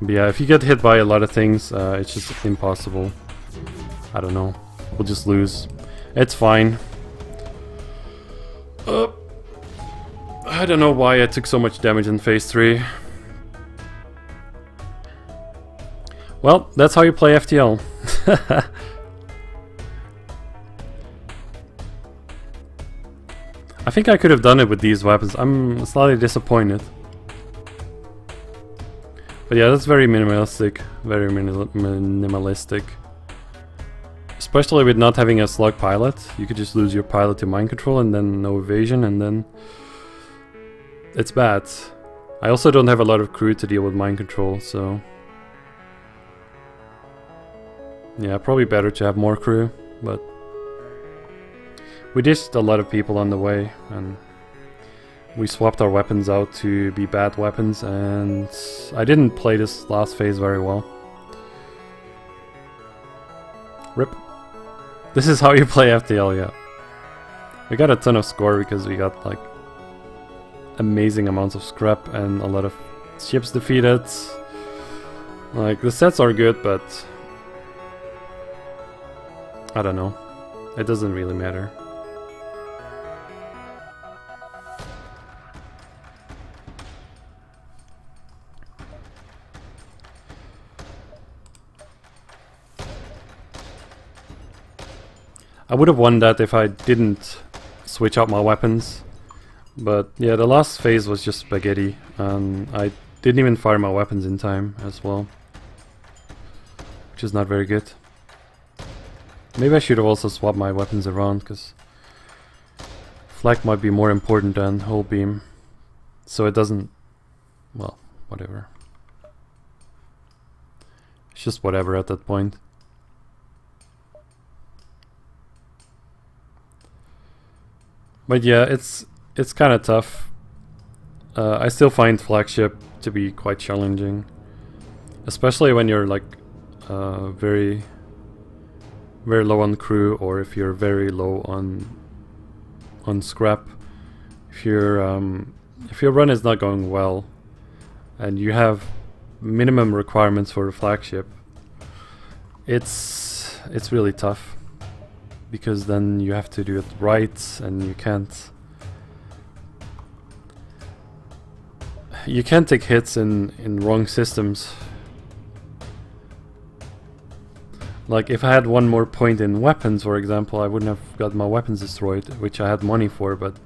But yeah, if you get hit by a lot of things, it's just impossible. I don't know. We'll just lose. It's fine. I don't know why I took so much damage in phase 3. Well, that's how you play FTL. I think I could have done it with these weapons. I'm slightly disappointed. But yeah, that's very minimalistic. Very minimalistic. Especially with not having a slug pilot. You could just lose your pilot to mind control and then no evasion, and then it's bad. I also don't have a lot of crew to deal with mind control, so yeah, probably better to have more crew, but we dished a lot of people on the way, and we swapped our weapons out to be bad weapons, and I didn't play this last phase very well. RIP. This is how you play FTL, yeah. We got a ton of score because we got like amazing amounts of scrap and a lot of ships defeated. Like, the sets are good, but I don't know. It doesn't really matter. I would have won that if I didn't switch out my weapons. But yeah, the last phase was just spaghetti, and I didn't even fire my weapons in time as well. Which is not very good. Maybe I should have also swapped my weapons around, because flak might be more important than whole beam. So it doesn't... well, whatever. It's just whatever at that point. But yeah, it's kind of tough. I still find flagship to be quite challenging, especially when you're like very low on crew, or if you're very low on scrap. If your run is not going well, and you have minimum requirements for a flagship, it's really tough. Because then you have to do it right, and you can't take hits in wrong systems. Like, if I had one more point in weapons, for example, I wouldn't have got my weapons destroyed, which I had money for, but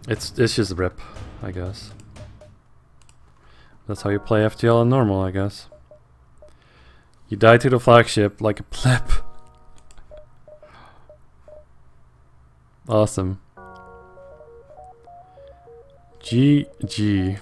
it's just rip, I guess. That's how you play FTL on normal, I guess. You die to the flagship like a pleb. Awesome. GG.